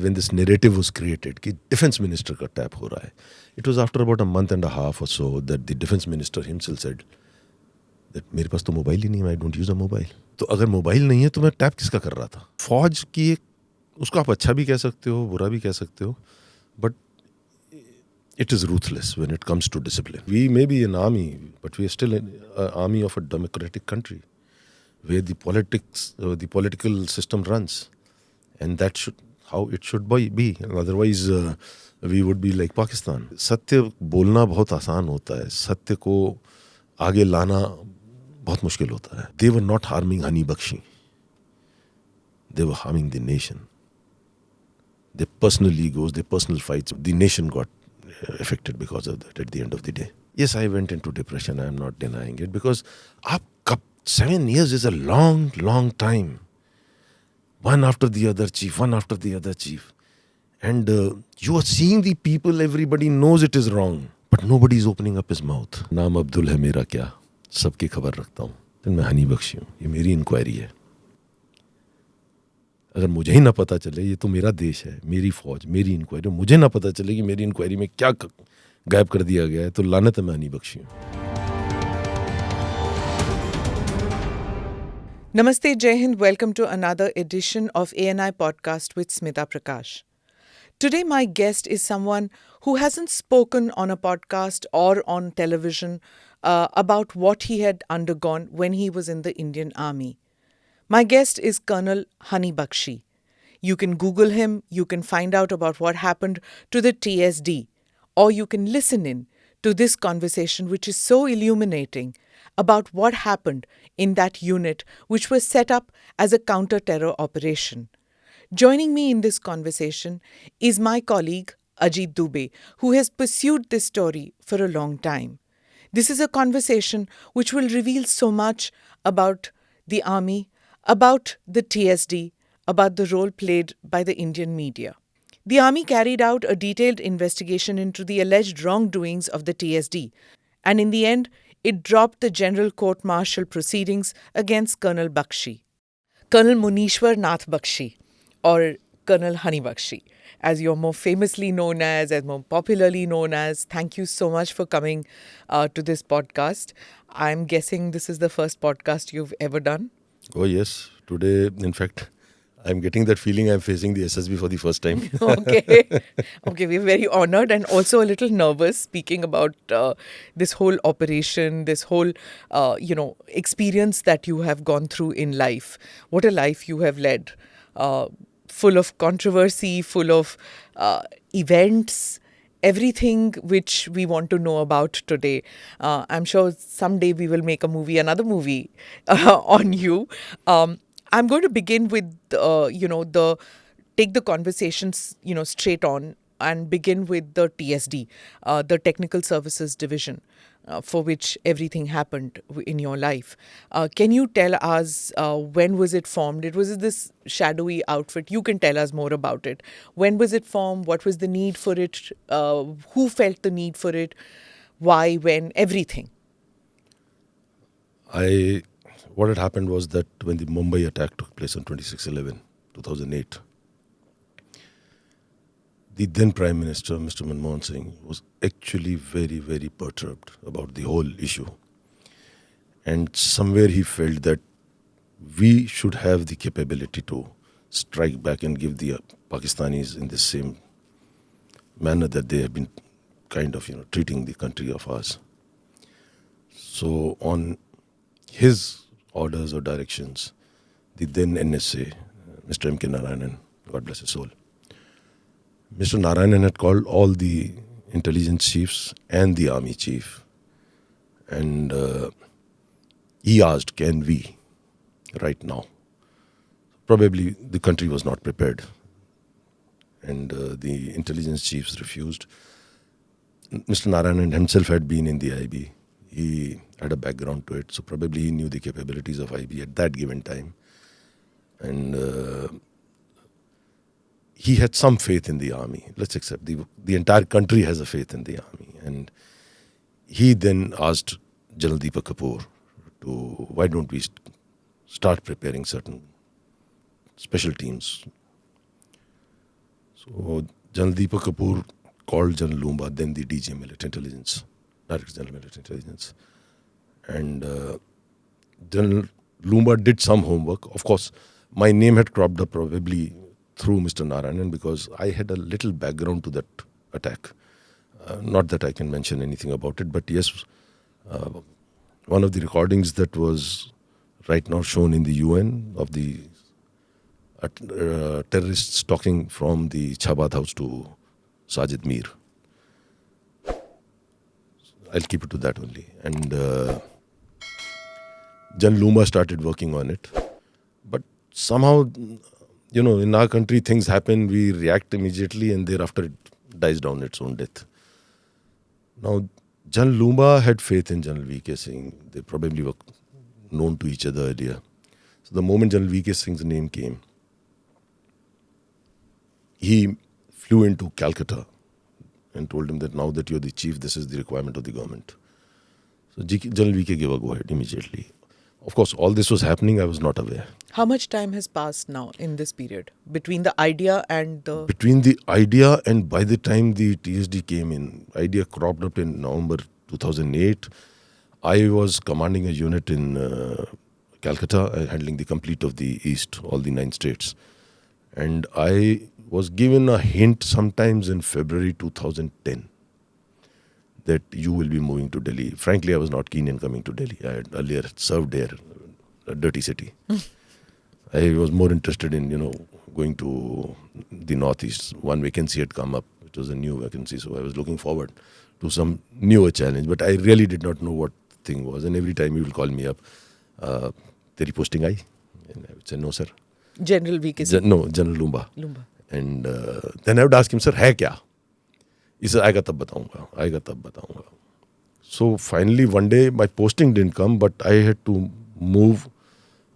when this narrative was created कि defense minister का tap हो रहा है, it was after about a month and a half or so that the defense minister himself said that मेरे पास तो mobile ही नहीं है, I don't use a mobile. तो अगर मोबाइल नहीं है तो मैं टैप किसका कर रहा था? फौज की एक, उसको आप अच्छा भी कह सकते हो, बुरा भी कह सकते हो, but it is ruthless when it comes to discipline. We may be an army, but we are still an army of a democratic country where the political system runs, and that should how it should be. Otherwise, we would be like Pakistan. सत्य बोलना बहुत आसान होता है, सत्य को आगे लाना बहुत मुश्किल होता है. They were not harming Hunny Bakshi. They were harming the nation. Their personal egos, their personal fights. The nation got affected because of that at the end of the day. Yes, I went into depression. I am not denying it because 7 years is a long, long time. One after the other chief, one after the other chief. And you are seeing the people, everybody knows it is wrong. But nobody is opening up his mouth. नाम अब्दुल है मेरा क्या, सबकी खबर रखता हूँ. मैं हनी बख्शी हूँ, ये मेरी इंक्वायरी है. अगर मुझे ही ना पता चले, ये तो मेरा देश है, मेरी फौज, मेरी इंक्वायरी, मुझे ना पता चले कि मेरी इंक्वायरी में क्या गायब कर दिया गया है, तो लानत है, मैं हनी बख्शी हूँ. Namaste, Jai Hind. Welcome to another edition of ANI Podcast with Smita Prakash. Today, my guest is someone who hasn't spoken on a podcast or on television about what he had undergone when he was in the Indian Army. My guest is Colonel Hunny Bakshi. You can Google him, you can find out about what happened to the TSD, or you can listen in to this conversation, which is so illuminating, about what happened in that unit, which was set up as a counter-terror operation. Joining me in this conversation is my colleague Ajit Dubey, who has pursued this story for a long time. This is a conversation which will reveal so much about the army, about the TSD, about the role played by the Indian media. The army carried out a detailed investigation into the alleged wrongdoings of the TSD, and in the end, it dropped the general court-martial proceedings against Colonel Bakshi. Colonel Munishwar Nath Bakshi, or Colonel Hunny Bakshi, as you're more famously known as more popularly known as. Thank you so much for coming to this podcast. I'm guessing this is the first podcast you've ever done. Oh yes, today, in fact, I'm getting that feeling I'm facing the SSB for the first time. Okay, we're very honored and also a little nervous speaking about this whole operation, this whole, experience that you have gone through in life. What a life you have led. Full of controversy, full of events, everything which we want to know about today. I'm sure someday we will make another movie on you. I'm going to begin with, take the conversations, straight on and begin with the TSD, the Technical Services Division, for which everything happened in your life. Can you tell us when was it formed? It was this shadowy outfit. You can tell us more about it. When was it formed? What was the need for it? Who felt the need for it? Why? When? Everything. What had happened was that when the Mumbai attack took place on 26/11/2008, the then Prime Minister, Mr. Manmohan Singh, was actually very, very perturbed about the whole issue. And somewhere he felt that we should have the capability to strike back and give the Pakistanis in the same manner that they have been kind of, treating the country of ours. So on his orders or directions, the then NSA, Mr. M.K. Narayanan, God bless his soul, Mr. Narayanan had called all the intelligence chiefs and the army chief, and he asked, can we, right now? Probably the country was not prepared, and the intelligence chiefs refused. Mr. Narayanan himself had been in the IB. He had a background to it, so probably he knew the capabilities of IB at that given time. And he had some faith in the army. Let's accept the entire country has a faith in the army. And he then asked General Deepak Kapoor why don't we start preparing certain special teams. So So General Deepak Kapoor called General Lumba, then the DG Military Intelligence, Director General Military Intelligence. And General Lumba did some homework. Of course, my name had cropped up probably through Mr. Narayanan because I had a little background to that attack. Not that I can mention anything about it, but yes, one of the recordings that was right now shown in the UN of the terrorists talking from the Chabad house to Sajid Mir. I'll keep it to that only. And Jan Luma started working on it. But somehow, in our country, things happen, we react immediately, and thereafter it dies down its own death. Now, Jan Luma had faith in General V.K. Singh. They probably were known to each other earlier. So the moment General V.K. Singh's name came, he flew into Calcutta and told him that now that you're the chief, this is the requirement of the government. So General V.K. gave a go-ahead immediately. Of course, all this was happening, I was not aware. How much time has passed now in this period between the idea and the... Between the idea and by the time the TSD came in, idea cropped up in November 2008. I was commanding a unit in Calcutta, handling the complete of the East, all the 9 states. And I was given a hint sometimes in February 2010 that you will be moving to Delhi. Frankly, I was not keen in coming to Delhi. I had earlier served there, a dirty city. I was more interested in, going to the Northeast. One vacancy had come up. It was a new vacancy, so I was looking forward to some newer challenge. But I really did not know what the thing was. And every time he will call me up, teri posting aayi? And I would say, no, sir. General V.K. No, General Lumba. Lumba. And then I would ask him, sir, hai kya? He said, आएगा तब बताऊंगा. So finally one day my posting didn't come, but I had to move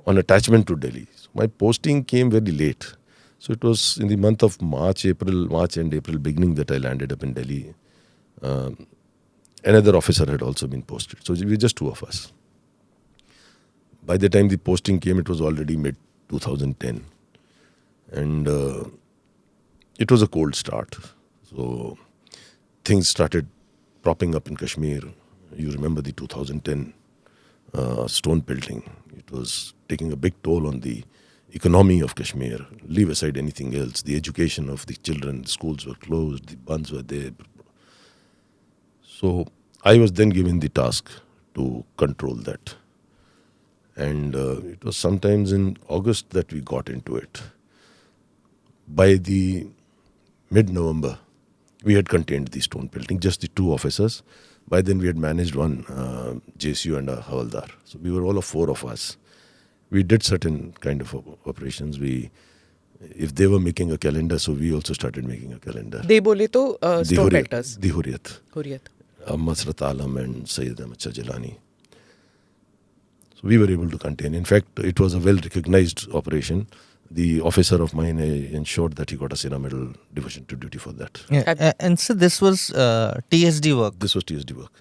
on attachment to Delhi. So my posting came very late. So it was in the month of March and April beginning that I landed up in Delhi. Another officer had also been posted. So we were just 2 of us. By the time the posting came, it was already mid-2010. And it was a cold start. So things started propping up in Kashmir. You remember the 2010 stone pelting. It was taking a big toll on the economy of Kashmir. Leave aside anything else. The education of the children, schools were closed, the bunds were there. So I was then given the task to control that. And it was sometimes in August that we got into it. By the mid-November, we had contained the stone pelting, just the 2 officers. By then we had managed one JSU and a Havaldar. So we were all of 4 of us. We did certain kind of operations. If they were making a calendar, so we also started making a calendar. They bole to stone pelters. The Hurriyat. Masrat Alam and Sayyid Ahmad Shah Jilani. So we were able to contain. In fact, it was a well-recognized operation. The officer of mine, I ensured that he got a Sena Medal Division to duty for that. Yeah. And so this was TSD work. This was TSD work.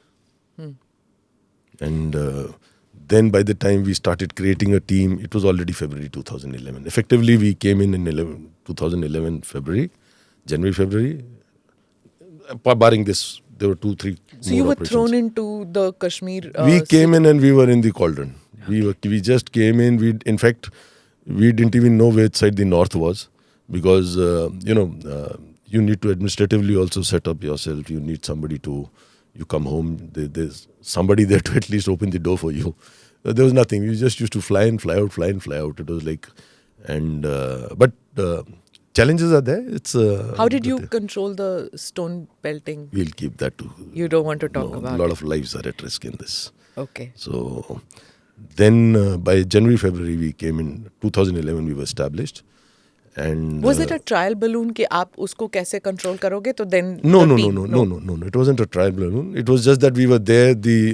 And then by the time we started creating a team, it was already February 2011. Effectively, we came in 2011 February, January, February. Barring this, there were 2-3 So you were thrown into the Kashmir... we came in and we were in the cauldron. We just came in. In fact, we didn't even know which side the north was because, you need to administratively also set up yourself. You need somebody you come home, there's somebody there to at least open the door for you. There was nothing. We just used to fly in, fly out, fly in, fly out. It was like, but challenges are there. It's How did you control the stone pelting? We'll keep that too. You don't want to talk about it? A lot of lives are at risk in this. Okay. So then by January, February, we came in. 2011, we were established. And was it a trial balloon कि आप उसको कैसे control करोगे? तो then no. It wasn't a trial balloon. It was just that we were there. The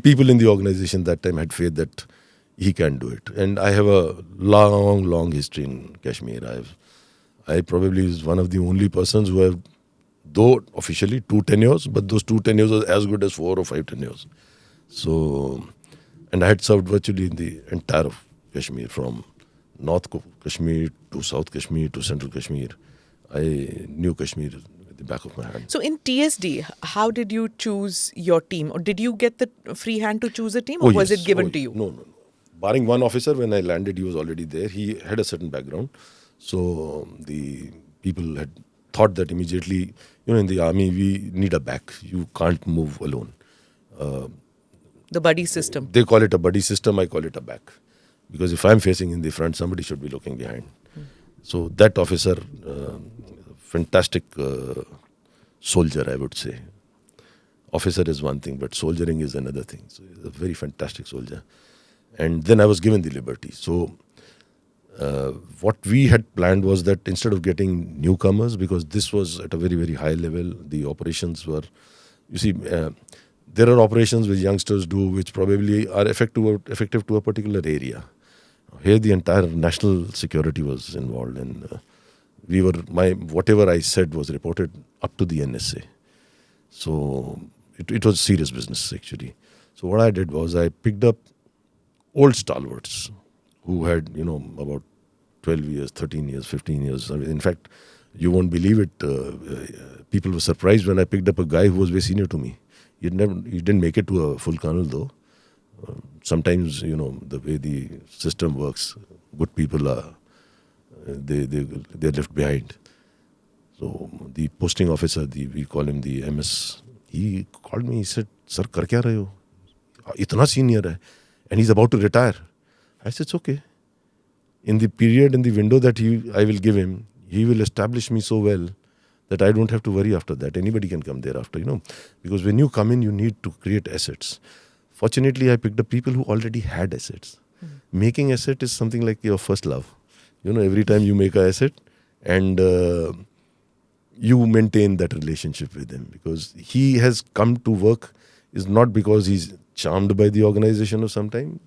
people in the organization that time had faith that he can do it. And I have a long history in Kashmir. I probably was one of the only persons who have, though officially 2 tenures, but those 2 tenures are as good as 4 or 5 tenures. So, and I had served virtually in the entire of Kashmir, from North Kashmir to South Kashmir to Central Kashmir. I knew Kashmir at the back of my hand. So in TSD, how did you choose your team? Or did you get the free hand to choose a team, or was yes. it given to you? No. Barring one officer, when I landed, he was already there. He had a certain background. So the people had thought that immediately, in the army, we need a back. You can't move alone. The buddy system. They call it a buddy system, I call it a back. Because if I'm facing in the front, somebody should be looking behind. So that officer, fantastic soldier, I would say. Officer is one thing, but soldiering is another thing. So he's a very fantastic soldier. And then I was given the liberty. So what we had planned was that instead of getting newcomers, because this was at a very, very high level, the operations were, there are operations which youngsters do which probably are effective to a particular area. Here the entire national security was involved, and whatever I said was reported up to the NSA. So it was serious business actually. So what I did was I picked up old stalwarts who had, about 12 years, 13 years, 15 years. In fact, you won't believe it. People were surprised when I picked up a guy who was way senior to me. He didn't make it to a full colonel though. Sometimes, the way the system works, good people are, they're left behind. So the posting officer, we call him the MS, he called me, he said, "Sir, kar kya rahe ho? Itna senior hai. And he's about to retire." I said, "It's okay. In the window that I will give him, he will establish me so well that I don't have to worry after that. Anybody can come thereafter, Because when you come in, you need to create assets." Fortunately, I picked up people who already had assets. Making asset is something like your first love. Every time you make an asset and you maintain that relationship with him, because he has come to work is not because he's charmed by the organization or sometime.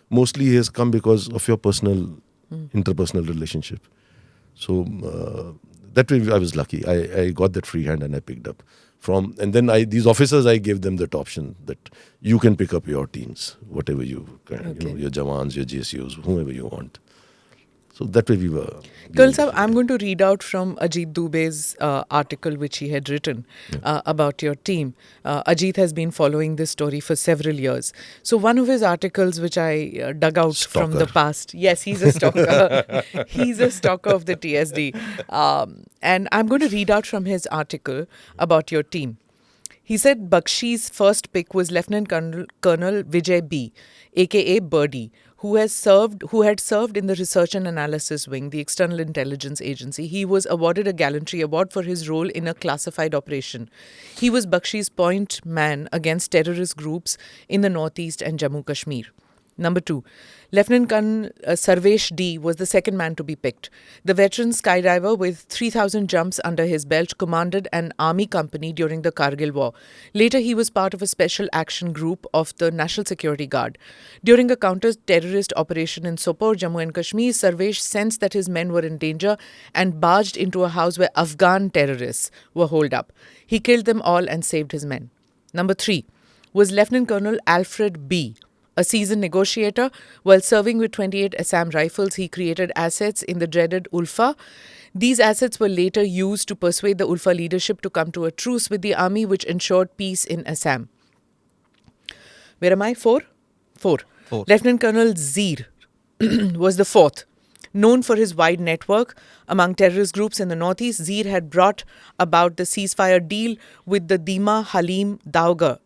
Mostly he has come because of your interpersonal relationship. So that way I was lucky. I got that free hand and I picked up. And then these officers, I gave them that option that you can pick up your teams, whatever you can, your Jawans, your GSUs, whomever you want. So that way we were. Colonel Sahab, I'm going to read out from Ajit Dubey's article which he had written about your team. Ajit has been following this story for several years. So one of his articles which I dug out from the past. Yes, he's a stalker. He's a stalker of the TSD. And I'm going to read out from his article about your team. He said Bakshi's first pick was Lieutenant Colonel Vijay B, aka Birdie, who had served in the Research and Analysis Wing, the External Intelligence Agency. He was awarded a Gallantry Award for his role in a classified operation. He was Bakshi's point man against terrorist groups in the Northeast and Jammu Kashmir. Number 2, Lieutenant Colonel Sarvesh D was the second man to be picked. The veteran skydiver with 3,000 jumps under his belt commanded an army company during the Kargil War. Later, he was part of a special action group of the National Security Guard. During a counter-terrorist operation in Sopore, Jammu and Kashmir, Sarvesh sensed that his men were in danger and barged into a house where Afghan terrorists were holed up. He killed them all and saved his men. Number 3 was Lieutenant Colonel Alfred B., a seasoned negotiator. While serving with 28 Assam rifles, he created assets in the dreaded Ulfa. These assets were later used to persuade the Ulfa leadership to come to a truce with the army, which ensured peace in Assam. Where am I? 4? Lieutenant Colonel Zeer was the 4th. Known for his wide network among terrorist groups in the northeast, Zeer had brought about the ceasefire deal with the Dima Halim Dauga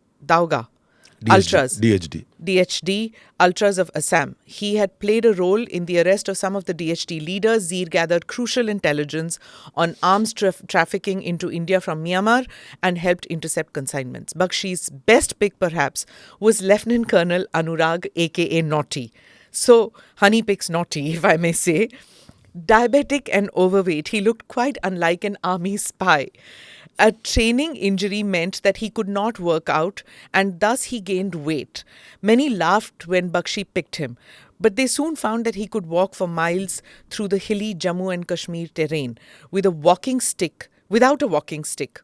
Ultras. DHD Ultras of Assam. He had played a role in the arrest of some of the DHD leaders. Zeer gathered crucial intelligence on arms trafficking into India from Myanmar and helped intercept consignments. Bakshi's best pick, perhaps, was Lieutenant Colonel Anurag, aka Naughty. So, Hunny picks Naughty, if I may say. Diabetic and overweight, he looked quite unlike an army spy. A training injury meant that he could not work out, and thus he gained weight. Many laughed when Bakshi picked him, but they soon found that he could walk for miles through the hilly Jammu and Kashmir terrain without a walking stick.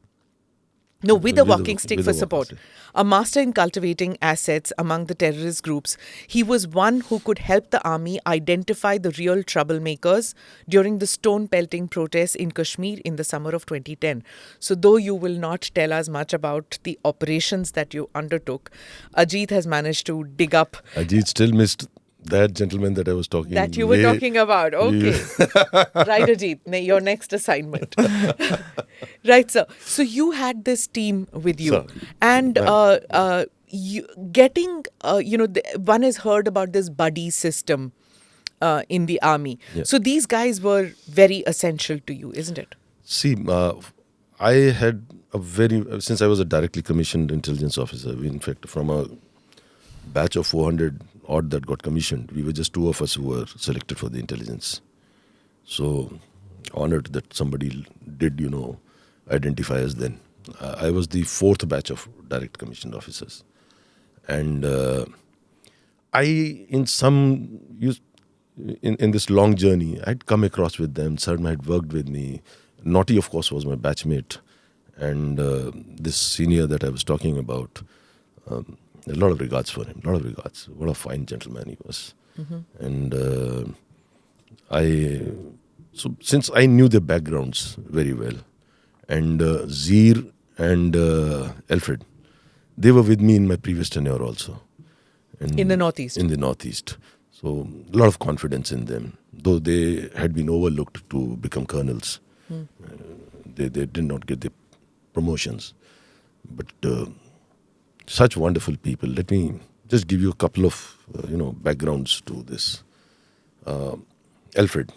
No, with a With a- walking stick with for a walking support. stick. A master in cultivating assets among the terrorist groups, he was one who could help the army identify the real troublemakers during the stone pelting protests in Kashmir in the summer of 2010. So, though you will not tell us much about the operations that you undertook, Ajit has managed to dig up Ajit still missed that gentleman that I was talking. that you were talking about. Okay. Right, Ajit. Your next assignment. Right, sir. So you had this team with you. Sir. And Right. you getting, one has heard about this buddy system in the army. Yeah. So these guys were very essential to you, isn't it? See, I had since I was a directly commissioned intelligence officer, in fact, from a batch of 400 odd that got commissioned, we were just two of us who were selected for the intelligence. So, honored that somebody did, identify us then. I was the fourth batch of direct commissioned officers. And in this long journey, I'd come across with them. Sarma had worked with me. Naughty, of course, was my batchmate. And this senior that I was talking about, a lot of regards for him, a lot of regards. What a fine gentleman he was. And so since I knew their backgrounds very well, and Zeer and Alfred, they were with me in my previous tenure also. And In the Northeast. In the Northeast. So a lot of confidence in them, though they had been overlooked to become colonels. They did not get the promotions. But such wonderful people. Let me just give you a couple of backgrounds to this. Alfred.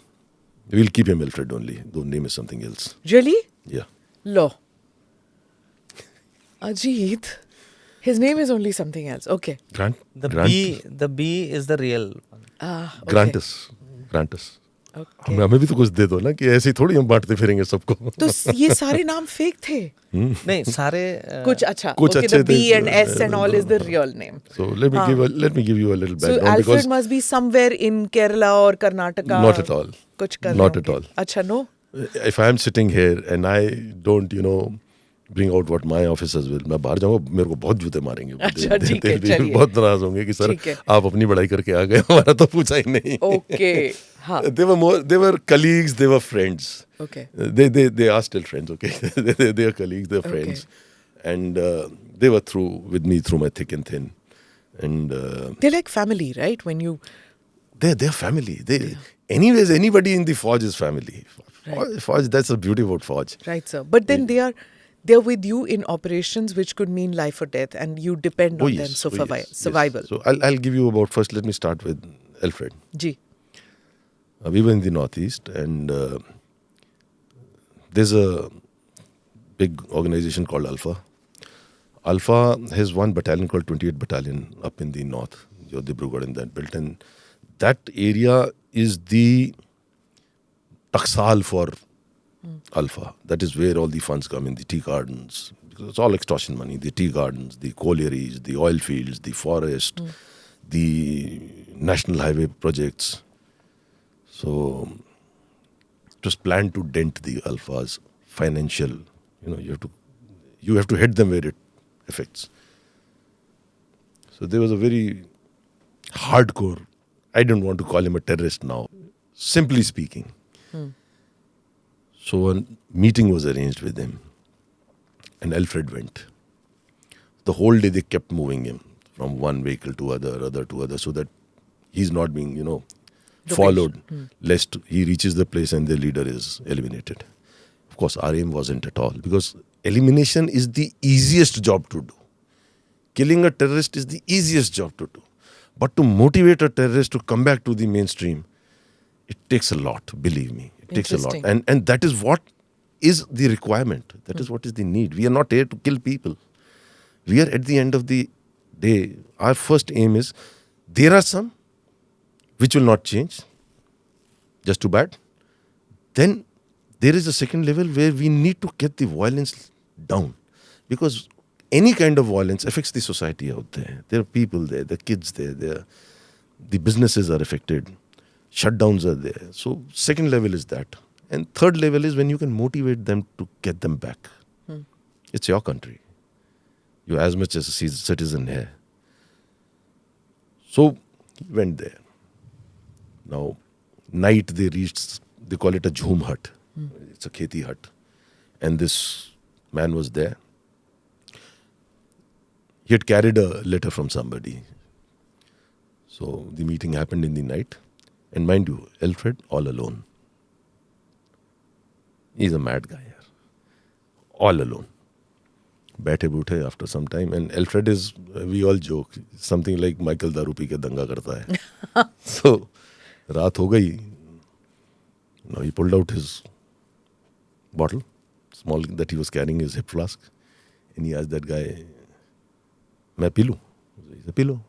We'll keep him Alfred only, though name is something else. Really? Yeah. Lo. Ajit. His name is only something else. Okay. Grant. The Grant. B is the real one. Okay. Grantus. Okay. हमें भी तो कुछ दे दो ना कि ऐसे ही थोड़ी हम बांटते फिरेंगे सबको. तो ये सारे नाम फेक थे. नहीं सारे कुछ अच्छा. कुछ Okay, अच्छे the B थे. and S and all is the real name. So let me give you a little So background. Alfred because must be somewhere in Kerala or Karnataka. Not at all. कुछ कर Not रहे at all. होंगे. अच्छा, no? if I am sitting here and I don't, bring out what my officers will, मैं बाहर जाऊंगा, मेरे को बहुत जूते मारेंगे. अच्छा, ठीक है, They'll be चलिए. बहुत नाराज होंगे कि सर ठीक है. आप अपनी बड़ाई करके आ गए, हमारा तो पूछा ही नहीं. Okay. हाँ. They were colleagues, they were friends. Okay. They are still friends, okay? they are colleagues, they are Okay. friends. And they were with me through my thick and thin. And They're like family, right? When you... they're family. Anyways, anybody in the Fauj is family. Right. Fauj, that's the beauty about Fauj. Right, sir. But then they're with you in operations which could mean life or death, and you depend on them for survival. So I'll give you about, first let me start with Alfred. Ji. We were in the Northeast, and there's a big organization called Alpha. Alpha has one battalion called 28 Battalion up in the north, Dibrugarh in that belt, and that area is the taksal for Alpha. That is where all the funds come in, the tea gardens. Because it's all extortion money. The tea gardens, the collieries, the oil fields, the forest, the national highway projects. So it was planned to dent the Alpha's financial, you have to hit them where it affects. So there was a very hardcore, I don't want to call him a terrorist now, simply speaking. So a meeting was arranged with him, and Alfred went. The whole day they kept moving him from one vehicle to other to other, so that he's not being, followed, lest he reaches the place and the leader is eliminated. Of course, our aim wasn't at all, because elimination is the easiest job to do. Killing a terrorist is the easiest job to do. But to motivate a terrorist to come back to the mainstream, it takes a lot, believe me. It takes a lot. And that is what is the requirement. That is what is the need. We are not here to kill people. We are, at the end of the day, our first aim is, there are some which will not change, just too bad. Then there is a second level where we need to get the violence down. Because any kind of violence affects the society out there. There are people there, there are kids there, the businesses are affected, shutdowns are there. So second level is that. And third level is when you can motivate them to get them back. It's your country. You're as much as a citizen here. So he went there. Now, night they reached, they call it a jhoom hut. It's a kheti hut. And this man was there. He had carried a letter from somebody. So the meeting happened in the night. And mind you, Alfred all alone. He's a mad guy here. All alone. बैठे बूठे after some time, and Alfred is, we all joke, something like Michael दारू P के दंगा करता है. So रात हो गई. Now he pulled out his bottle, small, that he was carrying, his hip flask, and he asked that guy, मैं P लूं? He said, P low.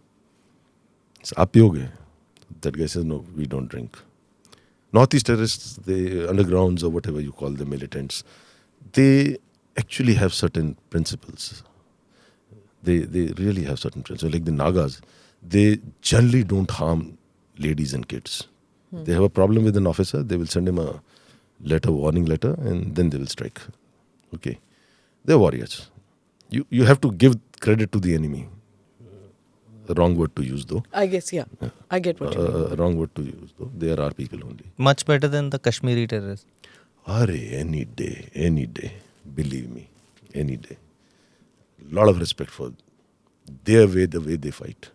He said, आप पियोगे? That guy says, no, we don't drink. Northeast terrorists, the undergrounds or whatever you call the militants, they actually have certain principles. They really have certain principles. Like the Nagas, they generally don't harm ladies and kids. They have a problem with an officer, they will send him a letter, warning letter, and then they will strike. Okay. They're warriors. You have to give credit to the enemy. The wrong word to use though. I guess, yeah. I get what you mean. Wrong word to use though. They are our people only. Much better than the Kashmiri terrorists. Any day. Believe me, any day. Lot of respect for their way, the way they fight.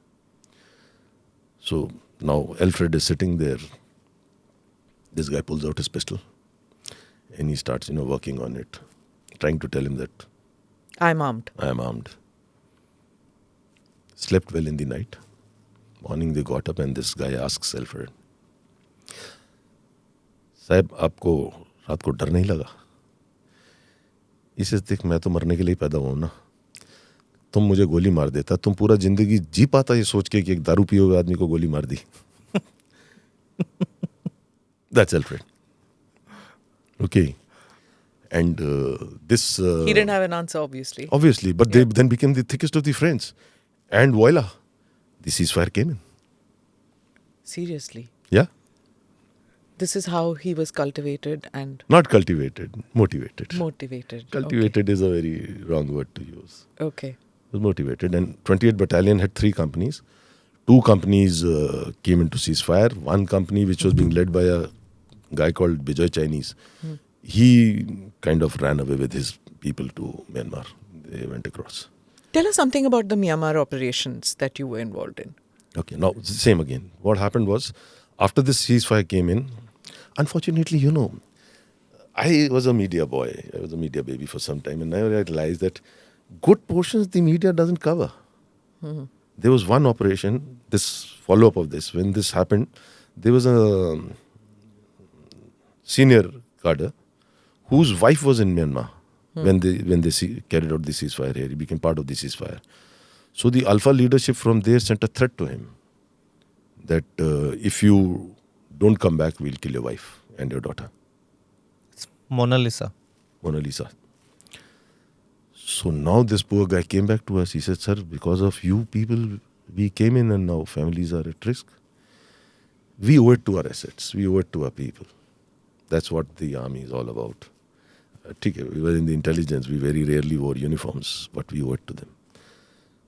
So now Alfred is sitting there. This guy pulls out his pistol and he starts, working on it, trying to tell him that I'm armed. I am armed. Slept well in the night. Morning they got up and this guy asks Alfred, साहब आपको रात को डर नहीं लगा? इसे देख, मैं तो मरने के लिए पैदा हुआ हूं ना. तुम मुझे गोली मार देता, तुम पूरा जिंदगी जी पाता ये सोच के कि एक दारू पिए हुए आदमी को गोली मार दी. That's Alfred. Okay. And this... he didn't have an answer, obviously. Obviously, but they then became the thickest of the friends. And voila, the ceasefire came in. Seriously. Yeah. This is how he was cultivated and... Not cultivated, motivated. Motivated. Cultivated is a very wrong word to use. Okay. It was motivated. And 28th Battalion had 3 companies. 2 companies came into ceasefire. 1 company, which was being led by a guy called Bijoy Chinese, he kind of ran away with his people to Myanmar. They went across. Tell us something about the Myanmar operations that you were involved in. Okay, now same again. What happened was, after this ceasefire came in, unfortunately, I was a media boy. I was a media baby for some time, and I realized that good portions the media doesn't cover. There was one operation, this follow-up of this, when this happened, there was a senior cadre whose wife was in Myanmar when they carried out the ceasefire here. He became part of the ceasefire. So the Alpha leadership from there sent a threat to him that if you don't come back, we'll kill your wife and your daughter. It's Mona Lisa. So now this poor guy came back to us. He said, sir, because of you people, we came in and now families are at risk. We owe it to our assets. We owe it to our people. That's what the army is all about. We were in the intelligence. We very rarely wore uniforms, but we owe it to them.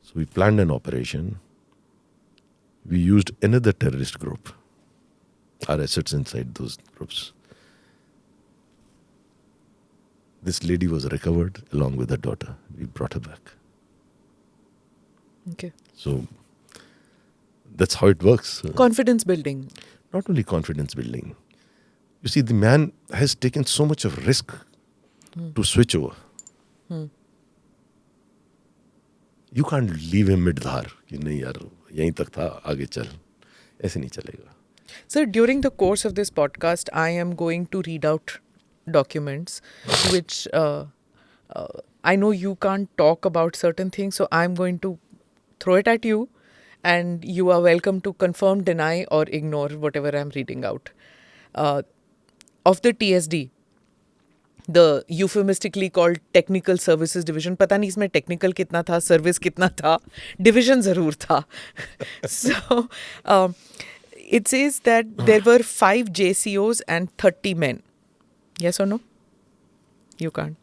So we planned an operation. We used another terrorist group. Our assets inside those groups. This lady was recovered along with her daughter. We brought her back. Okay. So that's how it works. Confidence building. Not only confidence building. You see, the man has taken so much of risk to switch over. You can't leave him mid-dhar. कि नहीं यार, यहीं तक था, आगे चल. ऐसे नहीं चलेगा. Sir, during the course of this podcast, I am going to read out documents which I know you can't talk about certain things, so I'm going to throw it at you and you are welcome to confirm, deny or ignore whatever I'm reading out. Of the TSD, the euphemistically called Technical Services Division, पता नहीं इसमें technical कितना था, service कितना था, division ज़रूर था. So it says that there were 5 JCOs and 30 men. Yes or no? You can't.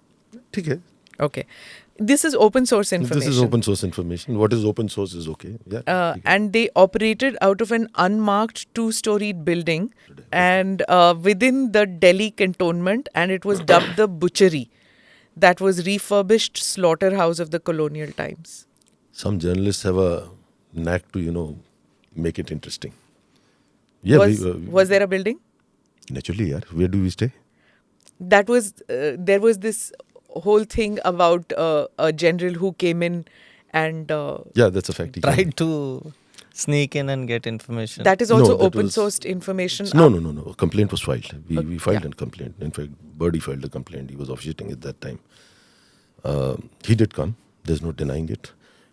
ठीक है. Okay. This is open source information. This is open source information. What is open source is okay. Yeah. And they operated out of an unmarked two-storied building and within the Delhi cantonment, and it was dubbed the butchery. That was refurbished slaughterhouse of the colonial times. Some journalists have a knack to, make it interesting. Yeah. Was there a building? Naturally, yeah. Where do we stay? That was there was this whole thing about a general who came in and Yeah, that's a fact. Tried to sneak in and get information. that is also No, that open was- sourced information. No. A complaint was filed. We filed yeah. a complaint. In fact, Birdie filed a complaint. He was officiating at that time. He did come. There's no denying it.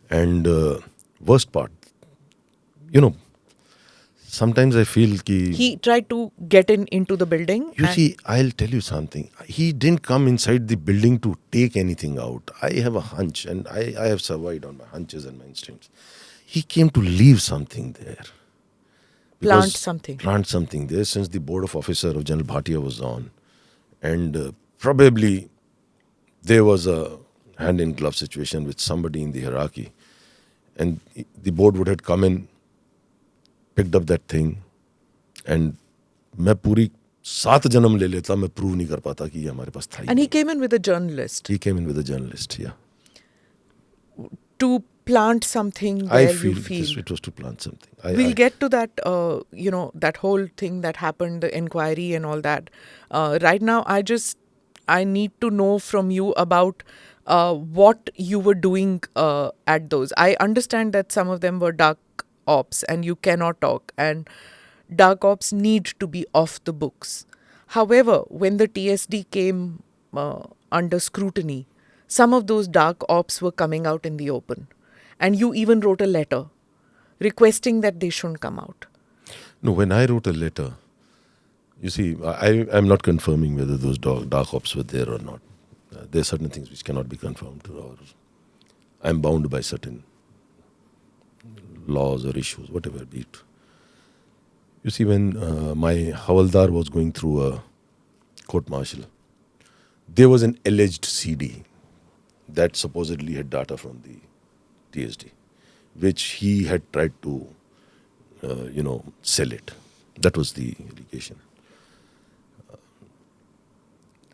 And worst part, sometimes I feel ki... He tried to get into the building. You and- see, I'll tell you something. He didn't come inside the building to take anything out. I have a hunch, and I have survived on my hunches and my instincts. He came to leave something there. Plant Because- something. Plant something there, since the board of officer of General Bhatia was on. And probably there was a hand-in-glove situation with somebody in the hierarchy. And the board would have come in, picked up that thing, and मैं पूरी 7 जन्म ले लेता, मैं prove नहीं कर पाता कि ये हमारे पास था ही And he नहीं. came in with a journalist He came in with a journalist, yeah. to plant something I where feel you feel. it was to plant something. We'll get to that, that whole thing that happened, the inquiry and all that. Right now, I need to know from you about what you were doing at those. I understand that some of them were dark ops and you cannot talk, and dark ops need to be off the books. However, when the TSD came under scrutiny, some of those dark ops were coming out in the open. And you even wrote a letter requesting that they shouldn't come out. No, when I wrote a letter, you see, I'm not confirming whether those dark ops were there or not. There are certain things which cannot be confirmed, or I'm bound by certain laws or issues, whatever be it. You see, when my Havaldar was going through a court-martial, there was an alleged CD that supposedly had data from the TSD, which he had tried to, sell it. That was the allegation.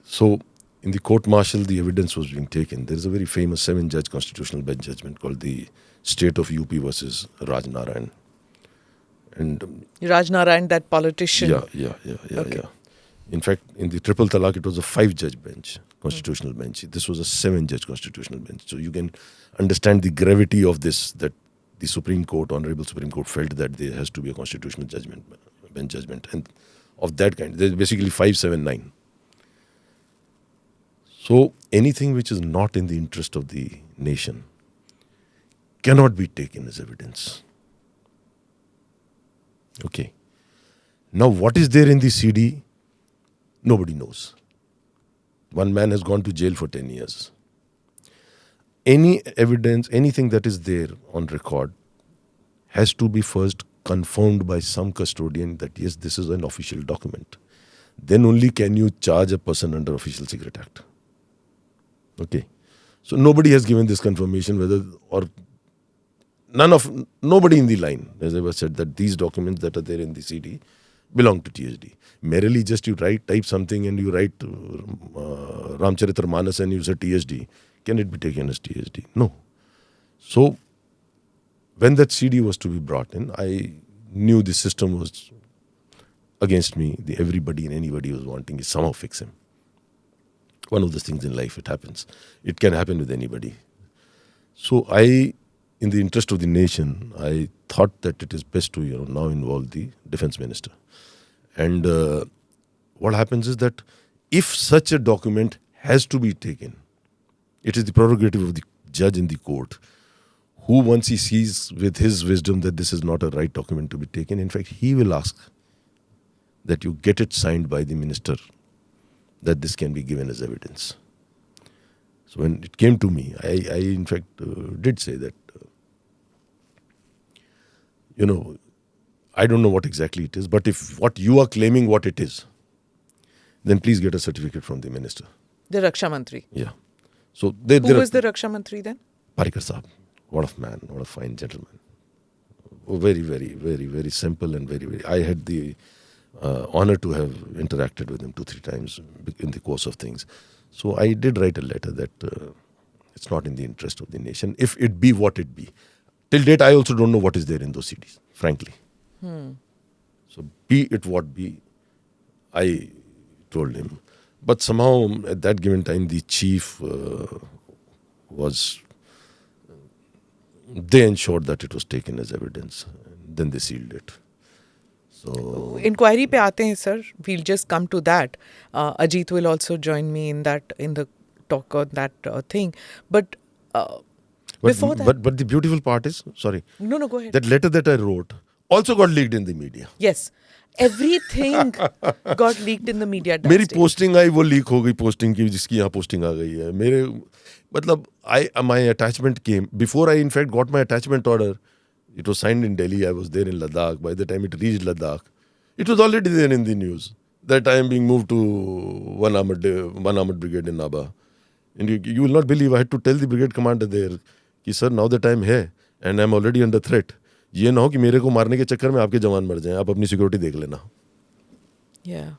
So, in the court-martial, the evidence was being taken. There is a very famous 7-judge constitutional bench judgment called the State of UP versus Raj Narayan. And Raj Narayan, that politician. yeah. Okay. In fact, in the triple talaq, it was a 5-judge bench, constitutional bench. This was a 7-judge constitutional bench. So you can understand the gravity of this, that the Supreme Court, Honorable Supreme Court, felt that there has to be a constitutional judgment, bench judgment, and of that kind. There's basically 5, 7, 9. So anything which is not in the interest of the nation cannot be taken as evidence. Okay. Now, what is there in the CD? Nobody knows. One man has gone to jail for 10 years. Any evidence, anything that is there on record has to be first confirmed by some custodian that yes, this is an official document. Then only can you charge a person under Official Secret Act. Okay. So nobody has given this confirmation nobody in the line has ever said that these documents that are there in the CD belong to TSD. Merely just you type something and you write Ramcharitramanas and you say TSD. Can it be taken as TSD? No. So when that CD was to be brought in, I knew the system was against me. Everybody and anybody was wanting to somehow fix him. One of those things in life, it happens. It can happen with anybody. So in the interest of the nation, I thought that it is best to now involve the defense minister. And what happens is that if such a document has to be taken, it is the prerogative of the judge in the court, who once he sees with his wisdom that this is not a right document to be taken, in fact, he will ask that you get it signed by the minister, that this can be given as evidence. So when it came to me, I in fact did say that, I don't know what exactly it is, but if what you are claiming what it is, then please get a certificate from the minister. The Raksha Mantri. Yeah. So Who was the Raksha Mantri then? Parikar Saab. What a man, what a fine gentleman. Very, very, very, very simple and very, very. I had the honor to have interacted with him 2-3 times in the course of things. So I did write a letter that it's not in the interest of the nation, if it be what it be. Till date, I also don't know what is there in those CDs, frankly. So be it what be, I told him. But somehow at that given time, the chief was... They ensured that it was taken as evidence. Then they sealed it. So Inquiry pe aate hain, sir. We'll just come to that. Ajit will also join me in the talk on that thing. But before that... But the beautiful part is, sorry. No, go ahead. That letter that I wrote also got leaked in the media. Yes. Everything got leaked in the media. मेरी posting आई वो leak हो गई posting की जिसकी यहाँ posting आ गई है मेरे मतलब my attachment came before I in fact got my attachment order. It was signed in Delhi. I was there in Ladakh. By the time it reached Ladakh, it was already there in the news that I am being moved to one armored brigade in Naba. And you will not believe I had to tell the brigade commander there कि sir now the time है and I am already under threat. ये ना हो कि मेरे को मारने के चक्कर में आपके जवान मर जाएं आप अपनी सिक्योरिटी देख लेना. Yeah.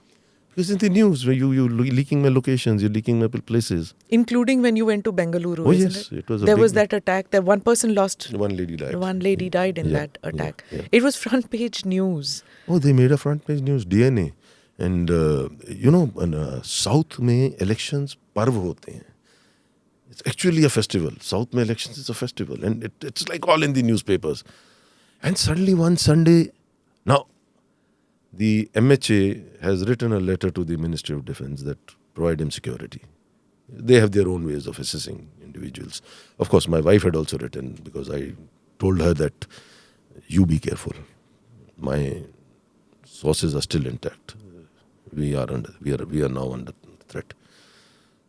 Because in the news, where you leaking my locations, you're leaking my places. Including when you went to Bengaluru, Oh isn't yes, it? it was. There was that attack. That one person lost. One lady died. One lady died in that attack. Yeah. It was front page news. Oh, they made a front page news, DNA. And in South में elections पर्व होते हैं. It's actually a festival. South में elections is a festival. And it's like all in the newspapers. And suddenly one Sunday, now, the MHA has written a letter to the Ministry of Defence that provide him security. They have their own ways of assessing individuals. Of course, my wife had also written because I told her that you be careful. My sources are still intact. We are now under threat.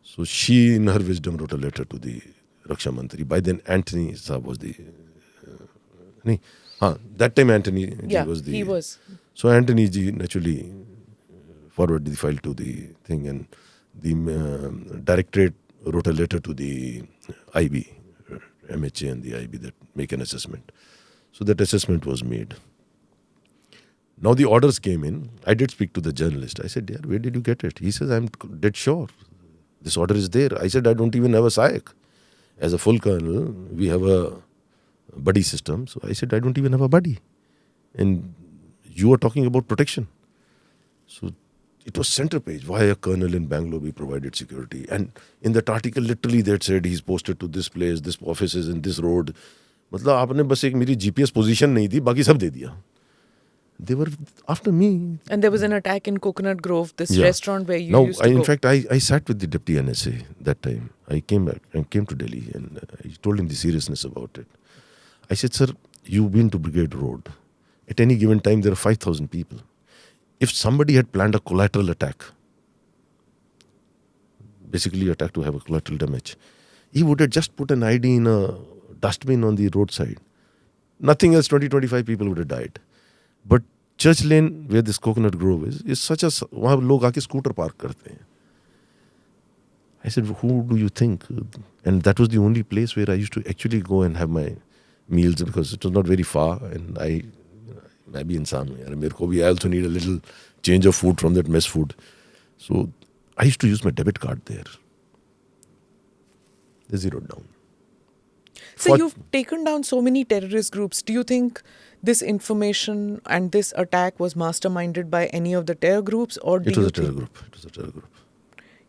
So she, in her wisdom, wrote a letter to the Raksha Mantri. By then, Anthony Saab was the... that time Anthony was the... he was. So Anthony ji naturally forwarded the file to the thing and the directorate wrote a letter to the IB, MHA and the IB that make an assessment. So that assessment was made. Now the orders came in. I did speak to the journalist. I said, where did you get it? He says, I'm dead sure. This order is there. I said, I don't even have a SAYC. As a full colonel, we have a buddy system. So I said, I don't even have a buddy. And you are talking about protection. So it was center page. Why a colonel in Bangalore be provided security? And in that article, literally they had said he's posted to this place, this office is in this road. मतलब आपने बस एक मेरी GPS position नहीं दी, बाकी सब दे दिया. They were after me. And there was an attack in Coconut Grove, this restaurant where you used to go. In fact, I sat with the deputy NSA that time. I came back and came to Delhi and I told him the seriousness about it. I said, sir, you've been to Brigade Road. At any given time, there are 5,000 people. If somebody had planned a collateral attack, basically attack to have a collateral damage, he would have just put an ID in a dustbin on the roadside. Nothing else, 20-25 people would have died. But Church Lane, where this Coconut Grove is such a... वहाँ लोग आके scooter park करते हैं. I said, who do you think? And that was the only place where I used to actually go and have my meals because it was not very far. And मैं भी इंसान हूँ यार. मेरे को भी I also need a little change of food from that mess food. So I used to use my debit card there. They zeroed down. So you've taken down so many terrorist groups. Do you think this information and this attack was masterminded by any of the terror groups? Or It was a terror group. It was a terror group.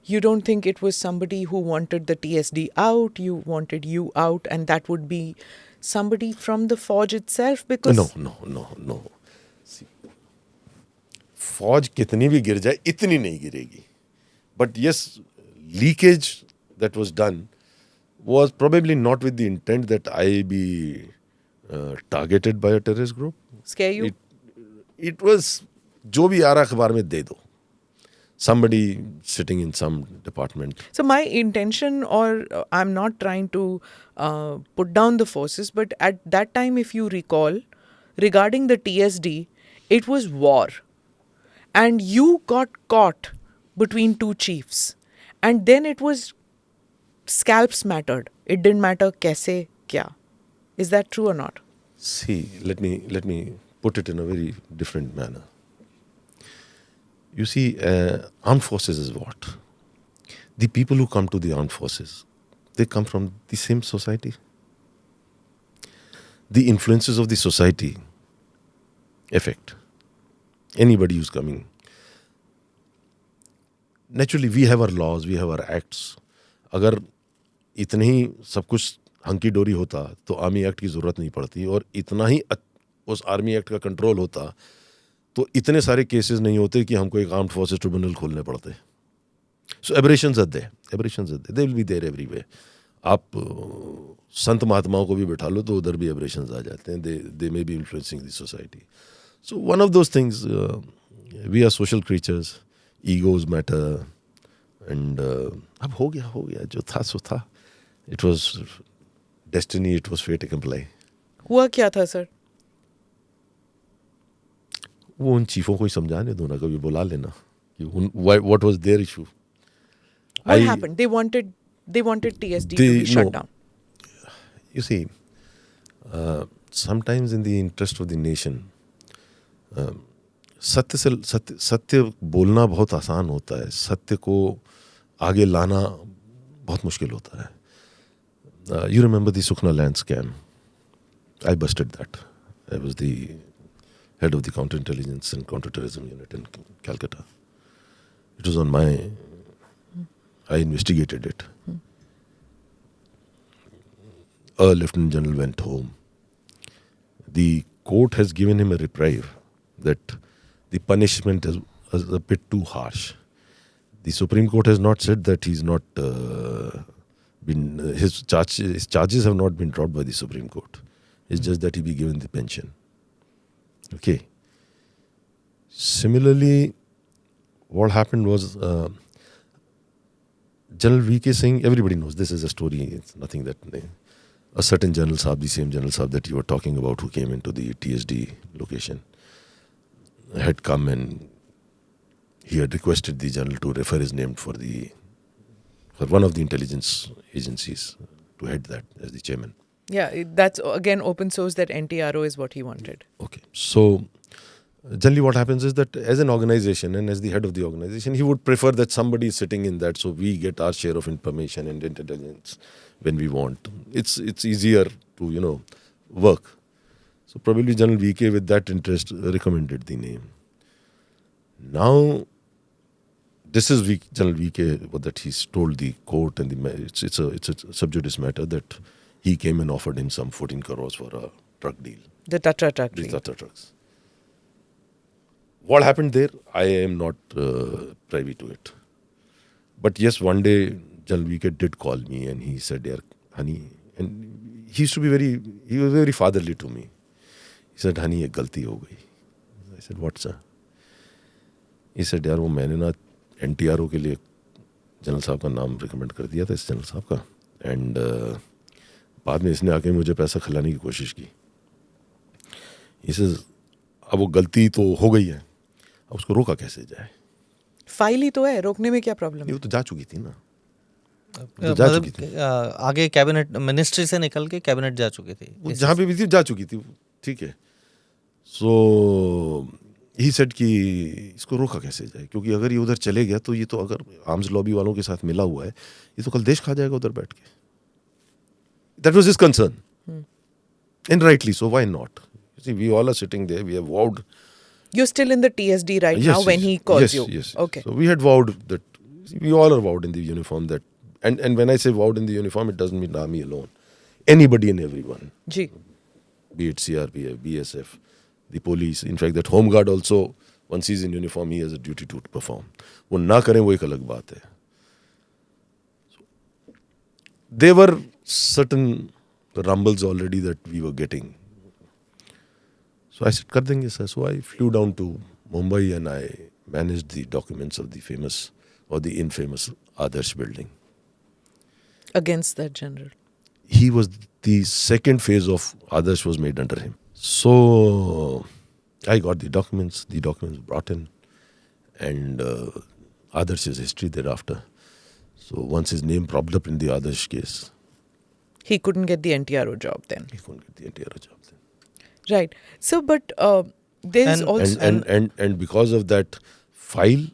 You don't think it was somebody who wanted the TSD out, you wanted you out, and that would be somebody from the Fauj itself? Because No. See, Fauj kitni bhi gir jaye, itni nahi giregi. But yes, leakage that was done was probably not with the intent that I be targeted by a terrorist group. Scare you? It was, jo bhi aa raha akhbar mein de do. Somebody sitting in some department. So my intention, or I'm not trying to put down the forces, but at that time, if you recall, regarding the TSD, it was war. And you got caught between two chiefs. And then it was scalps mattered. It didn't matter kaise kya. Is that true or not? See, let me put it in a very different manner. You see, armed forces is what? The people who come to the armed forces, they come from the same society. The influences of the society affect anybody who's coming. Naturally, we have our laws, we have our acts. अगर इतने ही सब कुछ hunky डोरी होता तो army act की ज़रूरत नहीं पड़ती, और इतना ही उस आर्मी एक्ट का कंट्रोल होता तो इतने सारे केसेस नहीं होते कि हमको एक आर्म्ड फोर्सेस ट्रिब्यूनल खोलने पड़ते. So aberrations are there, they will be there everywhere. आप संत महात्माओं को भी बैठा लो तो उधर भी एबरेशंस आ जाते हैं. They may be influencing the society. So one of those things, we are social creatures, egos matter, and अब हो गया जो था सो था. It was destiny, it was fate apply. हुआ क्या था सर? वो उन चीफों को ही समझाने दो ना, कभी बुला लेना कि what was there issue. What happened? They wanted TSD to be shut down. You see, sometimes in the interest of the nation, सत्य बोलना बहुत आसान होता है, सत्य को आगे लाना बहुत मुश्किल होता है. You remember the Sukhna land scam? I busted that. I was the head of the counterintelligence and counterterrorism unit in Calcutta. It was on my... I investigated it. A lieutenant general went home. The court has given him a reprieve that the punishment is a bit too harsh. The Supreme Court has not said that he's not his charges have not been dropped by the Supreme Court. It's just that he be given the pension. Okay. Similarly, what happened was General V.K. Singh, everybody knows this is a story, it's nothing that... A certain General Saab, the same General Saab that you were talking about, who came into the TSD location, had come and he had requested the General to refer his name for one of the intelligence agencies to head that as the chairman. Yeah, that's again open source that NTRO is what he wanted. Okay. So, generally what happens is that as an organization and as the head of the organization, he would prefer that somebody is sitting in that so we get our share of information and intelligence when we want. It's easier to, work. So probably General VK with that interest recommended the name. Now, this is General VK that he's told the court and it's a sub judice matter that he came and offered him some 14 crores for a truck deal. The Tatra truck The deal. Tatra trucks. What happened there, I am not privy to it. But yes, one day, General VK did call me and he said, "Yaar, Hunny," and he was very fatherly to me. He said, "Hunny, ek galti ho gayi." I said, "What, sir?" He said, "Yaar, wo maine na NTRO ke liye General Saab ka naam recommend kar diya tha, is General Saab ka. And बाद में इसने आके मुझे पैसा खिलाने की कोशिश की." He says, अब वो गलती तो हो गई है, अब उसको रोका कैसे जाए? फाइल ही तो है, रोकने में क्या प्रॉब्लम है? वो तो जा चुकी थी ना. आगे कैबिनेट मिनिस्ट्री से निकल के कैबिनेट जा चुकी थी, जहाँ पे भी थी जा चुकी थी. ठीक है. सो ही सेड कि इसको रोका कैसे जाए, क्योंकि अगर ये उधर चले गया तो ये तो अगर आर्म्स लॉबी वालों के साथ मिला हुआ है, ये तो कल देश खा जाएगा उधर बैठ के. That was his concern. And rightly so, why not? You see, we all are sitting there, we have vowed. You're still in the TSD right now when he calls you? Yes. Okay. So we had vowed that, we all are vowed in the uniform that, and when I say vowed in the uniform, it doesn't mean army alone. Anybody and everyone. Ji. Be it CRPF, BSF, the police. In fact, that home guard also, once he's in uniform, he has a duty to perform. वो ना करें वो एक अलग बात है. There were certain rumbles already that we were getting. So I said, कर देंगे sir. So I flew down to Mumbai and I managed the documents of the famous or the infamous Adarsh building. Against that general. He was, the second phase of Adarsh was made under him. So I got the documents brought in, and Adarsh's history thereafter. So once his name popped up in the Adarsh case, He couldn't get the NTRO job then. he couldn't get the NTR job then. Right. So, but there's And- also... And because of that file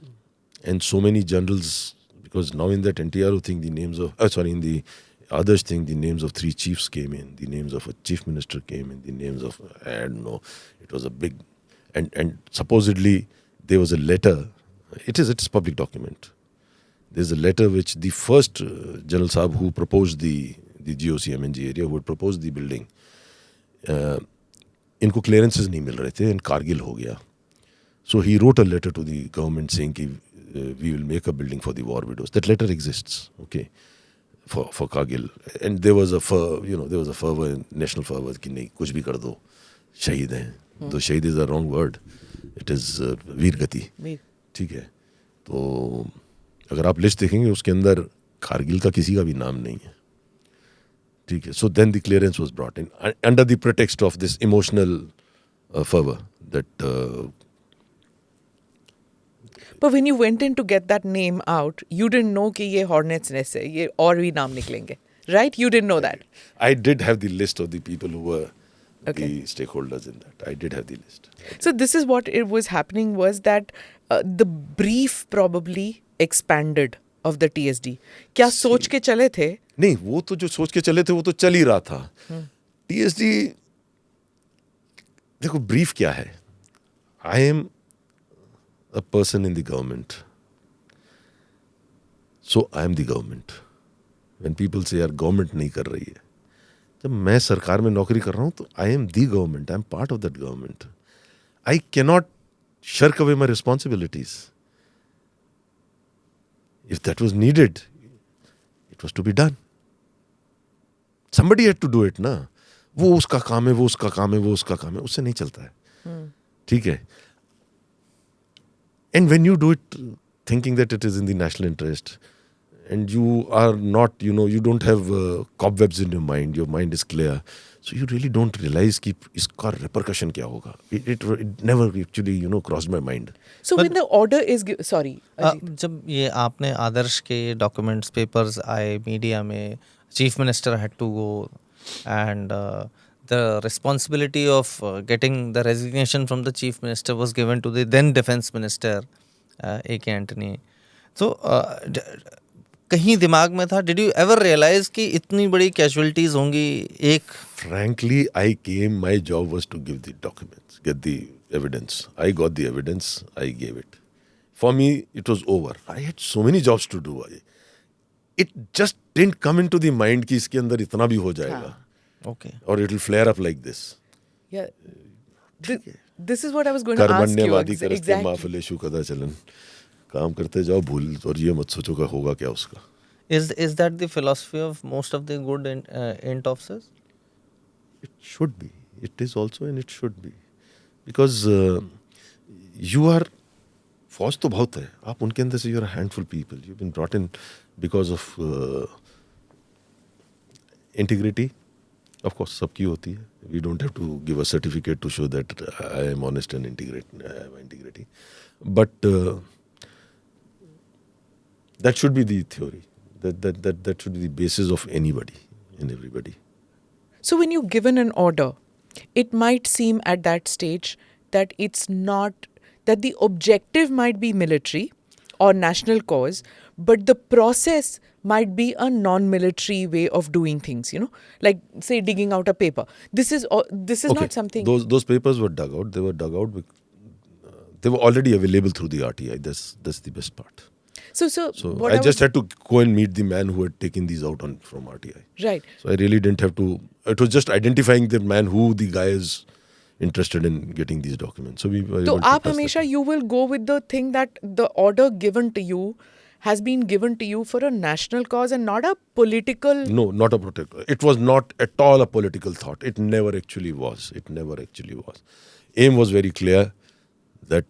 and so many generals, because now in that NTRO thing, the names of, in the Adarsh thing, the names of 3 chiefs came in, the names of a chief minister came in, the names of, I don't know, it was a big, and supposedly there was a letter, it's public document. There's a letter which the first General Saab who proposed the GOC MNG area, who had proposed the building, इनको clearances नहीं मिल रहे थे and Kargil हो गया. So he wrote a letter to the government saying कि we will make a building for the war widows. That letter exists, okay, for Kargil. And there was a fervor, national fervor कि नहीं कुछ भी कर दो, शहीद हैं. Though शहीद is a wrong word. It is वीर गति. ठीक है. तो अगर आप लिस्ट देखेंगे उसके अंदर कारगिल का किसी का भी नाम नहीं है. ठीक है. So then the clearance was brought in under the pretext of this emotional fervor that. But when you went in to get that name out, you didn't know कि ये Hornets Nest है, ये और भी नाम निकलेंगे, right? You didn't know that. I did have the list of the people who were Okay. the stakeholders in that. I did have the list. So this is what it was happening was that the brief probably expanded of the TSD. क्या सोच के चले थे? नहीं, वो तो जो सोच के चले थे वो तो चल ही रहा था. TSD, देखो ब्रीफ क्या है. I am a person in the government. So I am the government. When people say यार government नहीं कर रही है, जब मैं सरकार में नौकरी कर रहा हूँ तो I am the government. I am part of that government. I cannot shirk away my responsibilities. If that was needed, it was to be done. Somebody had to do it, ना. वो उसका काम है, वो उसका काम है, वो उसका काम है, उससे नहीं चलता है. ठीक है. And when you do it thinking that it is in the national interest and you are not, you don't have cobwebs in your mind is clear. So you really don't realize कि इसका repercussion क्या होगा. It never actually, crossed my mind. So when the order is sorry, जब ये आपने आदर्श के documents papers आए media में, chief minister had to go and the responsibility of getting the resignation from the chief minister was given to the then defense minister A.K. Antony. So कहीं दिमाग में था, did you ever realize कि इतनी बड़ी casualties होंगी एक? Frankly, my job was to give the documents, get the evidence. I got the evidence, I gave it. For me, it was over. I had so many jobs to do. It just didn't come into the mind कि इसके अंदर इतना भी हो जाएगा. Okay. Or it will flare up like this. Yeah. This is what I was going to ask you. कर्मण्यवादी करस्ते Exactly. माफलेशु कदा चलन. काम करते जाओ भूल और ये मत सोचो का होगा क्या उसका. Is that the philosophy of most of the good int officers? It should be. It is also and it should be. Because you are फौज तो बहुत है. आप उनके अंदर से you are a handful people. You've been brought in because of integrity. Of course, सबकी होती है. We don't have to give a certificate to show that I am honest and integrity. But that should be the theory. That should be the basis of anybody and everybody. So when you're given an order, it might seem at that stage that it's not, that the objective might be military or national cause, but the process might be a non-military way of doing things, like say digging out a paper. This is okay. Not something. Those papers were dug out. They were dug out. They were already available through the RTI. That's the best part. So I just had to go and meet the man who had taken these out from RTI. Right. So I really didn't have to. It was just identifying the man who the guy is interested in getting these documents. So we were able So to aap pass hamesha that. you will go with the thing that the order given to you has been given to you for a national cause and not a political. No, not a political. It was not at all a political thought. It never actually was. Aim was very clear that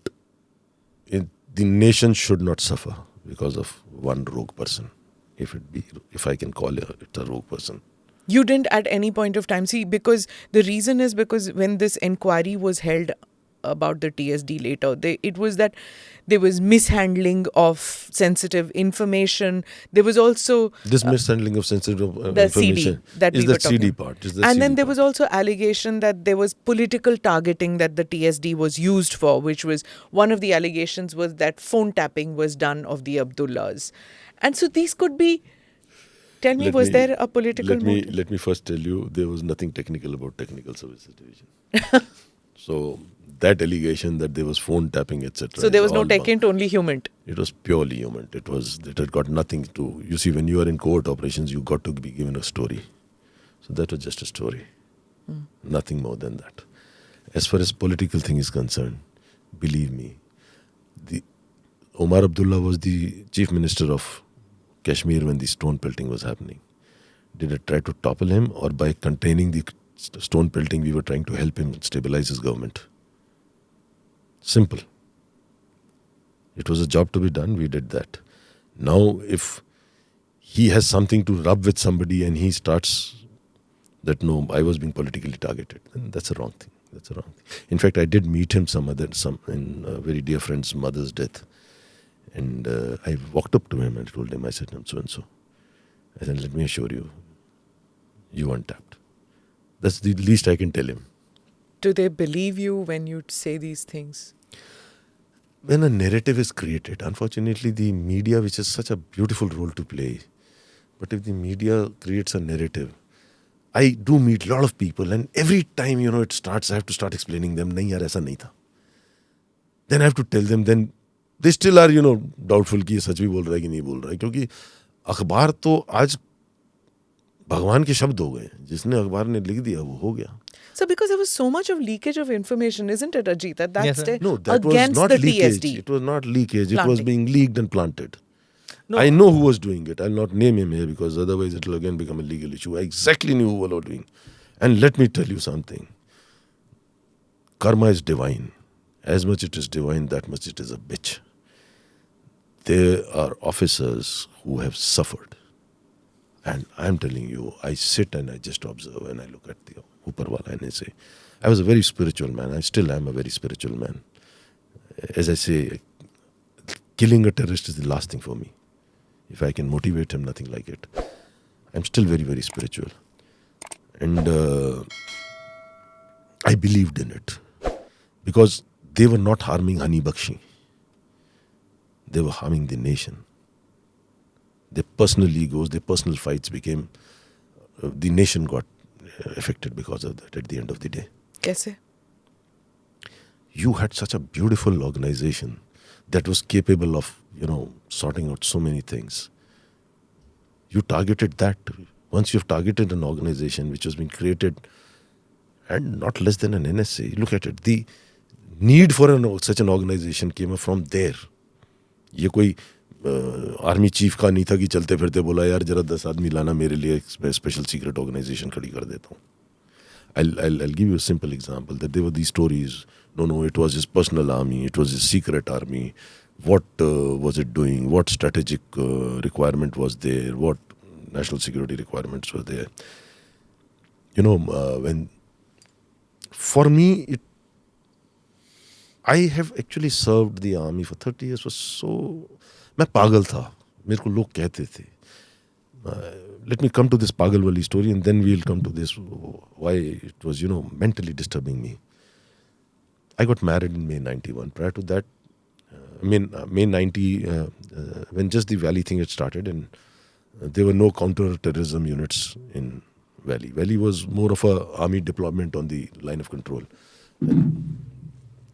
the nation should not suffer because of one rogue person. If I can call it a rogue person. You didn't at any point of time see, because the reason is because when this inquiry was held about the TSD later. It was that there was mishandling of sensitive information. There was also This mishandling of sensitive the information CD that is we were the CD talking. part. Is the And CD then there part. was also allegation that there was political targeting that the TSD was used for, which was one of the allegations was that phone tapping was done of the Abdullahs. And so these could be. Tell me, was there a political motive? Let me first tell you, there was nothing technical about Technical Services Division. So that allegation that there was phone tapping, etc. So there was no all tech bunk. only human. It was purely human. It had got nothing to. You see, when you are in covert operations, you got to be given a story. So that was just a story, nothing more than that. As far as political thing is concerned, believe me, Omar Abdullah was the chief minister of Kashmir when the stone pelting was happening. Did I try to topple him, or by containing the stone pelting, we were trying to help him stabilize his government? Simple. It was a job to be done. We did that. Now, if he has something to rub with somebody and he starts that, no, I was being politically targeted, then that's a wrong thing. That's a wrong thing. In fact, I did meet him in a very dear friend's mother's death. And I walked up to him and told him, I said, I'm so and so. I said, let me assure you, you weren't tapped. That's the least I can tell him. Do they believe you when you say these things? When a narrative is created, unfortunately, the media, which has such a beautiful role to play, but if the media creates a narrative, I do meet a lot of people, and every time, it starts, I have to start explaining them, nahi yaar, aisa nahi tha. Then I have to tell them, then they still are, doubtful कि ये सच भी बोल रहा है कि नहीं बोल रहा है, क्योंकि अखबार तो आज भगवान के शब्द हो गए, जिसने अखबार ने लिख दिया वो हो गया. So because there was so much of leakage of information, isn't it, Ajit? That's Yes, sir. No, that was against not the leakage. TSD. It was not leakage. It was Planting. being leaked and planted. No. I know who was doing it. I'll not name him here because otherwise it will again become a legal issue. I exactly knew who was doing. And let me tell you something. Karma is divine. As much it is divine, that much it is a bitch. There are officers who have suffered. And I'm telling you, I sit and I just observe and I look at the Uparwala and I say, I was a very spiritual man. I still am a very spiritual man. As I say, killing a terrorist is the last thing for me. If I can motivate him, nothing like it. I'm still very, very spiritual. And I believed in it. Because they were not harming Hunny Bakshi. They were harming the nation. Their personal egos, their personal fights became... the nation got affected because of that at the end of the day. Kaise? You had such a beautiful organization that was capable of, sorting out so many things. You targeted that. Once you've targeted an organization which has been created and not less than an NSA, look at it. The need for such an organization came from there. ये कोई army chief का नहीं था कि चलते फिरते बोला यार जरा 10 आदमी लाना मेरे लिए स्पेशल सीक्रेट ऑर्गेनाइजेशन खड़ी कर देता हूँ. I'll give you a simple example that there were these stories. No, it was his personal army. It was his secret army. What was it doing? What strategic requirement was there? What national security requirements were there? When for me, I have actually served the army for 30 years. मैं पागल था. मेरे को लोग कहते थे. Let me come to this pagal wali story and then we'll come to this, why it was, mentally disturbing me. I got married in May 91. Prior to that, May 90, when just the Valley thing had started and there were no counter-terrorism units in Valley. Valley was more of a army deployment on the line of control. And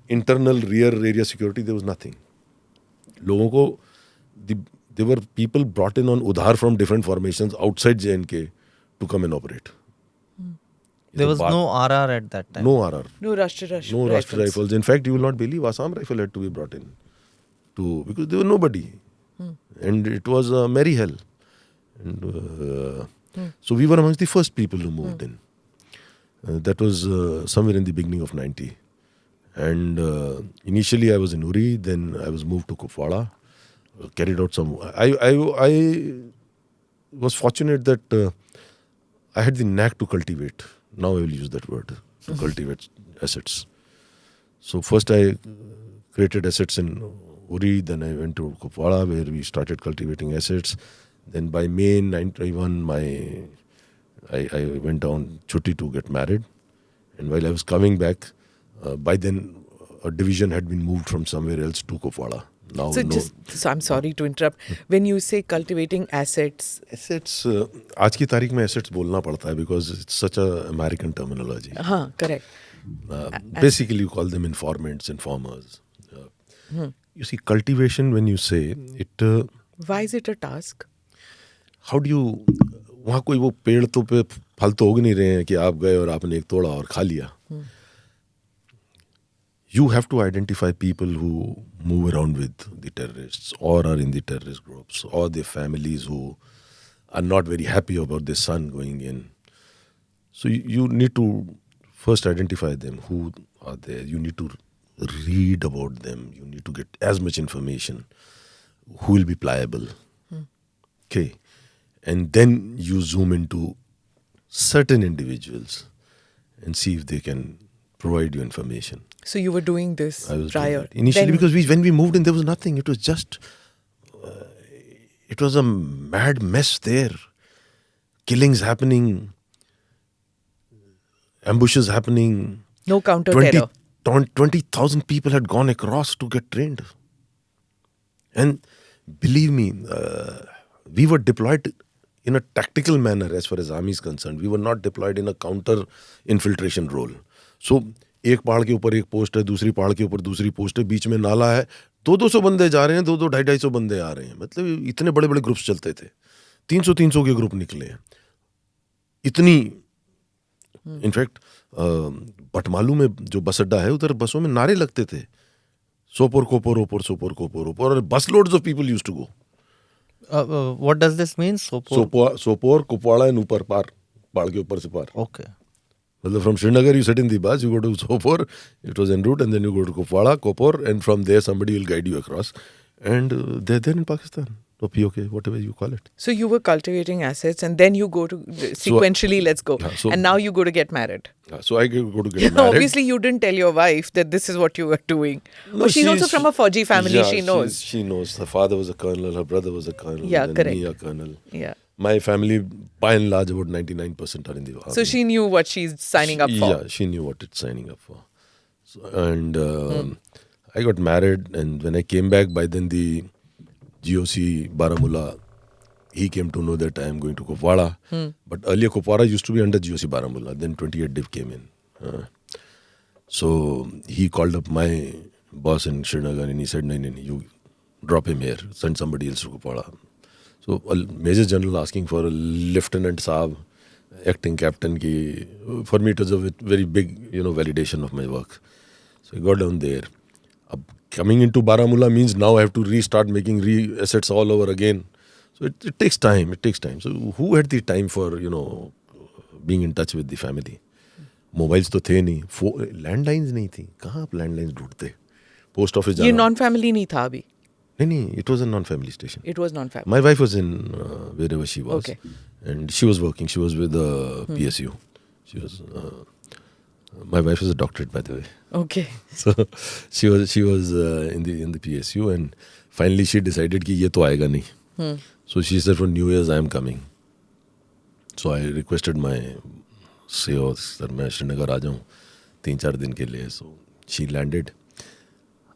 internal rear area security, there was nothing. लोगों को, there were people brought in on udhar from different formations outside JNK to come and operate. There was no RR at that time. No RR. No Rashtriya No Rashtriya Rifles. In fact, you will not believe Assam Rifle had to be brought in because there was nobody. And it was a merry hell. And so we were amongst the first people who moved in. That was somewhere in the beginning of 90. And initially I was in Uri, then I was moved to Kupwara, carried out some... I was fortunate that I had the knack to cultivate. Now I will use that word, to cultivate assets. So first I created assets in Uri, then I went to Kupwara where we started cultivating assets. Then by May 91, I went down Chutti to get married. And while I was coming back, by then a division had been moved from somewhere else to Kupwara. Now, So I'm sorry to interrupt. When you say cultivating assets, आज की तारीख में assets बोलना पड़ता है because it's such a American terminology. Correct. Basically, you call them informants, informers. You see, cultivation, when you say it... why is it a task? How do you... वहाँ कोई वो पेड़ तो पे फल तो उग नहीं रहे हैं कि आप गए और आपने एक तोड़ा और खा लिया. You have to identify people who move around with the terrorists or are in the terrorist groups or their families who are not very happy about their son going in. So you need to first identify them, who are there. You need to read about them. You need to get as much information. Who will be pliable? Okay. And then you zoom into certain individuals and see if they can provide you information. So you were doing this prior? Initially, because when we moved in, there was nothing. It was just, it was a mad mess there. Killings happening, ambushes happening. No counter-terror. 20,000 people had gone across to get trained. And believe me, we were deployed in a tactical manner as far as army is concerned. We were not deployed in a counter-infiltration role. So, एक पहाड़ के ऊपर एक post है, दूसरी पहाड़ के ऊपर दूसरी पोस्ट है, बीच में नाला है, 200 बंदे जा रहे हैं, 200-250 बंदे आ रहे हैं. मतलब इतने बड़े बड़े ग्रुप्स चलते थे. 300 के ग्रुप निकले हैं. इतनी इनफैक्ट बटमालू में जो बस अड्डा है उधर बसों में नारे लगते थे. सोपोर कोपोर ओपोर सोपोर कोपोर ओपोर और bus loads of people used to go. What does this mean? Sopore Kupwara and ऊपर पार, पहाड़ के ऊपर से पार. Okay. From Srinagar, you sit in the bus, you go to Sopor, it was en route, and then you go to Kupwara, Kopor, and from there somebody will guide you across. And they're there in Pakistan, or POK, whatever you call it. So you were cultivating assets, and then you go to, sequentially, let's go. And now you go to get married. So I go to get married. Obviously, you didn't tell your wife that this is what you were doing. No, she's also from a Fauji family, she knows. She knows. Her father was a colonel, her brother was a colonel, and correct. me a colonel. Yeah. My family, by and large, about 99% are in the army. So she knew what she's signing up for. Yeah, she knew what it's signing up for. So, and I got married, and when I came back, by then the GOC Baramulla, he came to know that I am going to Kupwara. But earlier Kupwara used to be under GOC Baramulla. Then 28 Div came in. So he called up my boss in Srinagar and he said, no, you drop him here. Send somebody else to Kupwara. So a Major General asking for a Lieutenant Saab, acting captain ki, for me it was a very big, validation of my work. So I got down there. Coming into Baramulla means now I have to restart making assets all over again. So it takes time. It takes time. So who had the time for, being in touch with the family? Mobiles तो थे नहीं, landlines नहीं थी. कहाँ आप landlines ढूंढते? Post office जाना. ये non-family नहीं था अभी? नहीं, it was a non-family station. It was non-family. My wife was in wherever she was. Okay. And she was working. She was with the PSU. She was... my wife is a doctorate, by the way. Okay. So she was in the PSU, and finally she decided कि ये तो आएगा नहीं. So she said for New Year's I am coming. So I requested my CEO that मैं श्रीनगर आ जाऊँ 3-4 दिन के लिए. So she landed.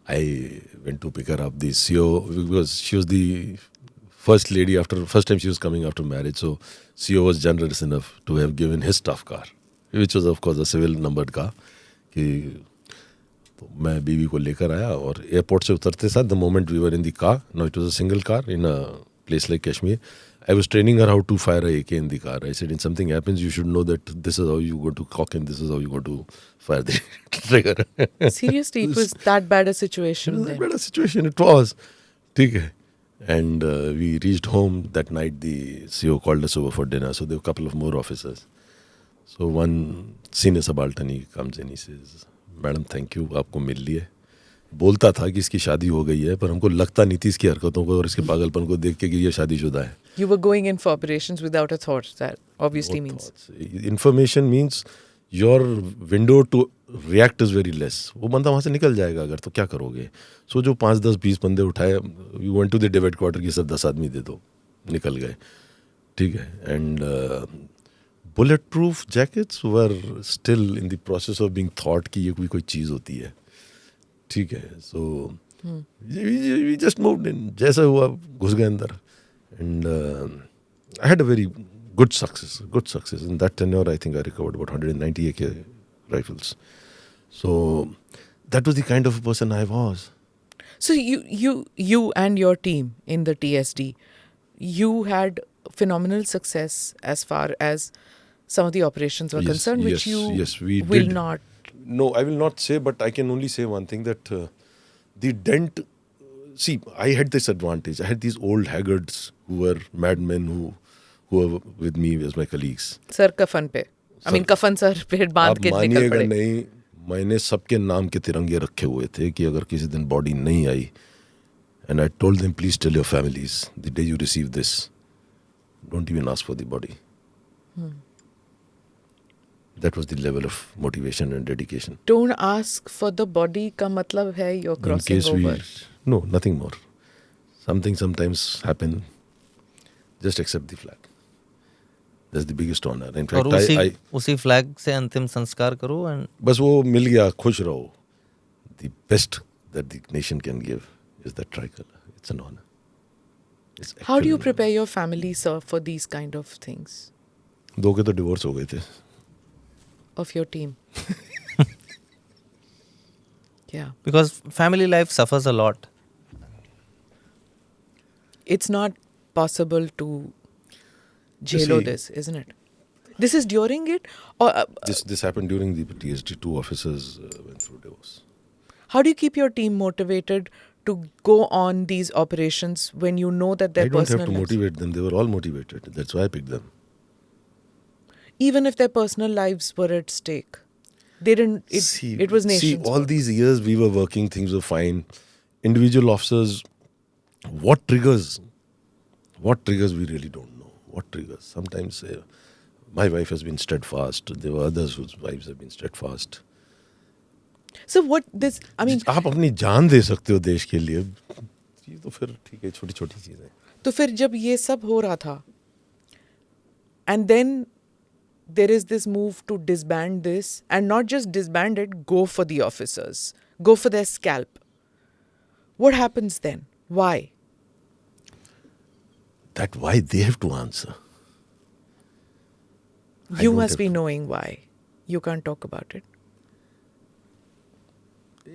I went to pick her up. The CEO, because she was the first lady first time she was coming after marriage. So CEO was generous enough to have given his staff car, which was of course a civil numbered car. कि तो मैं बीवी को लेकर आया और airport से उतरते साथ, the moment we were in the car, now it was a single car in a place like Kashmir, I was training her how to fire a AK in the car. I said, if something happens, you should know that this is how you go to cock and this is how you go to fire the trigger. Seriously, it was that bad a situation. It was that bad a situation. It was. ठीक है. And we reached home that night. The CEO called us over for dinner. So there were a couple of more officers. So one senior subaltern, he comes in, he says, Madam, thank you, आपको मिल लिए. बोलता था कि इसकी शादी हो गई है, पर हमको लगता नहीं थी इसकी हरकतों को और इसके पागलपन को देख के कि ये शादीशुदा है. You were going in for operations without a thought. That obviously means. Information means your window to react is very less. वो बंदा वहाँ से निकल जाएगा अगर, तो क्या करोगे? सो जो 5, 10, 20 बंदे उठाए, you went to the debate quarter की, सब 10 आदमी दे दो, निकल गए, ठीक है. And bullet proof jackets were still in the process of being thought कि ये कोई चीज़ होती है, ठीक है. So we just moved in, जैसा हुआ घुस गए अंदर. And I had a very good success. In that tenure, I think I recovered about 190 AK rifles. So that was the kind of a person I was. So you and your team in the TSD, you had phenomenal success as far as some of the operations were concerned, which we will did. not. No, I will not say, but I can only say one thing, that the dent. See, I had this advantage. I had these old haggards who were madmen who were with me as my colleagues. Sir कफन पे, I mean कफन sir पे बांध के निकल पड़े. मानिएगा नहीं, मैंने सबके नाम के तिरंगे रखे हुए थे कि अगर किसी दिन बॉडी नहीं आई, and I told them, please tell your families the day you receive this, don't even ask for the body. That was the level of motivation and dedication. Don't ask for the body का मतलब है you're crossing over. No, nothing more. Something sometimes happen. Just accept the flag. That's the biggest honor. In fact, और उसी flag से अंतिम संस्कार करो and बस वो मिल गया, खुश रहो. The best that the nation can give is that tricolor. It's an honor. How do you prepare your family, sir, for these kind of things? 2 के तो डिवोर्स हो गए थे. Of your team. Yeah. Because family life suffers a lot. It's not possible to jailo this, isn't it? This is during it, or this happened during the TSD. 2 officers went through divorce. How do you keep your team motivated to go on these operations when you know that their I don't personal have to lives, motivate them. They were all motivated. That's why I picked them. even if their personal lives were at stake, they didn't. It was nations. See, all these years we were working, things were fine. Individual officers, what triggers? What triggers we really don't know. What triggers? Sometimes my wife has been steadfast. There were others whose wives have been steadfast. So what this? I mean, आप अपनी जान दे सकते हो देश के लिए. ये तो फिर ठीक है, छोटी-छोटी चीजें. तो फिर जब ये सब हो रहा था, and then there is this move to disband this, and not just disband it, go for the officers, go for their scalp. What happens then? Why? That why they have to answer. You must be knowing why. You can't talk about it.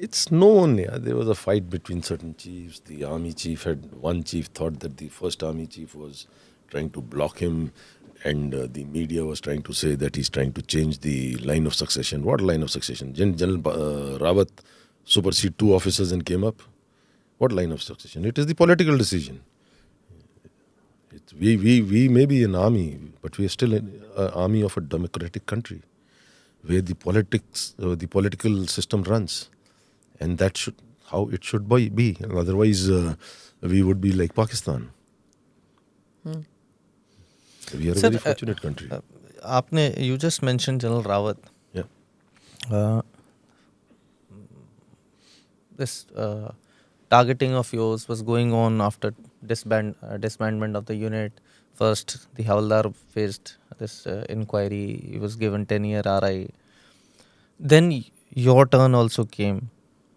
It's known. Yeah, there was a fight between certain chiefs. The army chief one chief thought that the first army chief was trying to block him, and the media was trying to say that he's trying to change the line of succession. What line of succession? General Rawat superseded 2 officers and came up. What line of succession? It is the political decision. We may be an army, but we are still an army of a democratic country where the political system runs, and that should how it should be. Otherwise, we would be like Pakistan. We are a very fortunate country. You just mentioned General Rawat. Yeah. This targeting of yours was going on after disbandment of the unit. First, the Havaldar faced this inquiry. He was given 10-year RI. Then your turn also came.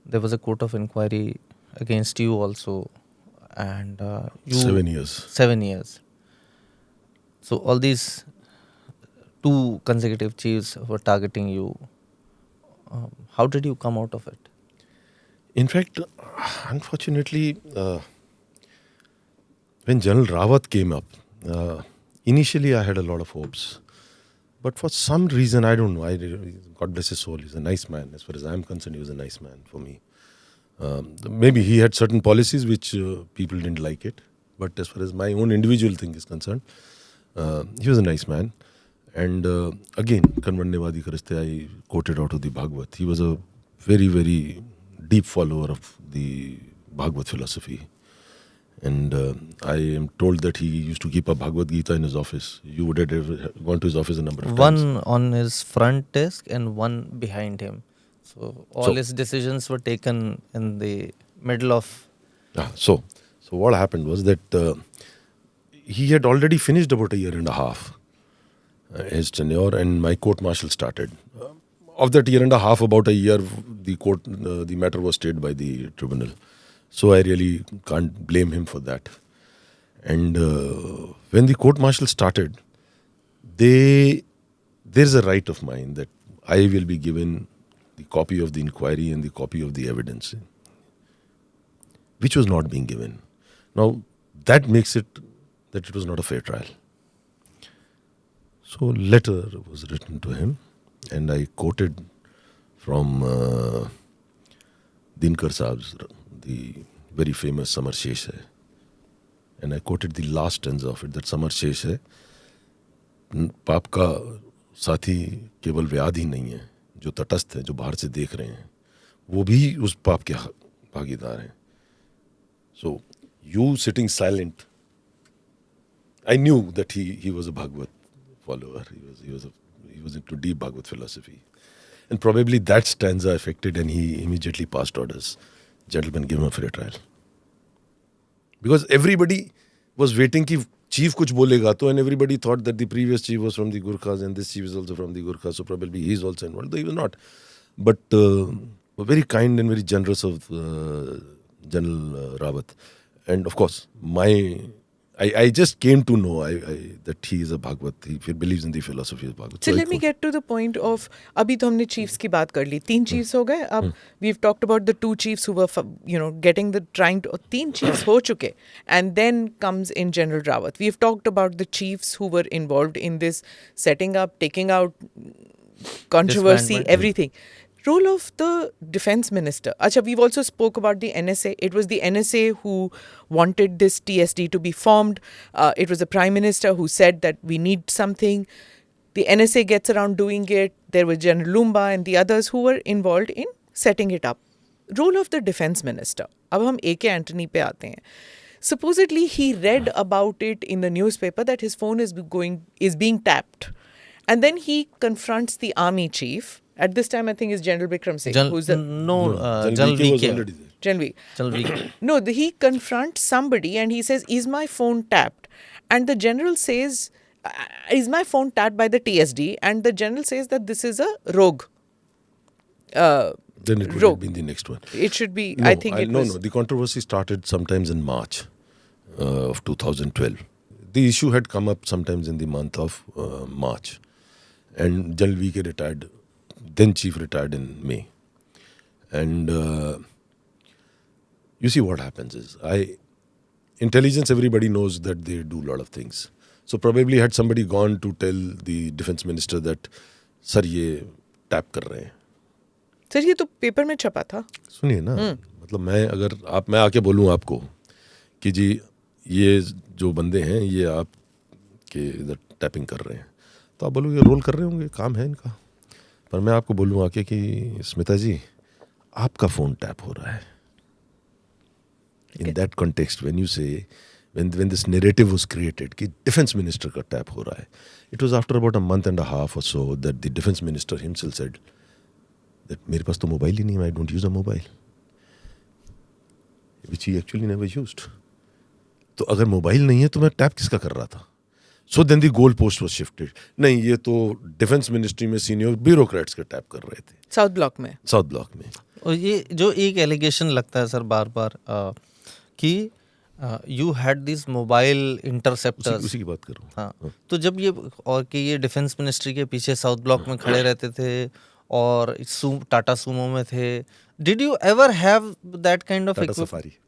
There was a court of inquiry against you also, and 7 years. 7 years. So all these 2 consecutive chiefs were targeting you. How did you come out of it? In fact, unfortunately, when General Rawat came up, initially I had a lot of hopes. But for some reason, I don't know, God bless his soul, he's a nice man. As far as I'm concerned, he was a nice man for me. Maybe he had certain policies which people didn't like it. But as far as my own individual thing is concerned, he was a nice man. And again, Kanvannevadi Kariste, I quoted out of the Bhagavad. He was a very, very deep follower of the Bhagavad philosophy. And I am told that he used to keep a Bhagavad Gita in his office. You would have gone to his office a number of times. One on his front desk and one behind him. So all his decisions were taken in the middle of. So what happened was that he had already finished about a year and a half his tenure, and my court martial started. Of that year and a half, about a year, the matter was stayed by the tribunal. So I really can't blame him for that. And when the court martial started, there's a right of mine that I will be given the copy of the inquiry and the copy of the evidence, which was not being given. Now, that makes it that it was not a fair trial. So a letter was written to him, and I quoted from Dinkar Saab's, the very famous Samar Shesh hai. And I quoted the last stanza of it, that Samar Shesh hai, पाप का साथी केवल व्याध ही नहीं है, जो तटस्थ है, जो बाहर से देख रहे हैं, वो भी उस पाप के भागीदार हैं. So you sitting silent, I knew that he was a Bhagavad follower. He was into deep Bhagavad philosophy. And probably that stanza affected, and he immediately passed orders. Gentlemen, give him a fair trial. Because everybody was waiting कि chief कुछ बोलेगा तो, and everybody thought that the previous chief was from the Gurkhas and this chief is also from the Gurkhas, so probably he is also involved. Though he was not. But very kind and very generous of General Rawat. And of course, I just came to know that he is a Bhagavad. He believes in the philosophy of Bhagavad. So let me get to the point of, अभी तो हमने chiefs की बात कर ली, 3 chiefs हो गए. अब we've talked about the 2 chiefs who were, तीन chiefs हो चुके. And then comes in General Rawat. We've talked about the chiefs who were involved in this setting up, taking out, controversy, everything. Role of the defense minister. Acha, we've also spoke about the NSA. It was the NSA who wanted this TSD to be formed. It was the Prime Minister who said that we need something. The NSA gets around doing it. There was General Lumba and the others who were involved in setting it up. Role of the defense minister. Ab hum A.K. Antony pe aate hain. Supposedly he read about it in the newspaper that his phone is being tapped. And then he confronts the army chief. At this time, I think it's General Bikram Singh. General VK. General VK. No, he confronts somebody and he says, is my phone tapped? And the general says, is my phone tapped by the TSD? And the general says that this is a rogue. Then it would have been the next one. It should be, No, I think it was. No, the controversy started sometimes in March of 2012. The issue had come up sometimes in the month of March. And General VK retired. Then chief retired in May. And you see what happens is, intelligence, everybody knows that they do a lot of things. So probably had somebody gone to tell the defense minister that, sir, ये tap कर रहे हैं. Sir ये तो paper में छपा था. सुनिए ना, मतलब मैं आके बोलूँ आपको कि जी ये जो बंदे हैं ये आप के इधर टैपिंग कर रहे हैं, तो आप बोलोगे रोल कर रहे होंगे, काम है इनका. पर मैं आपको बोलूँ आके कि स्मिता जी आपका फोन टैप हो रहा है. In that context, when you say, when this narrative was created कि defense minister का टैप हो रहा है, it was after about a month and a half or so that the defense minister himself said that मेरे पास तो mobile ही नहीं है, I don't use a mobile, which he actually never used. तो अगर मोबाइल नहीं है तो मैं टैप किसका कर रहा था? So then the goal post was shifted. नहीं, ये तो डिफेंस मिनिस्ट्री में सीनियर ब्यूरोक्रेट्स के टैप कर रहे थे. साउथ ब्लॉक में. और ये जो एक एलिगेशन लगता है सर बार-बार कि you had this mobile interceptors. उसी की बात कर रहा हूँ. हाँ. तो जब ये और कि ये डिफेंस मिनिस्ट्री के पीछे साउथ ब्लॉक में खड़े रहते थे और टाटा सूमो में थे. Did you ever have that kind of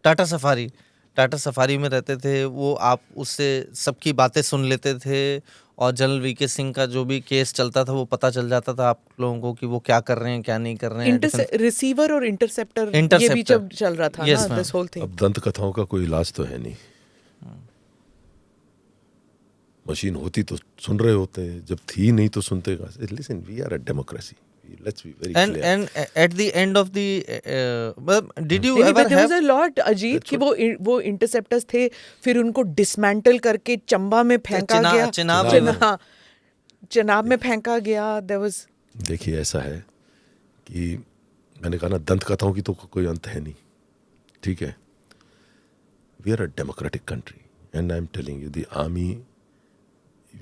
Tata safari में रहते थे वो, आप उससे सबकी बातें सुन लेते थे और जनरल वीके सिंह का जो भी केस चलता था वो पता चल जाता था आप लोगों को कि वो क्या कर रहे हैं क्या नहीं कर रहे हैं. रिसीवर और इंटरसेप्टर ये भी जब चल रहा था ना, दिस होल थिंग. अब दंत कथाओं का कोई इलाज तो है नहीं. मशीन होती तो सुन रहे होते, जब थी नहीं तो सुनते. Listen, we are a democracy, Let's be very And clear. and at the end of the did you नहीं, ever but there was have a lot, Ajit, कि वो इंटरसेप्टर्स थे, फिर उनको डिसमेंटल करके चंबा में फेंका गया, चिनाब में फेंका गया. There was. देखिए ऐसा है कि मैंने कहा ना, दंत कथाओं की तो कोई अंत है नहीं, ठीक है. We are a democratic country and I am telling you, the army,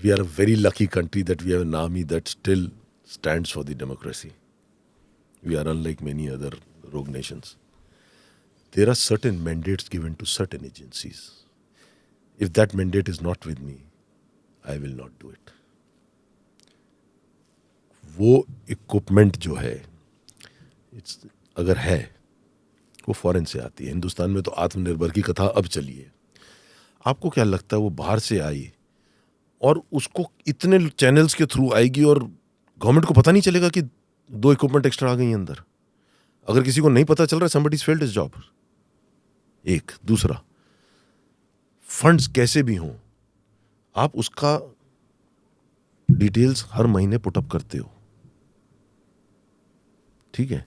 we are a very lucky country that we have an army that still stands for the democracy. We are unlike many other rogue nations. There are certain mandates given to certain agencies. If that mandate is not with me, I will not do it. वो equipment जो है, अगर है, वो foreign से आती है. हिंदुस्तान में तो आत्मनिर्भर की कथा अब चली है. आपको क्या लगता है वो बाहर से आई और उसको इतने चैनल्स के थ्रू आएगी और गवर्नमेंट को पता नहीं चलेगा कि 2 इक्विपमेंट एक्स्ट्रा आ गई हैं अंदर? अगर किसी को नहीं पता चल रहा है, somebody's failed his job. एक. दूसरा, फंड्स कैसे भी हों, आप उसका डिटेल्स हर महीने पुटअप करते हो, ठीक है.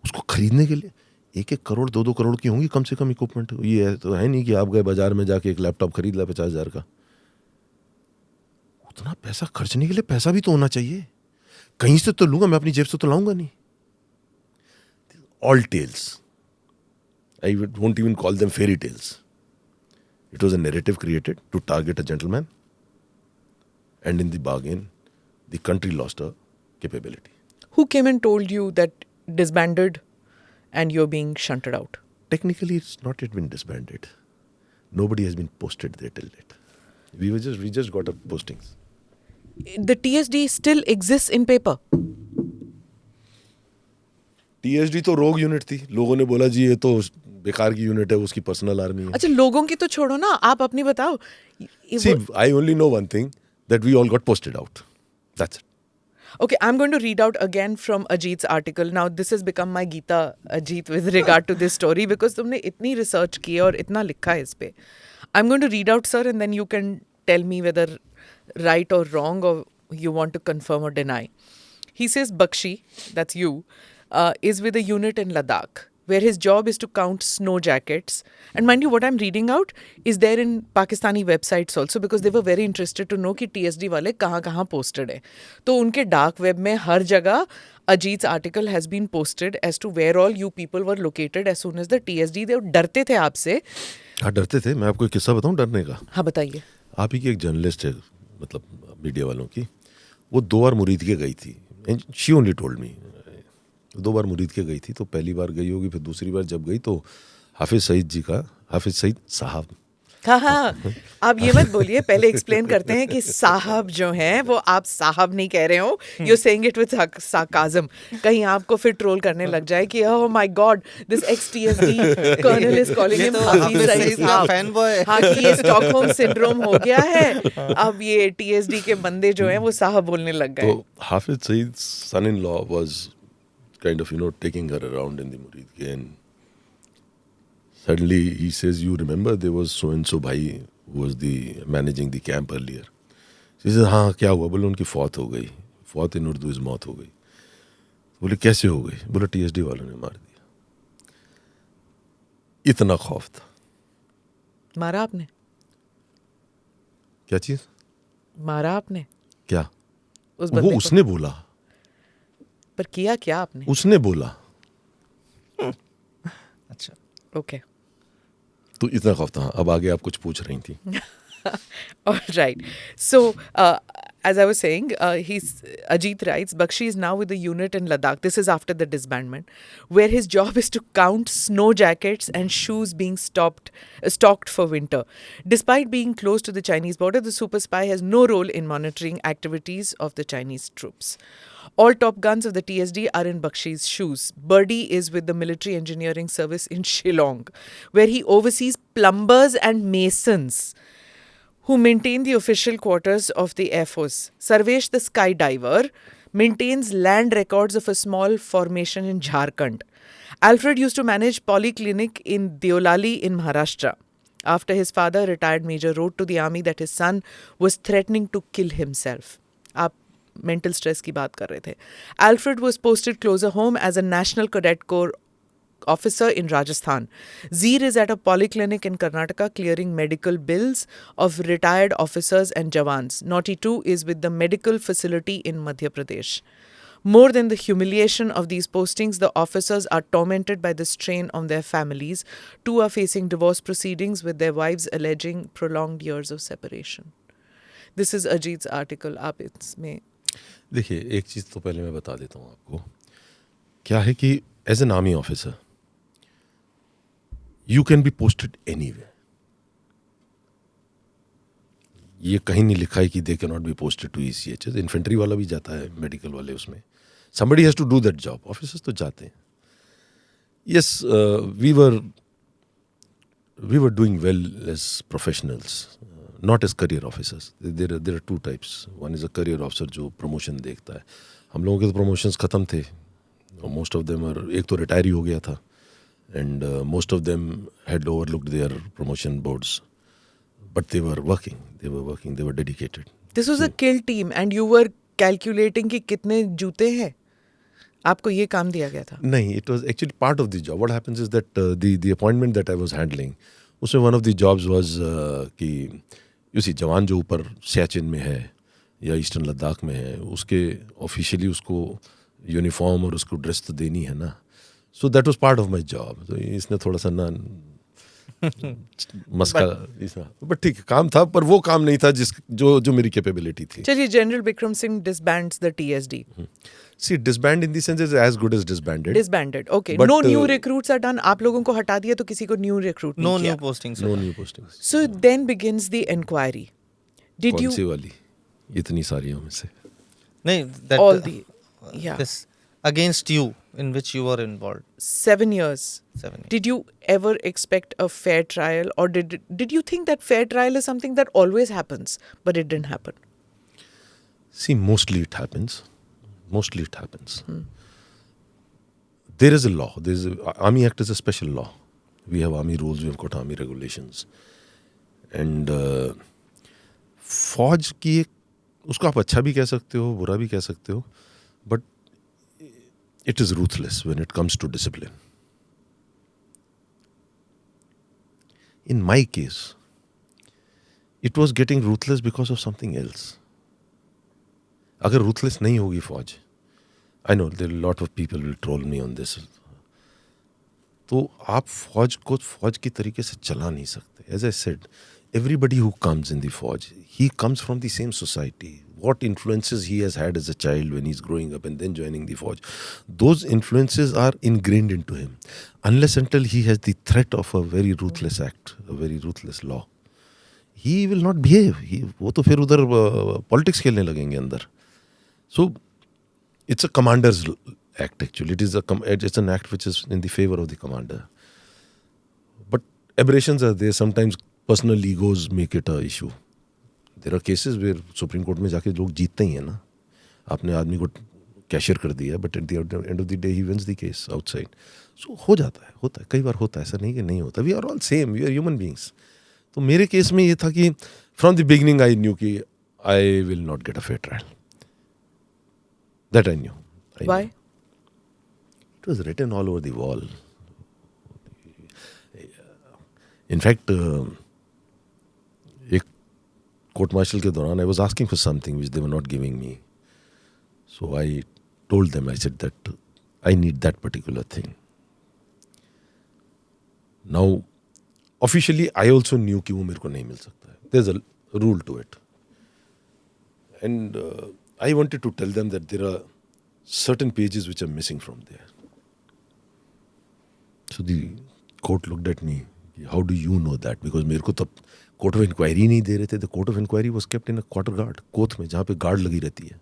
उसको खरीदने के लिए 1-1 करोड़ 2-2 करोड़ की होंगी कम से कम इक्विपमेंट. ये तो है नहीं कि आप गए बाजार में जाके एक लैपटॉप खरीद ला 50,000 का. उतना पैसा खर्चने के लिए पैसा भी तो होना चाहिए. कहीं से तो लूंगा, मैं अपनी जेब से तो लाऊंगा नहीं. All tales. I won't even call them fairy tales. It was a narrative created to target a gentleman, and in the bargain, the country lost her capability. Who came and told you that disbanded and you're being shunted out? Technically, it's not yet been disbanded. Nobody has been posted there till date. We just got our postings. The TSD still exists in paper. TSD तो रोग unit थी. लोगों ने बोला जी ये तो बेकार की यूनिट है, उसकी पर्सनल आर्मी है. अच्छा, लोगों की तो छोड़ो ना, आप अपनी बताओ. See, I only know one thing, that we all got posted out. That's it. Okay, I'm going to read out again from Ajit's article. Now, this has become my Gita, Ajit, with regard to this story, because तुमने इतनी research की है और इतना लिखा है इस पे. I'm going to read out, sir, and then you can tell me whether right or wrong, or you want to confirm or deny. He says Bakshi, that's you, is with a unit in Ladakh, where his job is to count snow jackets. And mind you, what I'm reading out is there in Pakistani websites also, because they were very interested to know कि TSD वाले कहाँ posted है. तो उनके dark web में हर जगह Ajit's article has been posted as to where all you people were located as soon as the TSD. they डरते थे आपसे. हाँ, डरते थे. मैं आपको एक किस्सा बताऊं डरने का. हाँ, बताइए. आप ही की एक जर्नलिस्ट है, मतलब मीडिया वालों की, वो 2 बार मुरीद के गई थी. शी ओनली टोल्ड मी 2 बार मुरीद के गई थी. तो पहली बार गई होगी, फिर दूसरी बार जब गई तो हाफिज सईद साहब. हाँ, आप ये मत बोलिए, पहले एक्सप्लेन करते हैं कि साहब जो हैं वो आप साहब नहीं कह रहे हो. You saying it with sarcasm. कहीं आपको फिर ट्रोल करने लग जाए कि oh my god, this ex-TSD colonel is calling him Hafiz Saeed साहब. हाँ, कि ये स्टॉकहोम सिंड्रोम हो गया है. अब ये TSD के बंदे जो हैं वो साहब बोलने लग गए. तो Hafiz Saeed son-in-law was kind of, taking her around in the murid ke, and suddenly he says, you remember there was so and so bhai who was the managing the camp earlier. She says, हाँ क्या हुआ? बोले उनकी फौत हो गई. फौत इन Urdu is मौत हो गई. बोले कैसे हो गई? बोले TSD वालों ने मार दिया. इतना खौफ था. मारा आपने? क्या चीज मारा आपने? क्या? उस वो बंदे उसने बोला. पर किया क्या आपने? उसने बोला. अच्छा, ओके. तो इतना खौफ था. अब आगे आप कुछ पूछ रही थी. All right. So, as I was saying, Ajit writes, Bakshi is now with the unit in Ladakh. This is after the disbandment, where his job is to count snow jackets and shoes being stocked for winter. Despite being close to the Chinese border, the super spy has no role in monitoring activities of the Chinese troops. All top guns of the TSD are in Bakshi's shoes. Birdie is with the military engineering service in Shillong, where he oversees plumbers and masons who maintain the official quarters of the Air Force. Sarvesh, the skydiver, maintains land records of a small formation in Jharkhand. Alfred used to manage polyclinic in Deolali in Maharashtra. After his father, retired major, wrote to the army that his son was threatening to kill himself. आप mental stress की बात कर रहे थे. Alfred was posted closer home as a National Cadet Corps officer in Rajasthan. Zeer is at a polyclinic in Karnataka clearing medical bills of retired officers and jawans. Naughty 2 is with the medical facility in Madhya Pradesh. More than the humiliation of these postings, the officers are tormented by the strain on their families. 2 are facing divorce proceedings with their wives alleging prolonged years of separation. This is Ajit's article. आप इसमें देखिए, एक चीज़ तो पहले मैं बता देता हूँ आपको. क्या है कि as an army officer you can be posted anywhere. ये कहीं नहीं लिखा है कि they can not be posted to ECHS. Infantry वाला भी जाता है, मेडिकल वाले, उसमें somebody has to do that job. Officers तो जाते हैं. Yes, we were doing well as professionals, not as career officers. There are two types. One is a career officer जो promotion देखता है. हम लोगों के तो promotions खत्म थे. Most of them are, एक तो रिटायर ही हो गया था, and most of them had overlooked their promotion boards, but they were working. They were dedicated. This was a kill team and you were calculating कि कितने जूते हैं. आपको ये काम दिया गया था? नहीं, it was actually part of the job. What happens is that the appointment that I was handling, उसमें one of the jobs was कि you see, जवान जो ऊपर सियाचिन में है या ईस्टर्न लद्दाख में है, उसके ऑफिशियली उसको यूनिफॉर्म और उसको ड्रेस तो देनी है ना. So that was part of my job. तो इसने थोड़ा सा ना मस्का, बट ठीक काम था, पर वो काम नहीं था जो मेरी कैपेबिलिटी थी. चलिए, general Vikram Singh disbands the TSD. See, disband in the sense is as good as disbanded. Disbanded, okay. But, no new recruits are done. आप लोगों को हटा दिया तो किसी को new recruit No नहीं किया. new postings. No new postings. So then begins the inquiry. Did कौन you सी वाली? इतनी सारियों में से. नहीं, that all the yeah this against you in which you were involved. 7 years. 7 years. Did you ever expect a fair trial, or did you think that fair trial is something that always happens, but it didn't happen? See, mostly it happens. There is a law. Army Act is a special law. We have army rules. We have got army regulations. And फौज की एक, उसको आप अच्छा भी कह सकते हो, बुरा भी कह सकते हो, but it is ruthless when it comes to discipline. In my case, it was getting ruthless because of something else. अगर ruthless नहीं होगी फौज, I know there are a lot of people will troll me on this. तो आप फौज को फौज की तरीके से चला नहीं सकते. As I said, everybody who comes in the forge, he comes from the same society. What influences he has had as a child when he's growing up and then joining the forge, those influences are ingrained into him. Unless until he has the threat of a very ruthless act, a very ruthless law, he will not behave. वो तो फिर उधर politics खेलने लगेंगे अंदर. So it's a commander's act actually. It's an act which is in the favor of the commander. But aberrations are there. Sometimes personal egos make it a issue. There are cases where Supreme Court में जाके लोग जीतते ही हैं ना. आपने आदमी को cashier कर दिया, but at the end of the day he wins the case outside. So होता है, कई बार होता है, ऐसा नहीं कि नहीं होता. We are all same, we are human beings. तो मेरे केस में ये था कि from the beginning I knew कि I will not get a fair trial. That I knew. Why? It was written all over the wall. In fact, एक court martial के दौरान I was asking for something which they were not giving me. So I told them, I said that I need that particular thing. Now, officially I also knew कि वो मेरे को नहीं मिल सकता है. There's a rule to it. And I wanted to tell them that there are certain pages which are missing from there. So the court looked at me. How do you know that? Because मेरे को तब court of inquiry नहीं दे रहे थे. The court of inquiry was kept in a quarter guard, कोथ में, जहाँ पे guard लगी रहती है.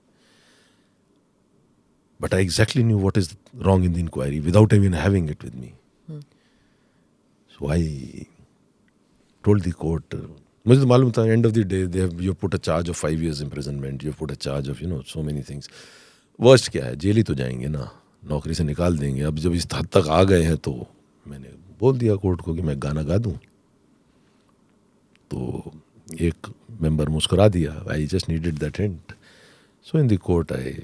But I exactly knew what is wrong in the inquiry without even having it with me. So I told the court, मुझे तो मालूम था, end of the day you put a charge of 5 years imprisonment, you put a charge of so many things. Worst क्या है, jail ही तो जाएंगे ना, नौकरी से निकाल देंगे. अब जब इस हद तक आ गए हैं तो मैंने बोल दिया कोर्ट को कि मैं गाना गा दूं. तो एक मेंबर मुस्कुरा दिया. I just needed that hint. So in the court, I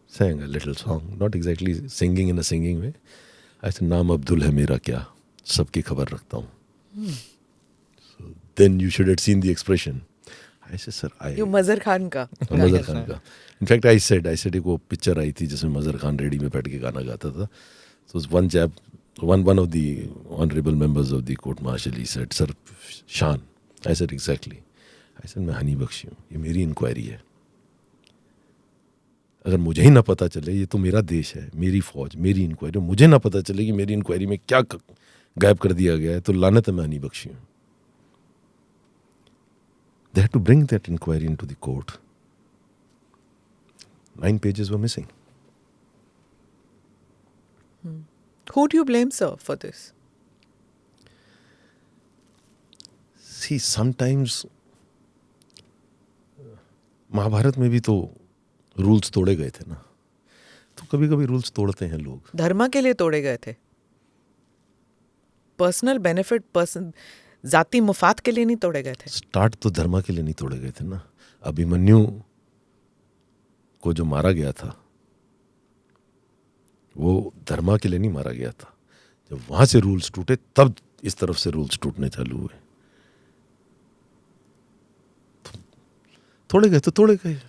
sang a little song, not exactly singing in a singing way. I said, Naam Abdul hai mera kya, sabki khabar rakhta hu. So then you should have seen the expression. I said, sir, You Mazhar Khan ka. मजहर खान का. In fact, I said एक वो picture आई थी जिसमें मजहर Khan ready में बैठ के गाना गाता था. So one chap, one of the honorable members of the court martial, he said, sir, Shan. I said, exactly. I said, मैं हनी बख्शी हूँ, ये मेरी इंक्वायरी है. अगर मुझे ही ना पता चले, ये तो मेरा देश है, मेरी फौज, मेरी इंक्वायरी, मुझे ना पता चले कि मेरी इंक्वायरी में क्या गायब कर दिया गया है, तो लानत है, मैं हनी बख्शी हूँ. They had to bring that inquiry into the court. 9 pages were missing. Who do you blame, sir, for this? See, sometimes Mahabharat में भी तो रूल्स तोड़े गए थे ना, तो कभी कभी रूल्स तोड़ते हैं लोग. धर्म के लिए तोड़े गए थे. पर्सनल बेनिफिट, जाति मुफात के लिए नहीं तोड़े गए थे. स्टार्ट तो धर्म के लिए नहीं तोड़े गए थे ना. अभिमन्यु को जो मारा गया था वो धर्म के लिए नहीं मारा गया था. जब वहां से रूल्स टूटे तब इस तरफ से रूल्स टूटने चालू हुए. तोड़े गए तो तोड़े गए.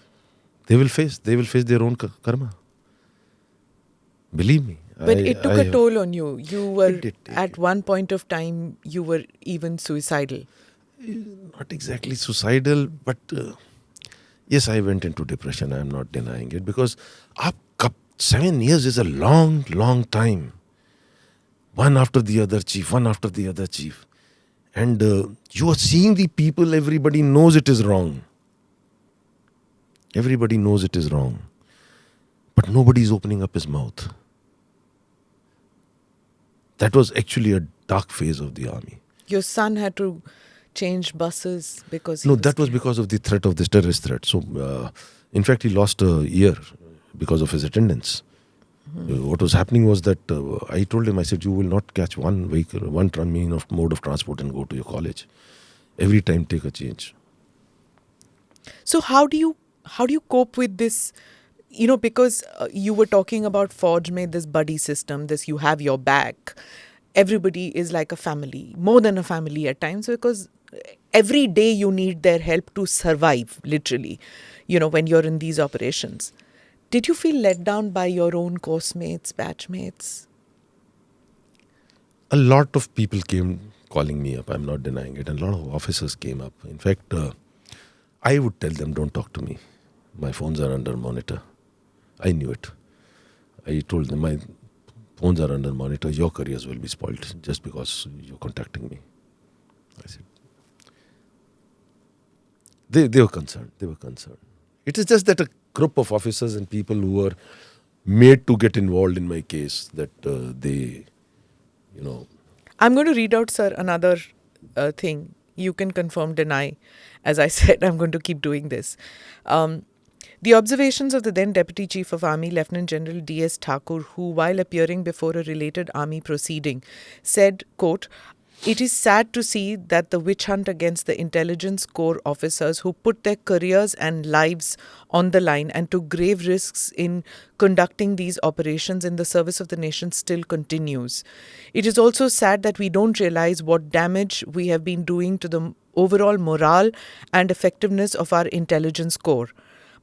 They will face their own karma. Believe me. But it took a toll on you. You were, did. at one point of time, you were even suicidal. Not exactly suicidal, but yes, I went into depression. I am not denying it, because 7 years is a long, long time. One after the other chief. And you are seeing the people, everybody knows it is wrong. Everybody knows it is wrong. But nobody is opening up his mouth. That was actually a dark phase of the army. Your son had to change buses because No, that was because of the threat of this terrorist threat. So, in fact, he lost a year because of his attendance. What was happening was that I told him, I said, you will not catch one vehicle, one mode of transport and go to your college. Every time take a change. So how do you cope with this? You know, because you were talking about Forge Mein, this buddy system, this you have your back. Everybody is like a family, more than a family at times, because every day you need their help to survive, literally, you know, when you're in these operations. Did you feel let down by your own course mates, batch mates? A lot of people came calling me up, I'm not denying it, and a lot of officers came up. In fact, I would tell them, don't talk to me. My phones are under monitor. I knew it. I told them, my phones are under monitor. Your careers will be spoiled just because you're contacting me. I said, they were concerned. It is just that a group of officers and people who were made to get involved in my case, that they, you know. I'm going to read out, sir, another thing. You can confirm, deny. As I said, I'm going to keep doing this. The observations of the then Deputy Chief of Army, Lieutenant General D.S. Thakur, who, while appearing before a related army proceeding, said, quote, "It is sad to see that the witch hunt against the intelligence corps officers who put their careers and lives on the line and took grave risks in conducting these operations in the service of the nation still continues. It is also sad that we don't realize what damage we have been doing to the overall morale and effectiveness of our intelligence corps.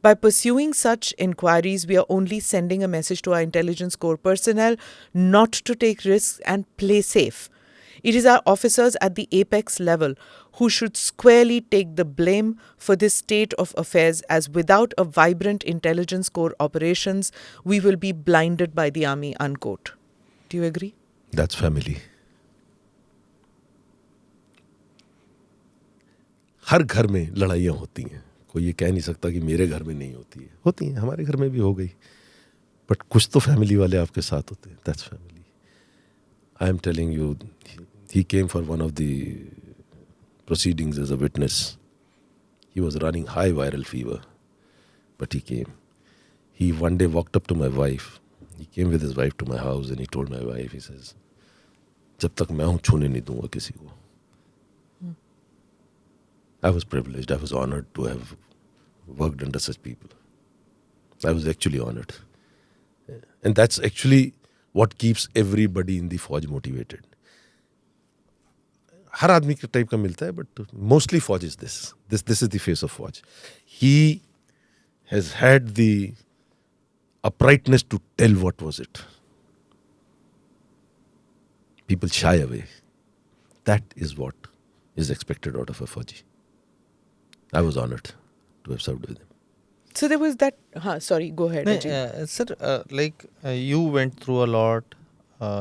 By pursuing such inquiries, we are only sending a message to our intelligence corps personnel not to take risks and play safe. It is our officers at the apex level who should squarely take the blame for this state of affairs, as without a vibrant intelligence corps operations, we will be blinded by the army," unquote. Do you agree? That's family. हर घर में लड़ाइयाँ होती हैं. कोई ये कह नहीं सकता कि मेरे घर में नहीं होती है. होती हैं, हमारे घर में भी हो गई. बट कुछ तो फैमिली वाले आपके साथ होते हैं. That's family. I am telling you, he came for one of the proceedings as a witness. He was running high viral fever, but he came. He one day walked up to my wife. He came with his wife to my house and he told my wife, he says, "जब तक मैं हूँ छूने नहीं दूंगा किसी को." I was privileged. I was honored to have worked under such people. I was actually honored. And that's actually what keeps everybody in the फौज motivated. हर आदमी के टाइप का मिलता है, but mostly फौज is this. This is the face of फौज. He has had the uprightness to tell what was it. People shy away. That is what is expected out of a Fauji. I was honored to have served with him. So there was that. Sorry, go ahead. Sir, you went through a lot.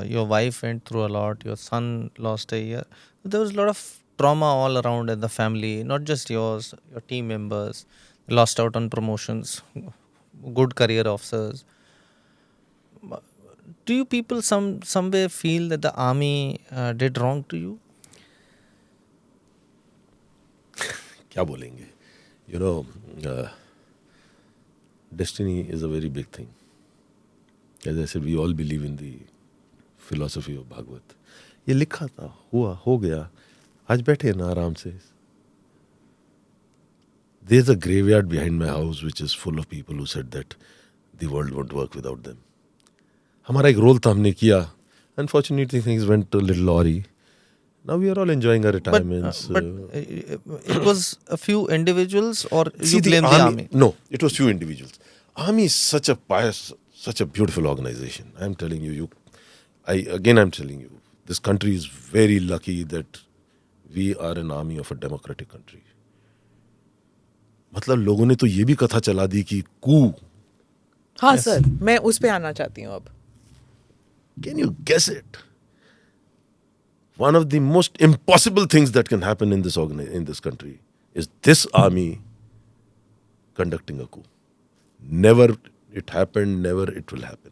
Your wife went through a lot. Your son lost a year. There was a lot of trauma all around in the family, not just yours, your team members lost out on promotions, good career officers. Do you people somewhere feel that the army did wrong to you? क्या बोलेंगे? You know, destiny is a very big thing. As I said, we all believe in the philosophy of Bhagavad. ये लिखा था, हुआ, हो गया. आज बैठे हैं ना आराम से. There's a graveyard behind my house which is full of people who said that the world won't work without them. हमारा एक रोल था, हमने किया. Unfortunately, things went a little awry. Now we are all enjoying our retirements. But it was a few individuals, or you blame the army? No, it was few individuals. Army is such a pious, such a beautiful organization. I'm telling you, I'm telling you, this country is very lucky that we are an army of a democratic country. मतलब लोगों ने तो ये भी कथा चला दी कि coup. हाँ सर, मैं उस पे आना चाहती हूँ अब. Can you guess it? One of the most impossible things that can happen in this country is this army conducting a coup. Never it happened, never it will happen.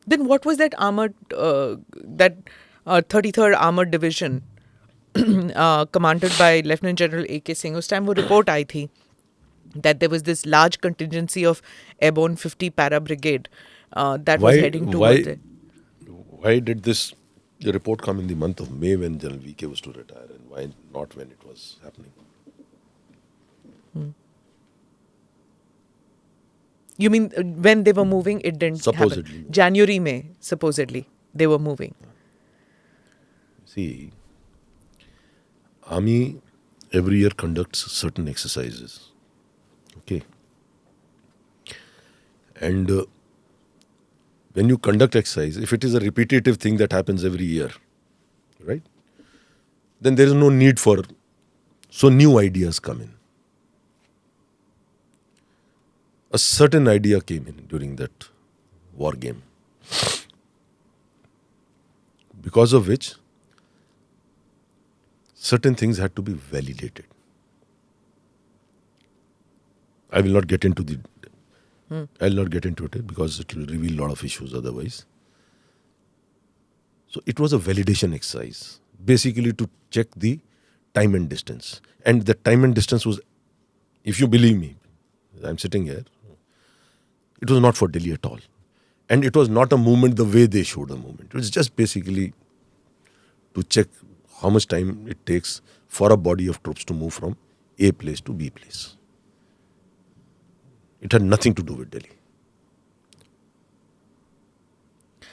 Then what was that armored, that 33rd Armored Division commanded by Lieutenant General A.K. Singh? उस time वो report आई थी that there was this large contingency of Airborne 50 Para Brigade that was heading towards it. Why did this report come in the month of May when General V.K. was to retire, and why not when it was happening? You mean when they were moving, it didn't Supposedly. happen? January, May, supposedly, they were moving. See, Army every year conducts certain exercises. Okay. And when you conduct exercise, if it is a repetitive thing that happens every year, right, then there is no need for, so new ideas come in. A certain idea came in during that war game, because of which certain things had to be validated. I will not get into it because it will reveal a lot of issues otherwise. So it was a validation exercise, basically to check the time and distance. And the time and distance was, if you believe me, I'm sitting here, it was not for Delhi at all. And it was not a movement the way they showed a movement. It was just basically to check how much time it takes for a body of troops to move from A place to B place. It had nothing to do with Delhi.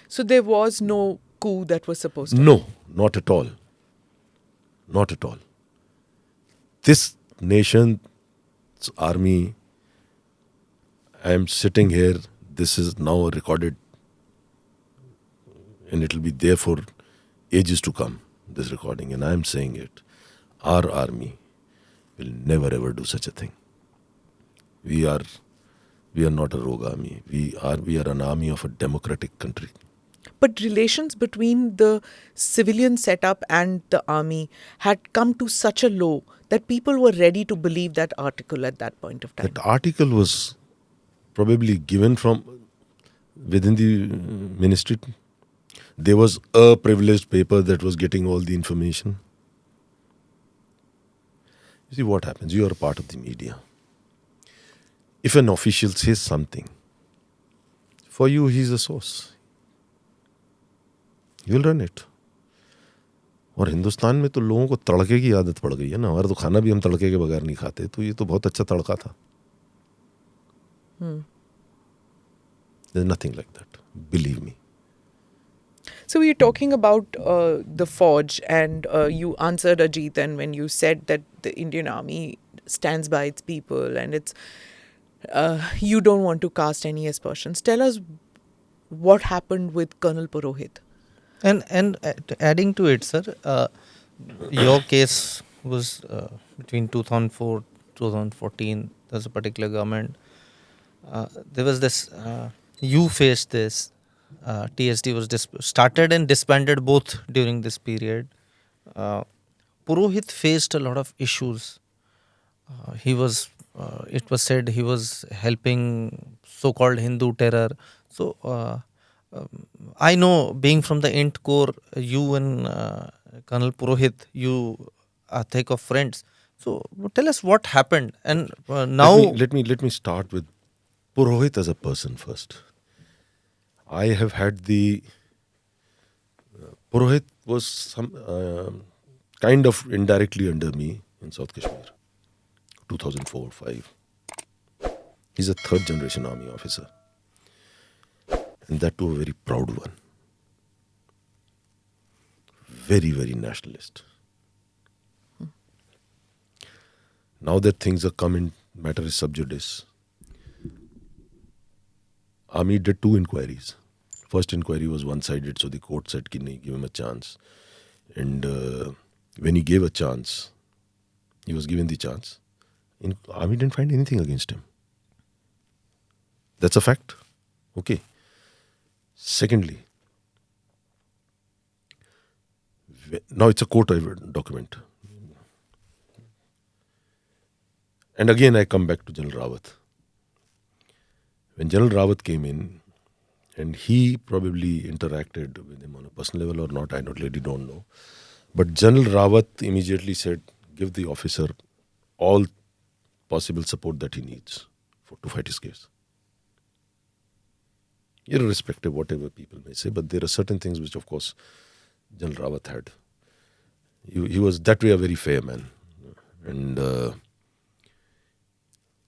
So there was no coup that was supposed to No, not at all. Not at all. This nation's army, I am sitting here, this is now recorded and it will be there for ages to come, this recording, and I am saying it. Our army will never ever do such a thing. We are not a rogue army. We are an army of a democratic country. But relations between the civilian setup and the army had come to such a low that people were ready to believe that article at that point of time. That article was probably given from within the ministry. There was a privileged paper that was getting all the information. You see what happens? You are a part of the media. If an official says something, for you he is a source. You will run it. और हिंदुस्तान में तो लोगों को तड़के की आदत पड़ गई है ना. हमारा तो खाना भी हम तड़के के बगैर नहीं खाते. तो ये तो बहुत अच्छा तड़का था. There's nothing like that. Believe me. So you're talking about the forge, and you answered Ajit, and when you said that the Indian Army stands by its people, and it's you don't want to cast any aspersions. Tell us what happened with Colonel Purohit. And adding to it, sir, your case was between 2004 2014. There's a particular government. There was this. You faced this. TSD was started and disbanded both during this period. Purohit faced a lot of issues. He was. It was said he was helping so-called Hindu terror. So. I know, being from the Int Corps, you and Colonel Purohit, you are thick of friends. So tell us what happened. And now, let me start with Purohit as a person first. I have had the Purohit was some kind of indirectly under me in South Kashmir, 2004-5. He's a third generation army officer, and that too a very proud one. Very, very nationalist. Now that things are coming, matter is sub judice. Army did 2 inquiries. First inquiry was one-sided, so the court said, "Nahi, give him a chance." And when he gave a chance, he was given the chance. Army didn't find anything against him. That's a fact. Okay. Secondly, now it's a court document. And again, I come back to General Rawat. When General Rawat came in, and he probably interacted with him on a personal level or not, I really don't know. But General Rawat immediately said, give the officer all possible support that he needs to fight his case. Irrespective of whatever people may say, but there are certain things which, of course, General Rawat had. He was that way a very fair man. And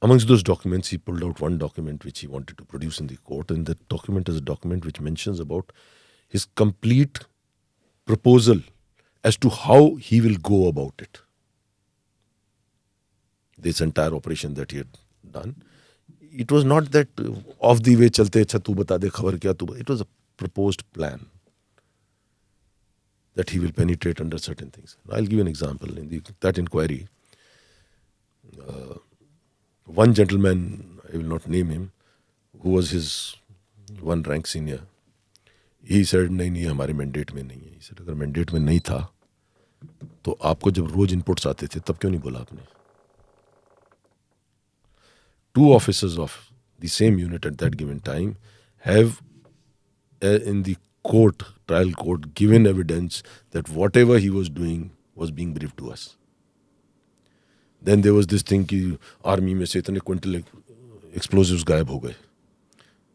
amongst those documents, he pulled out one document which he wanted to produce in the court, and that document is a document which mentions about his complete proposal as to how he will go about it. This entire operation that he had done. It was not that off the way chalte acha tu bata de khabar kya tu. It was a proposed plan that he will penetrate under certain things. I'll give you an example. In that inquiry, one gentleman, I will not name him, who was his one rank senior, he said, नहीं हमारे mandate में नहीं है. He said, अगर mandate में नहीं था, तो आपको जब रोज inputs आते थे, तब क्यों नहीं बोला आपने? 2 officers of the same unit at that given time have in the trial court, given evidence that whatever he was doing was being briefed to us. Then there was this thing कि army में से इतने quintal explosives गायब हो गए,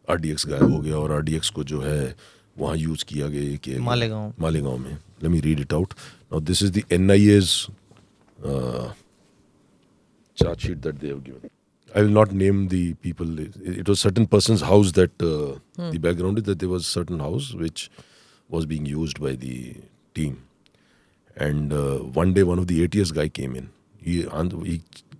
RDX गायब हो गया, और RDX को जो है वहाँ यूज किया गया मालेगांव में. Let me read it out. Now this is the NIA's charge sheet that they have given. I will not name the people. It was certain person's house that the background is that there was a certain house which was being used by the team. And one day one of the ATS guy came in. He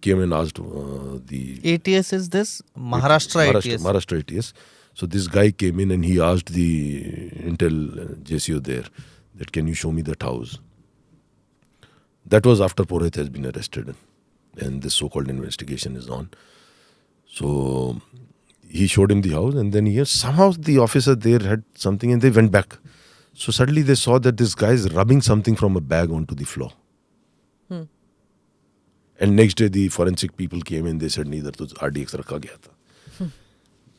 came and asked the... ATS is this? Maharashtra ATS. So this guy came in and he asked the Intel JCO there that, can you show me that house? That was after Purohit has been arrested and this so-called investigation is on. So he showed him the house, and then somehow the officer there had something and they went back. So suddenly they saw that this guy is rubbing something from a bag onto the floor. And next day the forensic people came and they said, neither to RDX rakha gaya tha.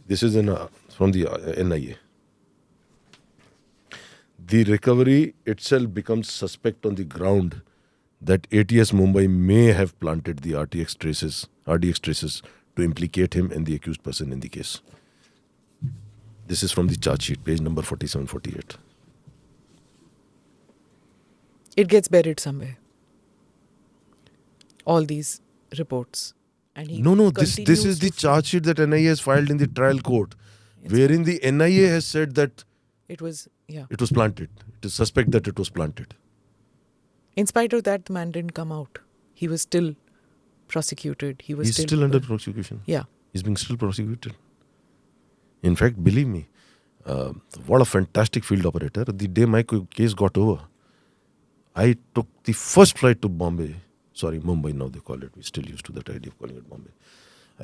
This is from the NIA. The recovery itself becomes suspect on the ground that ATS Mumbai may have planted the RDX traces to implicate him and the accused person in the case. This is from the charge sheet, page number 47-48. It gets buried somewhere. All these reports. And he No, this continues is the to charge sheet that NIA has filed in the trial court, wherein the NIA has said that It was, yeah. it was planted. It is suspect that it was planted. In spite of that, the man didn't come out. He was still prosecuted. He was He's still under prosecution. Yeah. He's being still prosecuted. In fact, believe me, what a fantastic field operator. The day my case got over, I took the first flight to Bombay. Sorry, Mumbai now they call it. We're still used to that idea of calling it Bombay.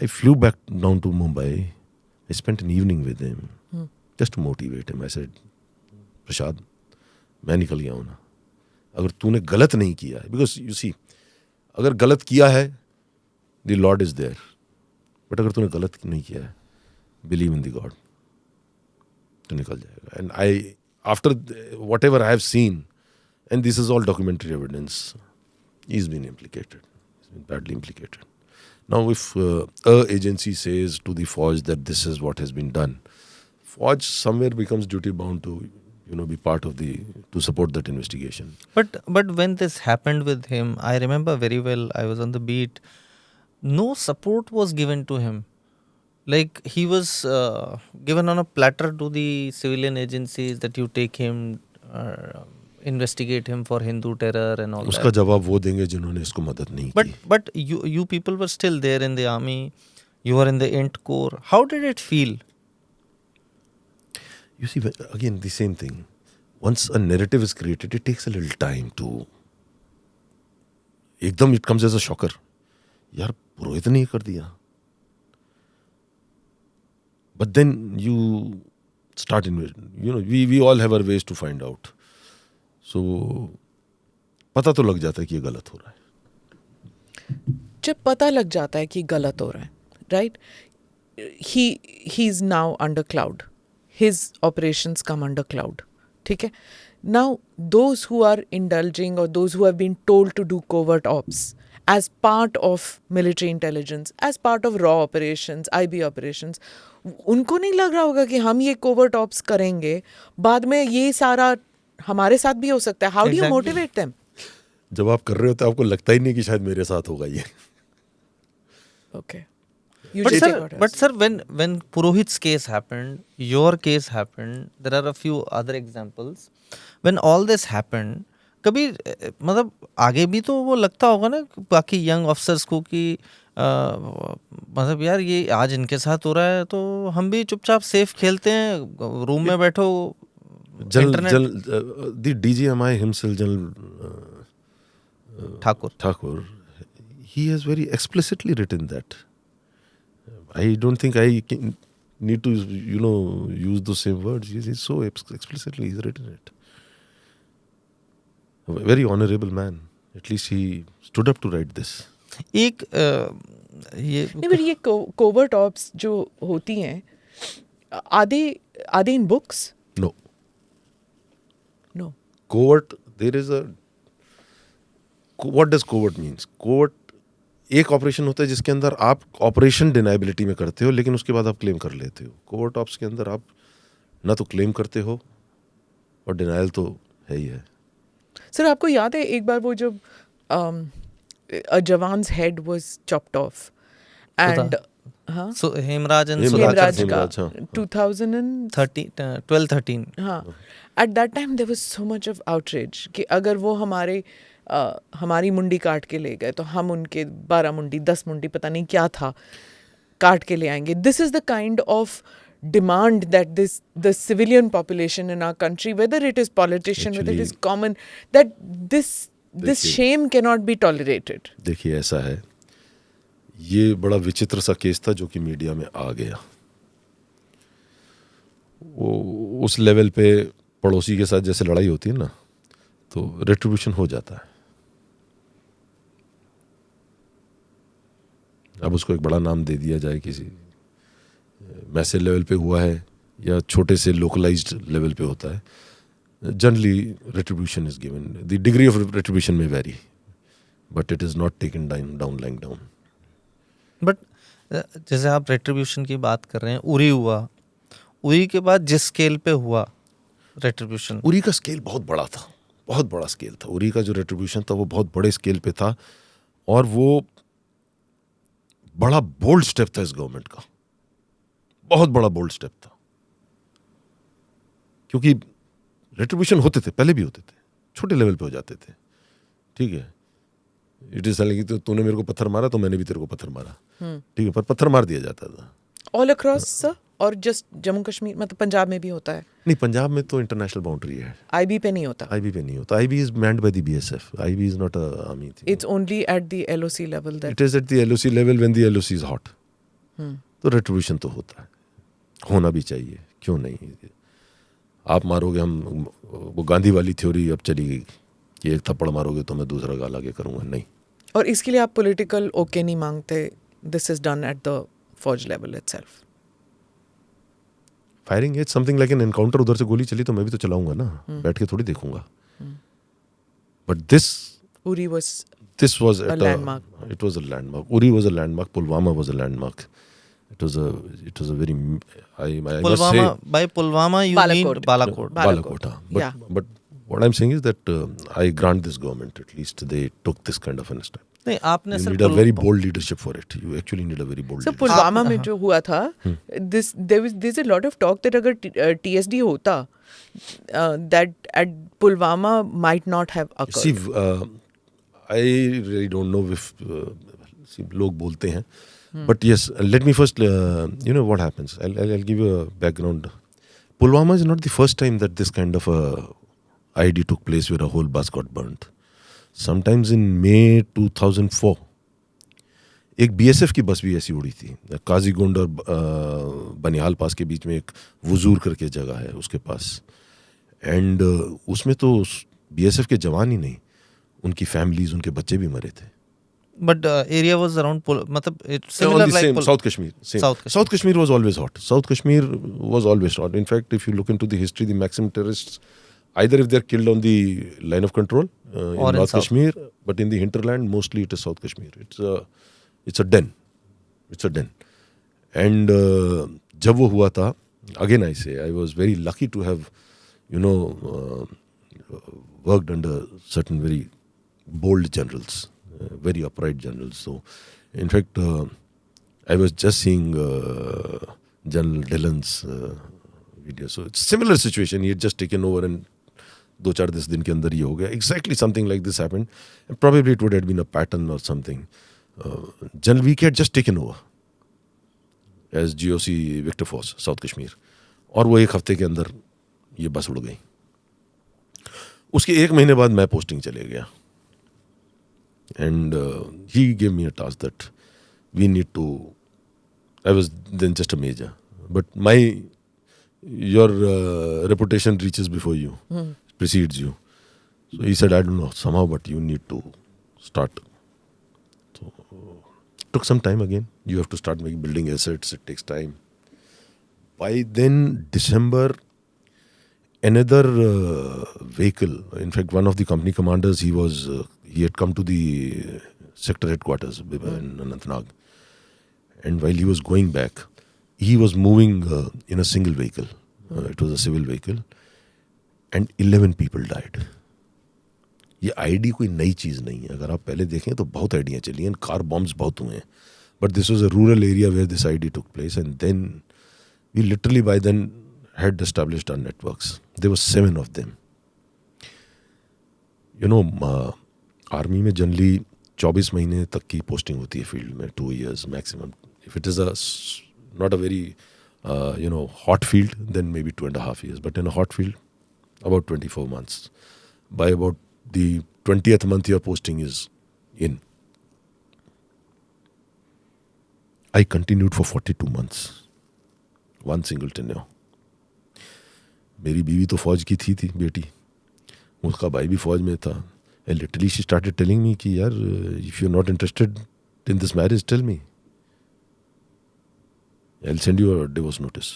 I flew back down to Mumbai. I spent an evening with him just to motivate him. I said, Prashad, मैं निकल गया हूँ ना. अगर तूने गलत नहीं किया है, because you see, अगर गलत किया है, the Lord is there. But अगर तूने गलत नहीं किया है, believe in the God. तो निकल जाएगा. And I, after whatever I have seen, and this is all documentary evidence, he's been implicated. He's been badly implicated. Now, if a agency says to the Fauj that this is what has been done, Fauj somewhere becomes duty bound to, be part of to support that investigation. But when this happened with him, I remember very well, I was on the beat. No support was given to him. Like he was given on a platter to the civilian agencies that you take him, investigate him for Hindu terror and all उसका that. जवाब वो देंगे जिन्होंने इसको मदद नहीं की. But you people were still there in the army. You were in the Int Corps. How did it feel? You see, again, the same thing. Once a narrative is created, it takes a little time to... एकदम it comes as a shocker. यार, पुरोहित ने ये कर दिया. But then you start we all have our ways to find out. So, पता तो लग जाता है कि ये गलत हो रहा है. जब पता लग जाता है कि गलत हो रहा है, right? He's now under cloud. His operations come under cloud. ठीक है? Now, those who are indulging or those who have been told to do covert ops as part of military intelligence, as part of raw operations, IB operations, उनको नहीं लग रहा होगा कि हम ये covert ops करेंगे, बाद में ये सारा हमारे साथ भी हो सकता है. How do you motivate them? जब आप कर रहे होते आपको लगता ही नहीं कि शायद मेरे साथ होगा ये. Okay. But sir, when Purohit's case happened, your case happened, there are a few other examples. When all this happened, कभी मतलब आगे भी तो वो लगता होगा ना बाकी यंग ऑफिसर्स को कि मतलब यार ये आज इनके साथ हो रहा है तो हम भी चुपचाप सेफ खेलते हैं, रूम में बैठो. the DGMI himself, General Thakur, he has very explicitly written that. I don't think I need to, use the same words. He's so explicitly he's written it. A very honorable man. At least he stood up to write this. नहीं, पर ये covert ops जो होती हैं, are they in books? No. Covert, there is what does covert means? Covert एक operation होता है जिसके अंदर आप ऑपरेशन डिनाइबिलिटी में करते हो लेकिन उसके बाद आप क्लेम कर लेते हो. कोवर्ट ऑप्स के अंदर आप ना तो क्लेम करते हो और डिनाइल तो है ही है. सर आपको याद है एक बार वो जब a jawans head was chopped off and so Hemraj and Hemraj का 12-13 हाँ, at that time there was so much of outrage कि अगर वो हमारी मुंडी काट के ले गए तो हम उनके 12 मुंडी 10 मुंडी पता नहीं क्या था काट के ले आएंगे. This is the kind of demand that the civilian population in our country, whether it is politician, whether it is common, that this shame cannot be tolerated. देखिए ऐसा है, ये बड़ा विचित्र सा केस था जो कि मीडिया में आ गया. वो उस लेवल पे पड़ोसी के साथ जैसे लड़ाई होती है ना, तो रेट्रिब्यूशन हो जाता है. अब उसको एक बड़ा नाम दे दिया जाए, किसी मैसेज लेवल पे हुआ है या छोटे से लोकलाइज्ड लेवल पे होता है, generally retribution is given. The degree of retribution may vary, but it is not taken down lying down. बट जैसे आप रेट्रिब्यूशन की बात कर रहे हैं, उरी हुआ, उरी के बाद जिस स्केल पे हुआ रेट्रिब्यूशन, उरी का स्केल बहुत बड़ा था, बहुत बड़ा स्केल था. उरी का जो रेट्रिब्यूशन था वो बहुत बड़े स्केल पे था और वो बड़ा बोल्ड स्टेप था इस गवर्नमेंट का, बहुत बड़ा बोल्ड स्टेप था, क्योंकि रेट्रिब्यूशन होते थे, पहले भी होते थे, छोटे लेवल पे हो जाते थे, ठीक है। इट इज लाइक तो तूने मेरे को पत्थर मारा तो मैंने भी तेरे को पत्थर मारा, ठीक है, पर पत्थर मार दिया जाता था। ऑल अक्रॉस सर, और जस्ट जम्मू कश्मीर, मतलब पंजाब में भी होता है? नहीं, पंजाब में तो इंटरनेशनल बाउंड्री है, आईबी पे नहीं होता? आईबी पे नहीं होता, IB is manned by the BSF, IB is not a army thing, it's only at the LOC level that it is at the LOC level when the LOC is hot. तो रेट्रिब्यूशन तो होता है, होना भी चाहिए, क्यों नहीं। आप मारोगे, हम वो गांधी वाली थ्योरी अब चली गई कि एक थप्पड़ मारोगे तो मैं दूसरा गाल आगे करूंगा, नहीं। और इसके लिए आप पॉलिटिकल ओके नहीं मांगते? This is done at the फौज level itself. Firing is something like an encounter, उधर से गोली चली तो मैं भी तो चलाऊंगा ना, बैठ के थोड़ी देखूंगा। But this Uri was was a at landmark. It was a landmark. Uri was a landmark. Pulwama was a landmark. It was a very I must say By Pulwama you Balakot. mean Balakot. Balakot. But Yeah. but what I'm saying is that I grant this government, at least they took this kind of a step. नहीं आपने You sir need a very bold leadership for it. You actually need a very bold sir leadership. Pulwama में जो हुआ था, there's a lot of talk that अगर TSD होता, that at Pulwama might not have occurred. See, I really don't know if see, लोग बोलते हैं, but yes, let me first you know what happens. I'll give you a background. Pulwama is not the first time that this kind of a ID took place where a whole bus got burnt. Sometimes in May 2004 एक BSF की बस भी ऐसी उड़ी थी, काजीगुंड और बनिहाल पास के बीच में एक वजूर करके जगह है उसके पास, एंड उसमें तो बीएसएफ के जवान ही नहीं, उनकी फैमिलीज, उनके बच्चे भी मरे थे। But area was around मतलब it's similar on the like same South Kashmir. Same. South Kashmir was always hot. South Kashmir was always hot. In fact, if you look into the history, the maximum terrorists, either if they're killed on the line of control in North Kashmir, but in the hinterland, mostly it is South Kashmir. It's a den. It's a den. And जब वो हुआ था, again I say, I was very lucky to have, worked under certain very bold generals, very upright generals. So, in fact, I was just seeing General Dillon's video. So it's a similar situation. He had just taken over and 2-4 दिन के अंदर ही हो गया. Exactly something like this happened. And probably it would have been a pattern or something. General VK had just taken over as GOC Victor Force, South Kashmir. और वो 1 हफ्ते के अंदर ये बस उड़ गई. उसके 1 महीने बाद मैं पोस्टिंग चले गया. And he gave me a task that we need to. I was then just a major, but your reputation reaches before you, precedes you. So he said, I don't know, somehow, but you need to start. So took some time again. You have to start building assets. It takes time. By then, December, another vehicle. In fact, one of the company commanders, he had come to the sector headquarters in Anantnag. And while he was going back, he was moving in a single vehicle. It was a civil vehicle. And 11 people died. ये ID कोई नई चीज़ नहीं है. अगर आप पहले देखें तो बहुत आइडियाँ चली हैं, कार बॉम्ब्स बहुत हुए हैं. But this was a rural area where this ID took place. And then we literally by then had established our networks. There were 7 of them. Army में जनरली 24 महीने तक की पोस्टिंग होती है फील्ड में, 2 years maximum. If it is not a very hot field, then maybe 2.5 years. But in a hot field, about 24 months. By about the 20th month, your posting is in. I continued for 42 months. One single tenure. मेरी बीवी तो फौज की थी बेटी. उसका भाई भी फौज में था. And literally she started telling me कि यार, if you're not interested in this marriage, tell me. I'll send you a divorce notice.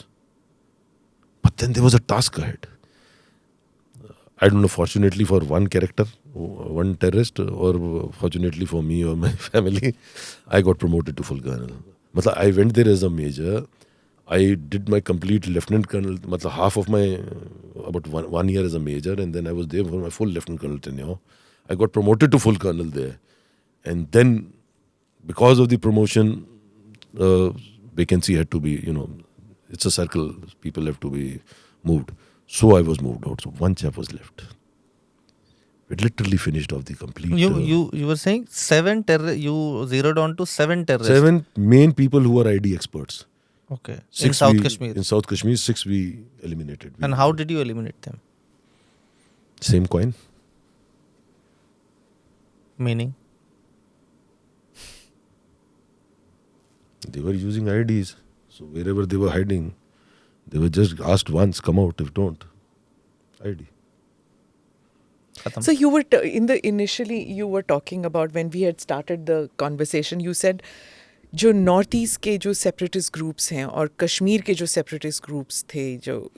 But then there was a task ahead. I don't know, fortunately for one character, one terrorist, or fortunately for me or my family, I got promoted to full colonel. मतलब I went there as a major. I did my complete lieutenant colonel, मतलब half of my, about one year as a major, and then I was there for my full lieutenant colonel tenure. I got promoted to full colonel there. And then, because of the promotion, vacancy had to be, it's a circle, people have to be moved. So I was moved out. So one chap was left. It literally finished off the complete. You were saying you zeroed on to 7 terrorists. 7 main people who were ID experts. Okay. 6 in South Kashmir. In South Kashmir, 6 we eliminated. And how did you eliminate them? Same coin. Meaning? They were using IDs. So wherever they were hiding, they were just asked once, come out. If don't, ID. So you were initially you were talking about when we had started the conversation. You said, जो north east के जो separatist groups हैं और कश्मीर के जो separatist groups थे जो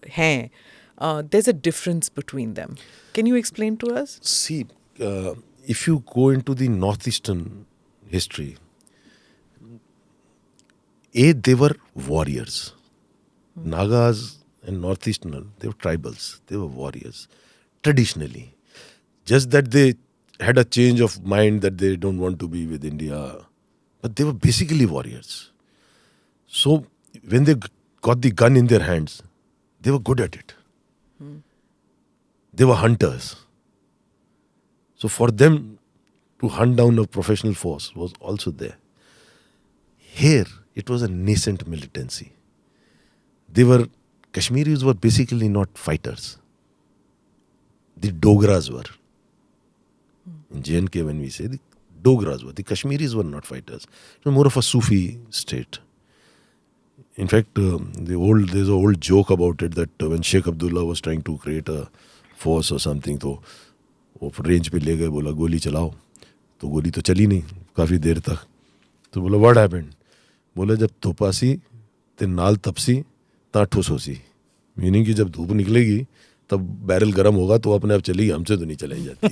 हैं, there's a difference between them. Can you explain to us? See, if you go into the northeastern history, they were warriors. Nagas and northeastern, they were tribals. They were warriors. Traditionally. Just that they had a change of mind that they don't want to be with India. But they were basically warriors. So when they got the gun in their hands, they were good at it. They were hunters. So for them to hunt down a professional force was also there. Here, it was a nascent militancy. Kashmiris were basically not fighters. The Dogras were. In J&K, when we say the Dogras were, the Kashmiris were not fighters. It was more of a Sufi state. In fact, there's an old joke about it that when Sheikh Abdullah was trying to create a force or something, तो वो range पे ले गए, बोला गोली चलाओ, तो गोली तो चली नहीं काफ़ी देर तक. तो बोला व्हाट हैपेंड, बोला जब धुपासी ते नाल तपसी ता ठुस होसी. मीनिंग कि जब धूप निकलेगी तब बैरल गर्म होगा तो अपने आप चलेगी, हमसे तो नहीं चलाई जाती.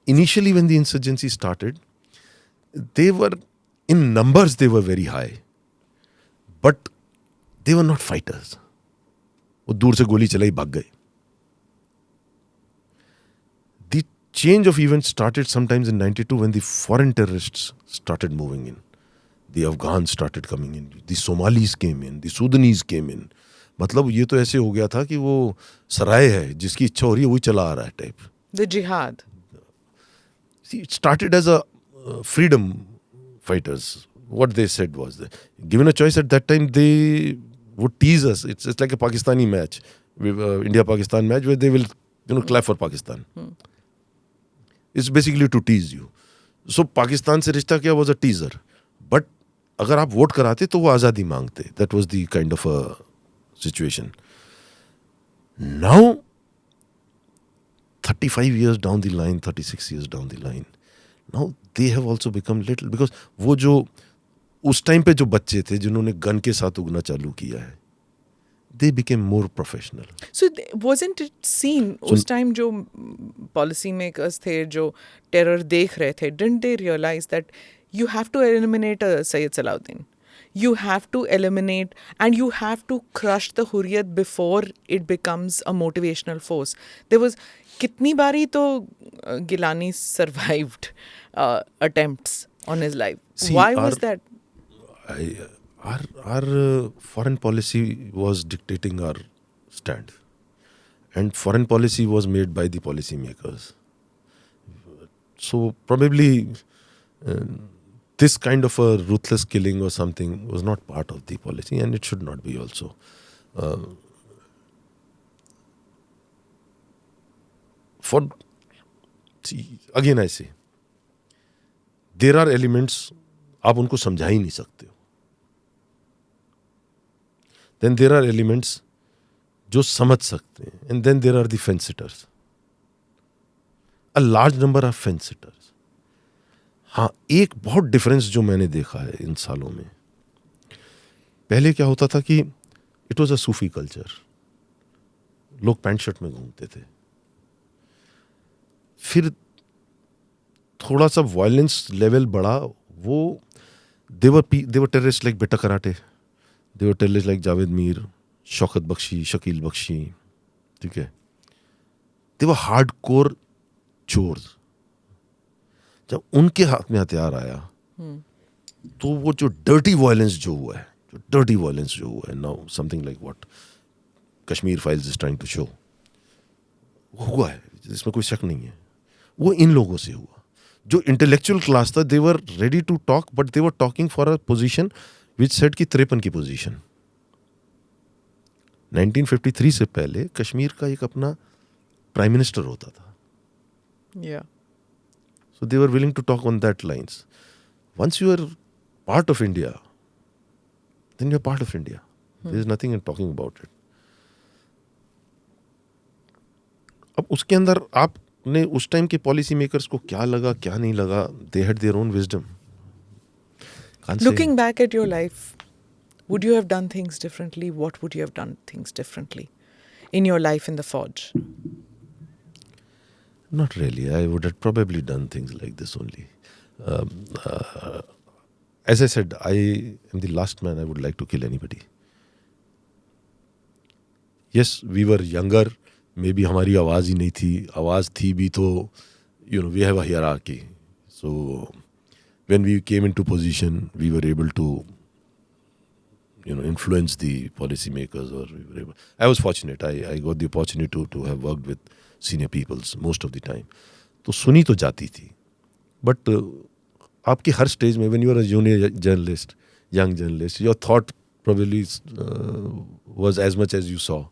Initially, when the insurgency started, they were, in numbers, they were very high. But they were not fighters. वो दूर से गोली चलाई भाग गए. The change of events started sometimes in 92 when the foreign terrorists started moving in. The Afghans started coming in. The Somalis came in. The Sudanese came in. मतलब ये तो ऐसे हो गया था कि वो सराय है, जिसकी इच्छा हो रही है वही चला आ रहा है type. The jihad. See, it started as a freedom fighters. What they said was that given a choice at that time, they would tease us. It's like a Pakistani match, India-Pakistan match, where they will clap for Pakistan. It's basically to tease you. So Pakistan से रिश्ता क्या was a teaser. But अगर आप vote कराते तो वो आज़ादी मांगते. That was the kind of a situation. Now 35 years down the line, 36 years down the line, now they have also become little, because वो जो उस टाइम पे जो बच्चे थे जिन्होंने गन के साथ उगना चालू किया है, they became more professional. So wasn't it seen उस टाइम जो policy makers थे जो terror देख रहे थे, didn't they realize that you have to eliminate Sayyid Salahuddin? You have to eliminate and you have to crush the Hurriyat before it becomes a motivational force. There was कितनी बारी तो Gilani survived attempts on his life. See, why was that? Our foreign policy was dictating our stand, and foreign policy was made by the policy makers. So probably this kind of a ruthless killing or something was not part of the policy, and it should not be also. Again I say, there are elements आप उनको समझा ही नहीं सकते हो. Then there are elements जो समझ सकते हैं, and then there are the fence sitters. A large number of fence sitters. हाँ, एक बहुत डिफरेंस जो मैंने देखा है इन सालों में, पहले क्या होता था कि it was a Sufi culture, लोग पैंट शर्ट में घूमते थे. फिर थोड़ा सा वायलेंस लेवल बढ़ा, वो they were terrorists like Beta Karate, they were terrorists like Javed Mir, Shaukat Bakshi, Shakil Bakshi, ठीक है. They were hardcore चोर. जब उनके हाथ में हथियार आया, तो वो जो डर्टी वायलेंस जो हुआ है now something like what Kashmir Files is trying to show, हुआ है, इसमें कोई शक नहीं है, वो इन लोगों से हुआ. जो इंटेलेक्चुअल क्लास था, they were ready to talk, but they were talking for a position which set की 53 की पोजीशन. 1953 से पहले कश्मीर का एक अपना प्राइम मिनिस्टर होता था. Yeah. So they were willing to talk on that lines. Once you are part of India, then you're part of India. There is nothing in talking about it. अब उसके अंदर आपने उस टाइम के policy makers को क्या लगा क्या नहीं लगा, they had their own wisdom. Looking back at your life, would you have done things differently? What would you have done things differently in your life in the forge? Not really. I would have probably done things like this only. As I said, I am the last man I would like to kill anybody. Yes, we were younger. Maybe हमारी आवाज़ ही नहीं थी. आवाज़ थी भी तो, we have a hierarchy. So when we came into position, we were able to, influence the policymakers. I was fortunate. I got the opportunity to have worked with senior peoples most of the time. तो सुनी तो जाती थी. But आपकी हर stage में, when you are a junior journalist, young journalist, your thought probably was as much as you saw.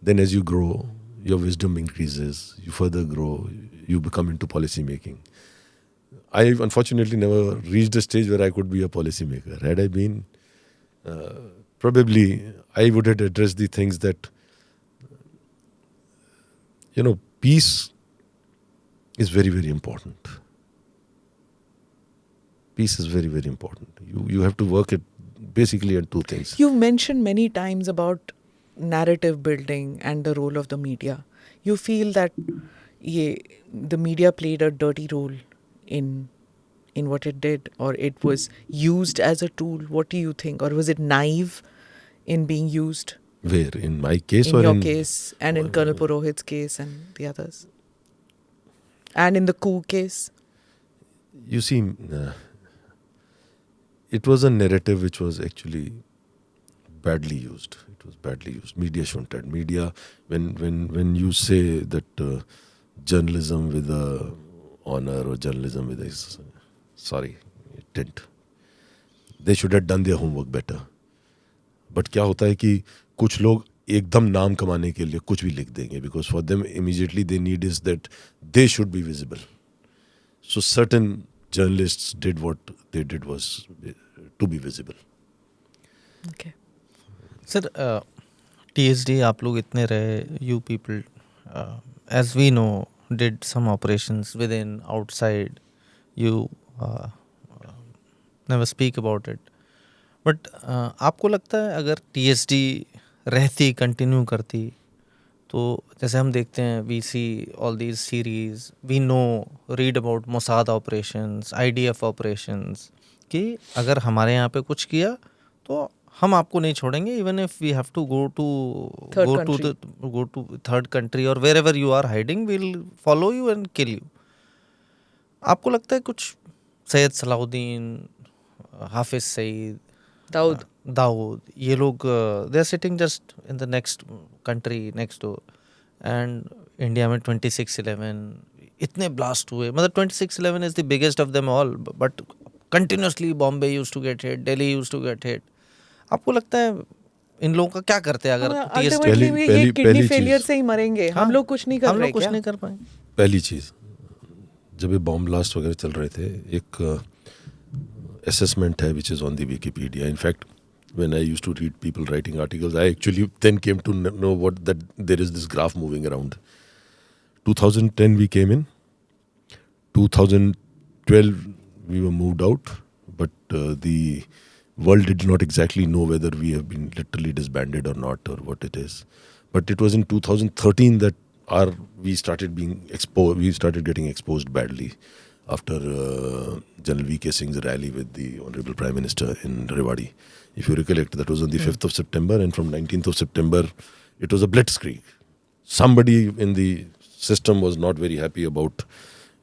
Then as you grow, your wisdom increases, you further grow, you become into policy making. I unfortunately never reached a stage where I could be a policy maker. Had I been, probably I would have addressed the things that, peace is very, very important. Peace is very, very important. You have to work it basically on two things. You've mentioned many times about narrative building and the role of the media. You feel that the media played a dirty role in what it did, or it was used as a tool? What do you think? Or was it naive in being used? Where? In my case in or your in... case, and in Colonel Purohit's case and the others? And in the coup case? You see, it was a narrative which was actually badly used. It was badly used. Media shouldn't have. Media, when you say that journalism with a honor or journalism with a... Sorry, it didn't. They should have done their homework better. But क्या होता है कि कुछ लोग एकदम नाम कमाने के लिए कुछ भी लिख देंगे, because for them immediately they need is that they should be visible. So certain journalists did what they did was to be visible. Okay. Sir, TSD आप लोग इतने रहे, you people, as we know, did some operations within, outside. You never speak about it. But आपको लगता है अगर TSD रहती, continue करती, तो जैसे हम देखते हैं, we see all these series, we know, read about Mossad operations, IDF operations, कि अगर हमारे यहाँ पे कुछ किया तो हम आपको नहीं छोड़ेंगे, even if we have to go to third country और wherever you are hiding, we'll follow you and kill you. आपको लगता है कुछ सैयद सलाउद्दीन, हाफिज सईद, दाऊद, ये लोग they are sitting just in the next country next door, and India में 26/11 इतने blast हुए, मतलब 26/11 is the biggest of them all, but continuously Bombay used to get hit, Delhi used to get hit. आपको लगता है इन लोगों का क्या करते हैं अगर ये किडनी फेलियर से ही मरेंगे? हम लोग कुछ नहीं कर रहे, हम लोग कुछ नहीं कर पाए. पहली चीज़, जब ये बॉम्ब ब्लास्ट वगैरह चल रहे थे, एक assessment है which is on the Wikipedia. In fact, when I used to read people writing articles, I actually then came to know that there is this graph moving around. 2010 we came in. 2012 we were moved out, but the world did not exactly know whether we have been literally disbanded or not, or what it is. But it was in 2013 that we started being exposed. We started getting exposed badly after General V.K. Singh's rally with the Honorable Prime Minister in Rewari. If you recollect, that was on the 5th of September, and from 19th of September, it was a blitzkrieg. Somebody in the system was not very happy about,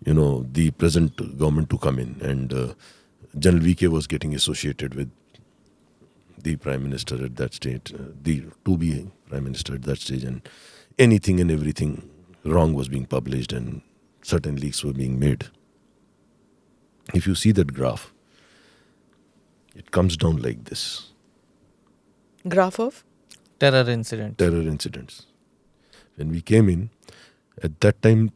the present government to come in, and General VK was getting associated with the Prime Minister at that stage, the to-be Prime Minister at that stage, and anything and everything wrong was being published and certain leaks were being made. If you see that graph, it comes down like this. Graph of? Terror incident. Terror incidents. When we came in, at that time,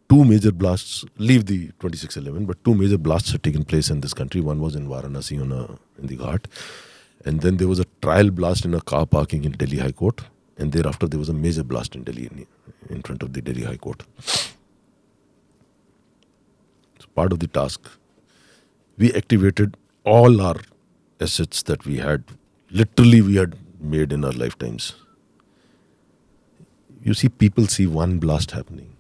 two major blasts, leave the 2611, but two major blasts had taken place in this country. One was in Varanasi in the Ghat. And then there was a trial blast in a car parking in Delhi High Court. And thereafter there was a major blast in Delhi, in front of the Delhi High Court. It's part of the task. We activated all our assets that we had. Literally we had made in our lifetimes. You see, people see one blast happening.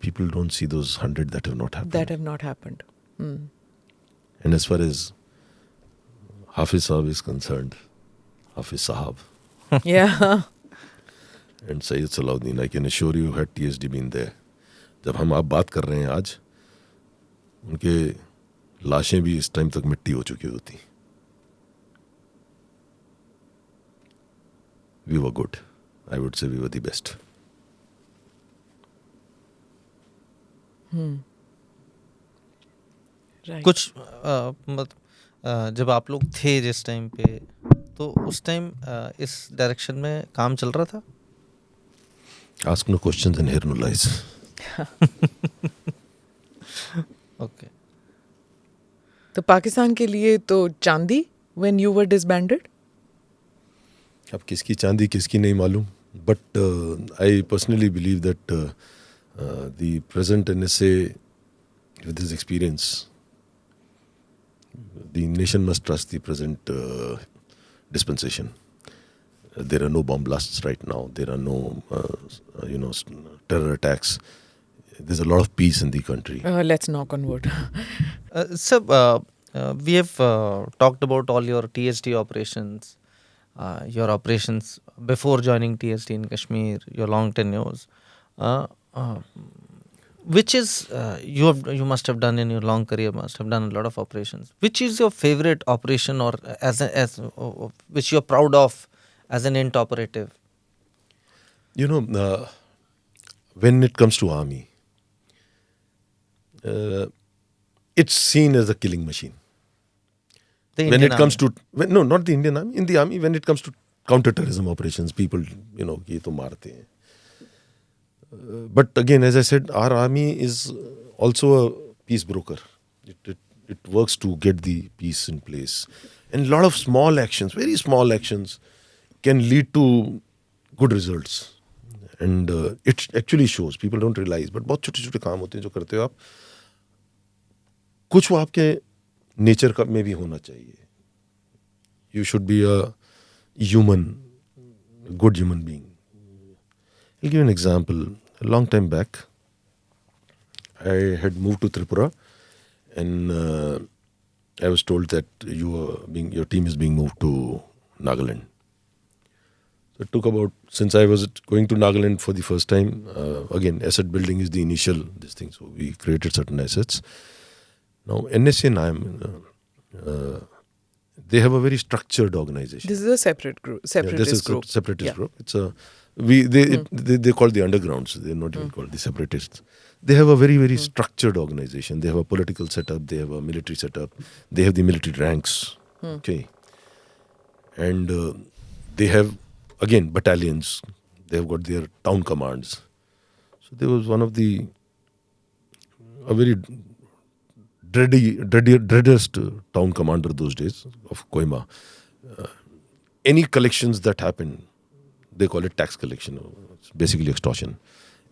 People don't see those 100 that have not happened. That have not happened. And as far as Hafiz Sahab is concerned, Hafiz Sahab Yeah. and Sayyid Salahuddin, I can assure you, had TSD been there. जब हम आप बात कर रहे हैं आज, उनके लाशें भी इस टाइम तक मिट्टी हो चुकी होती. We were good. I would say we were the best. Right. कुछ जब आप लोग थे जिस टाइम पे, तो उस टाइम इस डायरेक्शन में काम चल रहा था? Ask no questions and hear no lies. Okay. तो पाकिस्तान के लिए तो चांदी when you were disbanded? अब किसकी चांदी किसकी नहीं मालूम. But I personally believe that the present NSA, with his experience, the nation must trust the present dispensation. There are no bomb blasts right now. There are no, terror attacks. There's a lot of peace in the country. Let's knock on wood. So, we have talked about all your TSD operations, your operations before joining TSD in Kashmir, your long tenures. Which is, you must have done in your long career, must have done a lot of operations. Which is your favorite operation, or which you're proud of as an int operative? When it comes to army, it's seen as a killing machine. When it comes to, not the Indian army, in the army, when it comes to counter-terrorism operations, people, ye to marte hain. But again, as I said, our army is also a peace broker. It works to get the peace in place. And a lot of small actions, very small actions, can lead to good results. And it actually shows. People don't realize. But बहुत छोटे-छोटे काम होते हैं जो करते हो आप. कुछ वो आपके नेचर का में भी होना चाहिए. You should be a good human being. I'll give you an example. A long time back, I had moved to Tripura, and I was told that your team is being moved to Nagaland. So it took since I was going to Nagaland for the first time, again, asset building is the initial thing. So we created certain assets. Now, NSA and IM, they have a very structured organization. This is a separate group. Separatist group. Separatist group. It's they call the undergrounds. They're not even called the separatists. They have a very, very structured organization. They have a political setup. They have a military setup. They have the military ranks. Okay. And they have, again, battalions. They have got their town commands. So there was a very dreadest town commander those days of Kohima. Any collections that happen, they call it tax collection. It's basically extortion.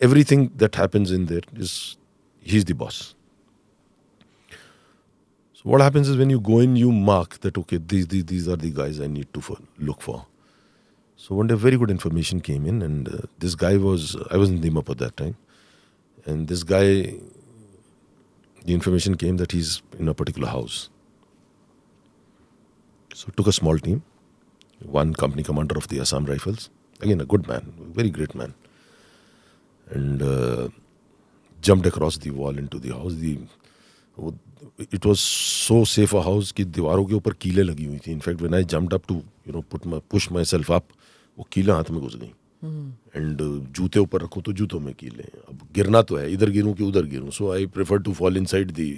Everything that happens in there he's the boss. So what happens is when you go in, you mark that, okay, these are the guys I need to look for. So one day very good information came in, and this guy I was in Dimap at that time. And this guy, the information came that he's in a particular house. So took a small team, one company commander of the Assam Rifles, again a good man, very great man, and jumped across the wall into the house. It was so safe a house कि दीवारों के ऊपर कीलें लगी हुई थी. In fact when I jumped up to push myself up, वो कीलें हाथ में घुस गई. एंड जूते ऊपर रखूँ तो जूतों में कीलें. अब गिरना तो है, इधर गिरूँ कि उधर गिरूँ. So I prefer to fall inside the,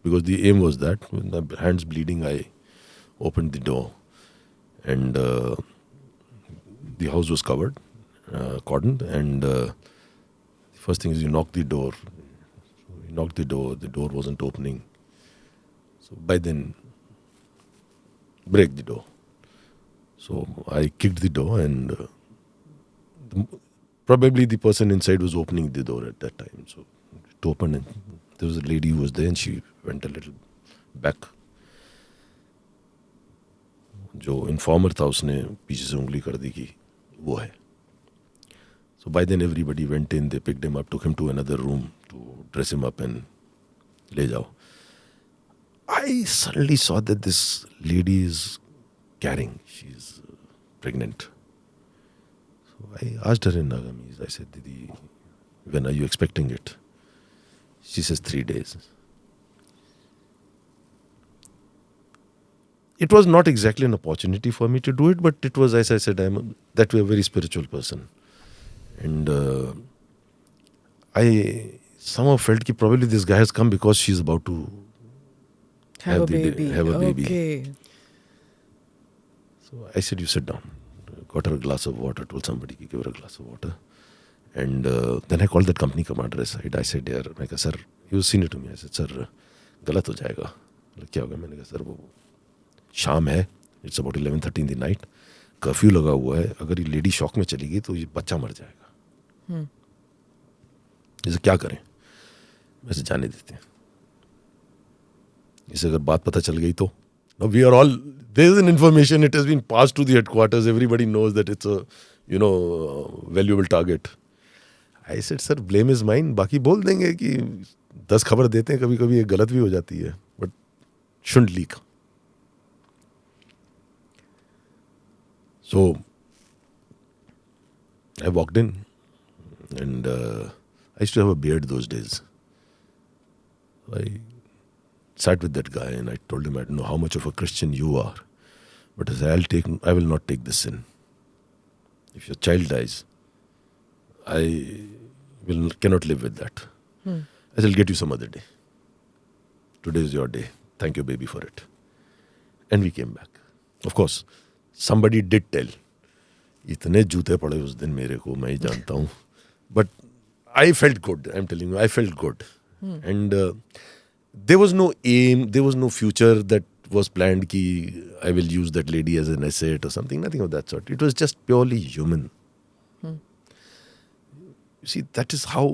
because the aim was that. With my hands bleeding, I opened the door, and the house was covered, cordoned, and the first thing is you knock the door. You knocked the door wasn't opening. So by then, break the door. So I kicked the door, and probably the person inside was opening the door at that time. So it opened, and there was a lady who was there, and she went a little back. जो informer था उसने पीछे से उंगली कर दी कि वो है. So by then everybody went in, they picked him up, took him to another room to dress him up and ले जाओ. I suddenly saw that this lady is carrying, she's pregnant. So I asked her in Nagamese, I said, Didi, when are you expecting it? She says 3 days. It was not exactly an opportunity for me to do it, but it was, as I said, I'm that way a very spiritual person. And I somehow felt that probably this guy has come because she's about to Have a baby. Okay. So I said, you sit down. Got her a glass of water, told somebody to give her a glass of water. And then I called that company commander aside. I said, yaar, I said, sir, he was senior to me. I said, sir, galat ho jayega. क्या होगा? मैंने कहा sir वो शाम है, it's about 11:30 in the night, curfew लगा हुआ है, अगर ये लेडी शॉक में चली गई तो ये बच्चा मर जाएगा. इसे क्या करें? वैसे जाने देते हैं. इसे अगर बात पता चल गई तो we are all, there is an information, it has been passed to the headquarters, everybody knows that it's a valuable target. I said sir blame is mine. बाकी बोल देंगे कि 10 खबर देते हैं, कभी कभी ये गलत भी हो जाती है, but shouldn't leak. So I walked in, and I used to have a beard those days. I sat with that guy and I told him, I don't know how much of a Christian you are, but I will not take this sin. If your child dies, I cannot live with that. I shall get you some other day. Today is your day. Thank you, baby, for it. And we came back. Of course, somebody did tell. इतने जूते पड़े उस दिन मेरे को, मैं ही जानता हूँ. But I felt good. I'm telling you, I felt good. And there was no aim, there was no future that was planned ki I will use that lady as an asset or something. Nothing of that sort. It was just purely human. You see, that is how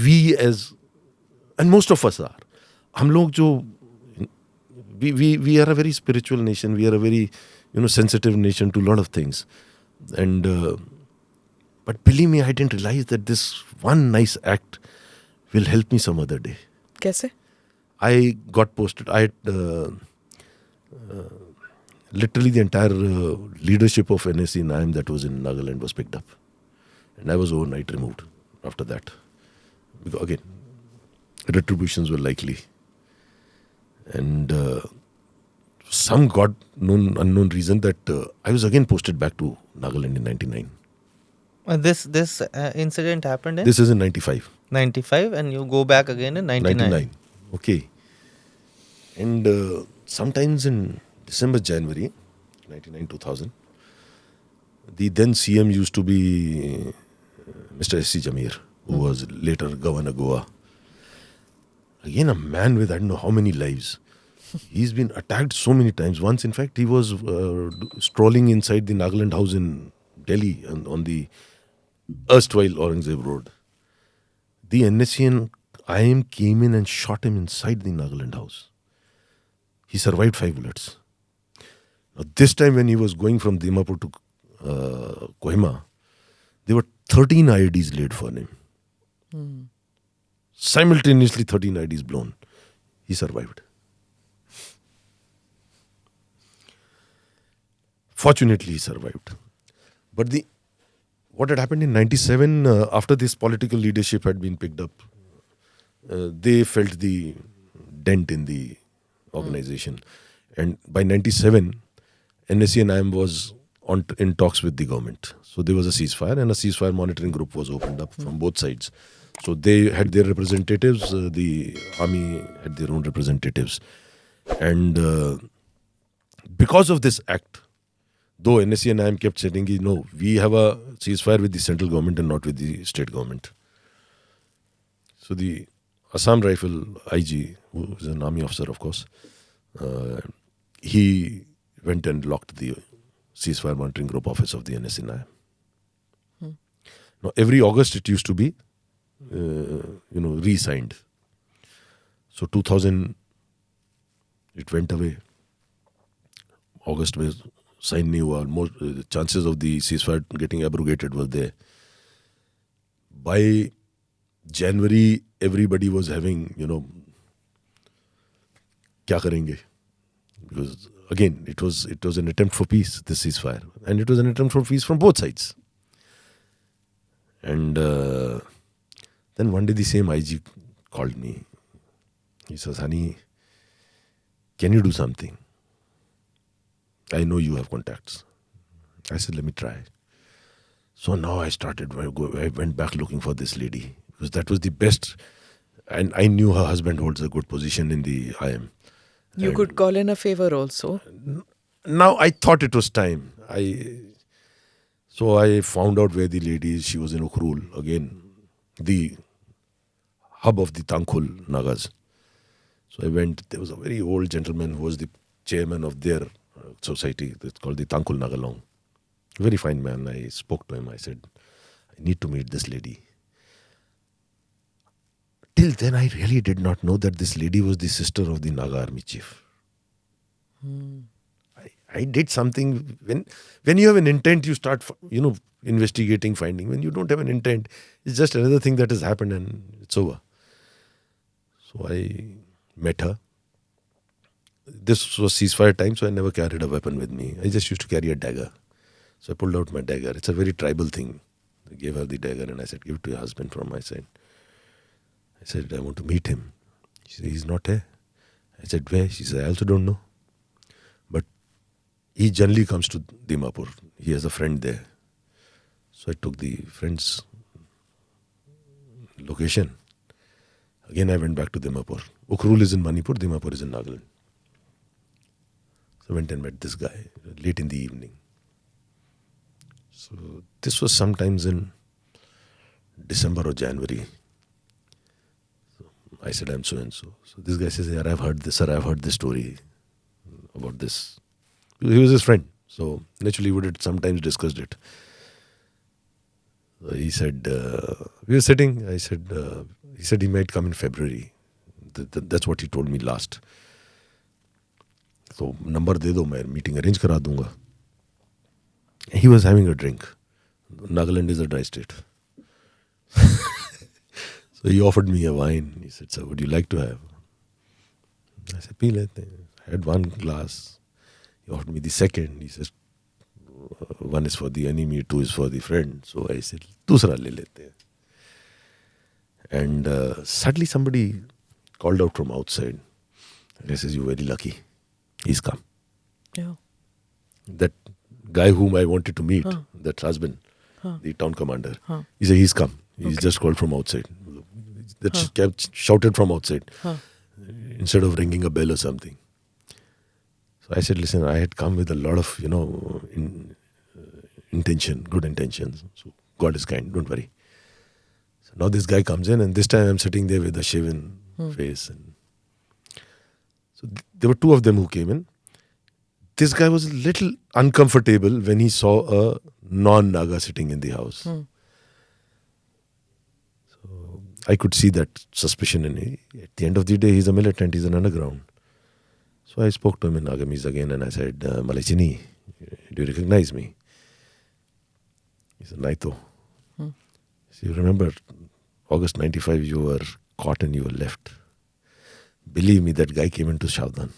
we and most of us are. हम लोग जो we are a very spiritual nation. We are a very sensitive nation to a lot of things. And but believe me, I didn't realize that this one nice act will help me some other day. कैसे? I got posted. I had literally the entire leadership of NSC NIM that was in Nagaland was picked up. And I was overnight removed after that. Because again, retributions were likely. And some unknown reason that I was again posted back to Nagaland in 99. This incident happened in? This is in 95. 95, and you go back again in 99. 99. Okay. And sometimes in December, January, 99-2000, the then CM used to be Mr. S.C. Jamir, who was later Governor Goa. Again, a man with I don't know how many lives. He's been attacked so many times. Once, in fact, he was strolling inside the Nagaland house in Delhi on the erstwhile Aurangzeb Road. The NSC and IM came in and shot him inside the Nagaland house. He survived 5 bullets. Now, this time when he was going from Dimapur to Kohima, there were 13 IEDs laid for him. Simultaneously 13 IEDs blown. He survived. Fortunately, he survived. But what had happened in 97, after this political leadership had been picked up, they felt the dent in the organization. And by 97, NSC and IM was in talks with the government. So there was a ceasefire, and a ceasefire monitoring group was opened up from both sides. So they had their representatives, the army had their own representatives. And because of this act, though NSC and IM kept saying, no, we have a ceasefire with the central government and not with the state government. So the Assam Rifle IG, who is an army officer, of course, he went and locked the ceasefire monitoring group office of the NSC and IM. Now, every August it used to be, re-signed. So 2000, it went away. August में sign नहीं हुआ. More chances of the ceasefire getting abrogated were there. By January, everybody was having, क्या करेंगे? Because again, it was an attempt for peace, this ceasefire, and it was an attempt for peace from both sides. And then one day the same IG called me. He says, "Hunny, can you do something? I know you have contacts." I said, "Let me try." So now I went back looking for this lady, because that was the best. And I knew her husband holds a good position in the IM. You could call in a favor also. Now I thought it was time. So I found out where the lady is. She was in Ukhrul, again, the hub of the Tangkhul Nagas. So I went. There was a very old gentleman who was the chairman of their society. It's called the Tangkhul Nagalong. Very fine man. I spoke to him. I said, "I need to meet this lady." Till then, I really did not know that this lady was the sister of the Naga army chief. I did something. When you have an intent, you start, investigating, finding. When you don't have an intent, it's just another thing that has happened and it's over. So I met her. This was ceasefire time, so I never carried a weapon with me. I just used to carry a dagger. So I pulled out my dagger. It's a very tribal thing. I gave her the dagger and I said, "Give it to your husband from my side." I said, "I want to meet him." She said, "He's not here." I said, "Where?" She said, "I also don't know. But he generally comes to Dimapur. He has a friend there." So I took the friend's location. Again, I went back to Dimapur. Ukhrul is in Manipur, Dimapur is in Nagaland. So I went and met this guy late in the evening. So this was sometimes in December or January. I said, "I'm so and so." So this guy says, "Yeah, I've heard this, sir. I've heard this story about this." He was his friend. So naturally, we would have sometimes discussed it. So he said, we were sitting. I said, he said he might come in February. That's what he told me last. So number de do, main meeting arrange kara dunga. He was having a drink. Nagaland is a dry state. So he offered me a wine. He said, "Sir, would you like to have?" I said, "Pee lete." I had one glass. He offered me the second. He says, "One is for the enemy, two is for the friend." So I said, "Dusra le lete." And suddenly somebody called out from outside. And he says, "You're very lucky. He's come." Yeah. That guy whom I wanted to meet, that husband, the town commander, he said, "He's come. He's just called from outside." That kept shouted from outside instead of ringing a bell or something. So I said, "Listen, I had come with a lot of, intention, good intentions. So God is kind, don't worry." So now this guy comes in, and this time I'm sitting there with a shaven face. And so there were two of them who came in. This guy was a little uncomfortable when he saw a non-Naga sitting in the house. I could see that suspicion in him. At the end of the day, he's a militant, he's an underground. So I spoke to him in Nagamese again and I said, "Malachini, do you recognize me?" He said, "Naito." So you remember, August 95, you were caught and you were left. Believe me, that guy came into Shavdan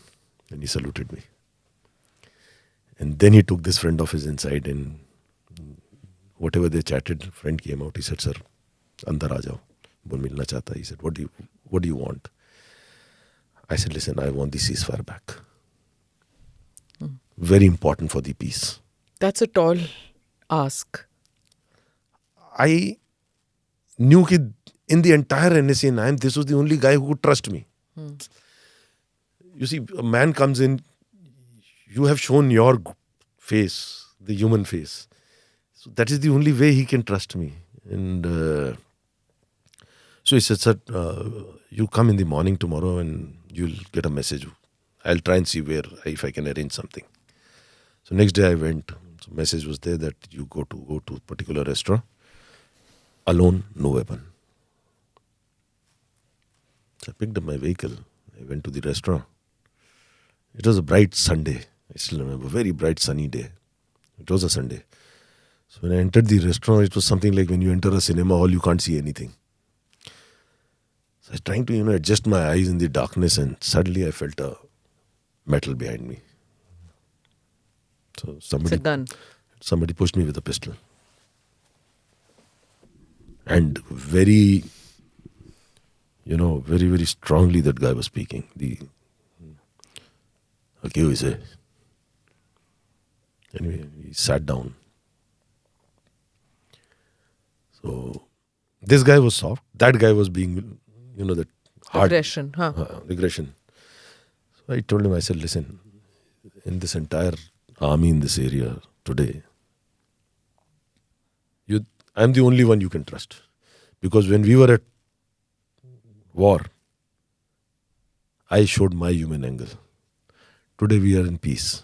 and he saluted me. And then he took this friend of his inside and whatever they chatted, friend came out. He said, "Sir, andar aa jao. वो मिलना चाहता." He said, what do you want?" I said, listen, I want the ceasefire back. Very important for the peace. That's a tall ask. I knew that in the entire NSA 9, this was the only guy who could trust me. You see, a man comes in, you have shown your face, the human face. So that is the only way he can trust me. And so he said, sir, you come in the morning tomorrow and you'll get a message. I'll try and see if I can arrange something. So next day I went. So message was there that you go to a particular restaurant. Alone, no weapon. So I picked up my vehicle. I went to the restaurant. It was a bright Sunday. I still remember, very bright sunny day. It was a Sunday. So when I entered the restaurant, it was something like when you enter a cinema hall, you can't see anything. So I was trying to adjust my eyes in the darkness, and suddenly I felt a metal behind me. So It's a gun. somebody pushed me with a pistol. And very, very, very strongly that guy was speaking. Anyway, he sat down. So this guy was soft. That guy was being, that hard. Aggression, Aggression. So I told him, I said, listen, in this entire army in this area today, I'm the only one you can trust. Because when we were at war, I showed my human angle. Today we are in peace.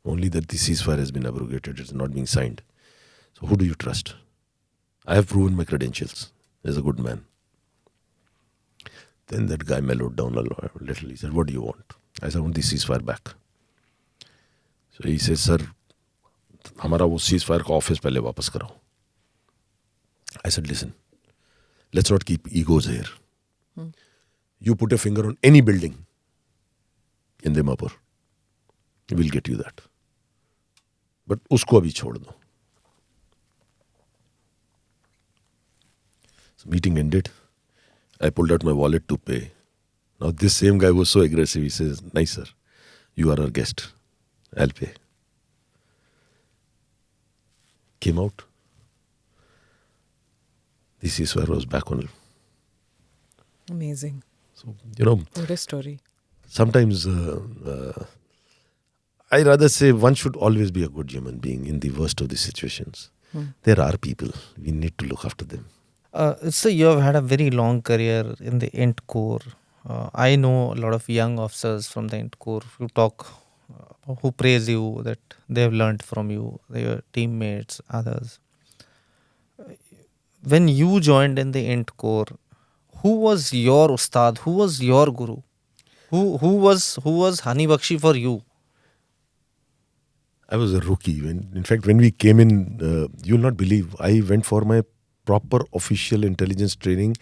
Only that the ceasefire has been abrogated. It's not being signed. So who do you trust? I have proven my credentials as a good man. Then that guy mellowed down a little. He said, what do you want? I said, I want the ceasefire back. So he said, sir, हमारा वो ceasefire का office पहले वापस कराओ. I said, listen, let's not keep egos here. You put a finger on any building in Dimapur, we'll get you that. But usko abhi chhod do. So meeting ended. I pulled out my wallet to pay. Now this same guy was so aggressive. He says, nice sir, you are our guest. I'll pay. Came out. The ceasefire was back on. Amazing. So, What a story. sometimes I rather say one should always be a good human being in the worst of the situations. There are people. We need to look after them. So you have had a very long career in the Int Corps. I know a lot of young officers from the Int Corps who talk, who praise you, that they have learned from you, their teammates, others. When you joined in the Int Corps, who was your ustad? Who was your guru? Who was Hunny Bakshi for you? I was a rookie. In fact, when we came in, you'll not believe, I went for my proper official intelligence training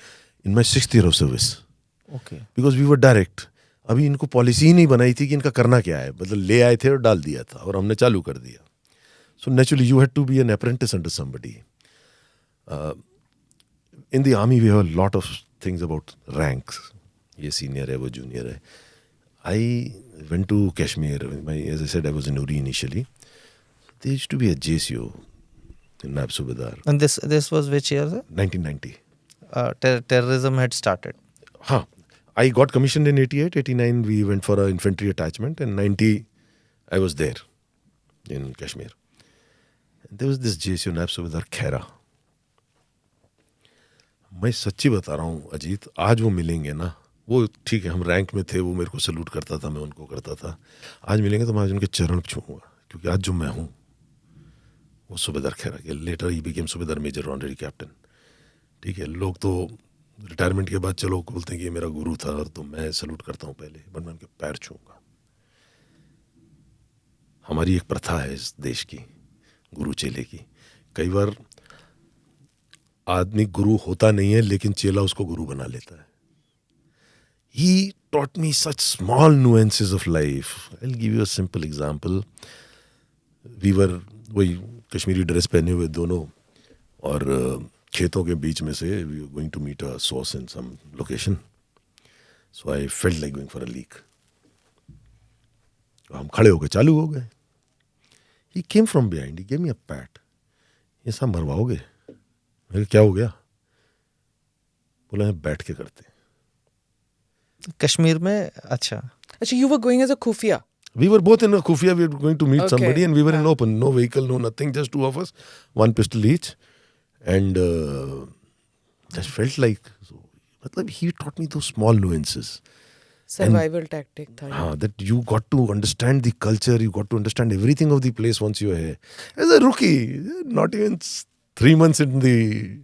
in my 6th year of service. Okay. Because we were direct. अभी इनको policy ही नहीं बनाई थी कि इनका करना क्या है, मतलब ले आए थे और डाल दिया था और हमने चालू कर दिया. So naturally you had to be an apprentice under somebody. In the army we have a lot of things about ranks. ये senior है, वो junior है. I went to Kashmir. As I said, I was in Uri initially. There used to be a JCO in Nab Subedar. And this was which year, sir? 1990. Terrorism had started. I got commissioned in 88, 89 we went for an infantry attachment, and 90 I was there in Kashmir. And there was this JCO Nab Subedar Khera. मैं सच्ची बता रहा हूँ अजीत, आज वो मिलेंगे ना, वो ठीक है हम रैंक में थे, वो मेरे को सल्यूट करता था, मैं उनको करता था. आज मिलेंगे तो मैं आज उनके चरण छूऊंगा, क्योंकि आज जो मैं हूँ वो सूबेदार खैरा के. लेटर ही बिकेम सूबेदार मेजर ऑनरेरी कैप्टन. ठीक है, लोग तो रिटायरमेंट के बाद चलो बोलते हैं कि ये मेरा गुरु था, और तो मैं सल्यूट करता हूँ पहले, बट मैं उनके पैर छूऊंगा. हमारी एक प्रथा है इस देश की, गुरु चेले की. कई बार आदमी गुरु होता नहीं है, लेकिन चेला उसको गुरु बना लेता है. He taught me such small nuances of life. I'll give you a simple example. We were वही कश्मीरी ड्रेस पहने हुए दोनों, और खेतों के बीच में से we were going to meet a source in some location. So I felt like going for a leak. हम खड़े हो गए, चालू हो गए. He came from behind. He gave me a pat. ये सब मरवाओगे? मैं क्या हो गया? बोला है बैठ के करते. कश्मीर में अच्छा. You were going as a khufia. We were both in a khufia. We were going to meet somebody, and we were in हाँ. open, no vehicle, no nothing, just two of us, one pistol each, and just felt like. So, मतलब he taught me those small nuances. Survival tactic tha. That you got to understand the culture, you got to understand everything of the place once you're here. As a rookie, not even 3 months in the,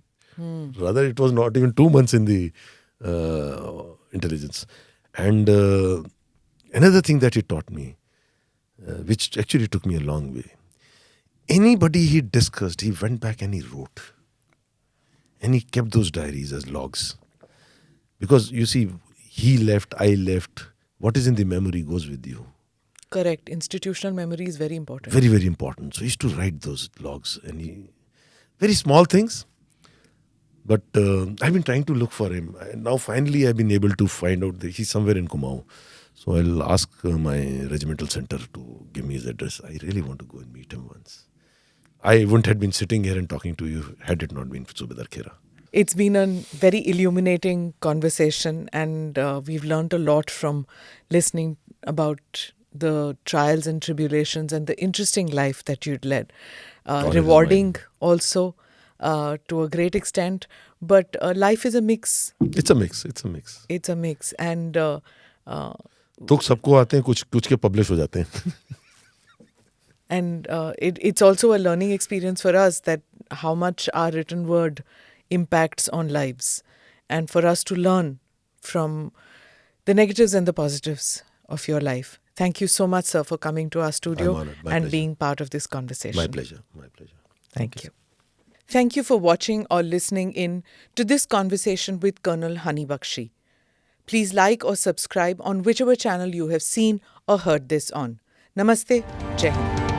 rather it was not even 2 months in the intelligence. And another thing that he taught me, which actually took me a long way. Anybody he discussed, he went back and he wrote. And he kept those diaries as logs. Because you see, he left, I left. What is in the memory goes with you. Correct. Institutional memory is very important. Very, very important. So he used to write those logs. And very small things. But I've been trying to look for him. And now finally I've been able to find out that he's somewhere in Kumaon. So I'll ask my regimental center to give me his address. I really want to go and meet him once. I wouldn't have been sitting here and talking to you had it not been for Subedar Khera. It's been a very illuminating conversation, and we've learned a lot from listening about the trials and tribulations and the interesting life that you'd led. Rewarding also to a great extent, but life is a mix. It's a mix. It's a mix. It's a mix. And दुख सबको आते हैं, कुछ के publish हो जाते हैं. And it's also a learning experience for us that how much our written word impacts on lives, and for us to learn from the negatives and the positives of your life. Thank you so much, sir, for coming to our studio I'm honored. My and pleasure. being part of this conversation. My pleasure. My pleasure. Thank you. Thank you for watching or listening in to this conversation with Colonel Hunny Bakshi. Please like or subscribe on whichever channel you have seen or heard this on. Namaste. Jai Hind.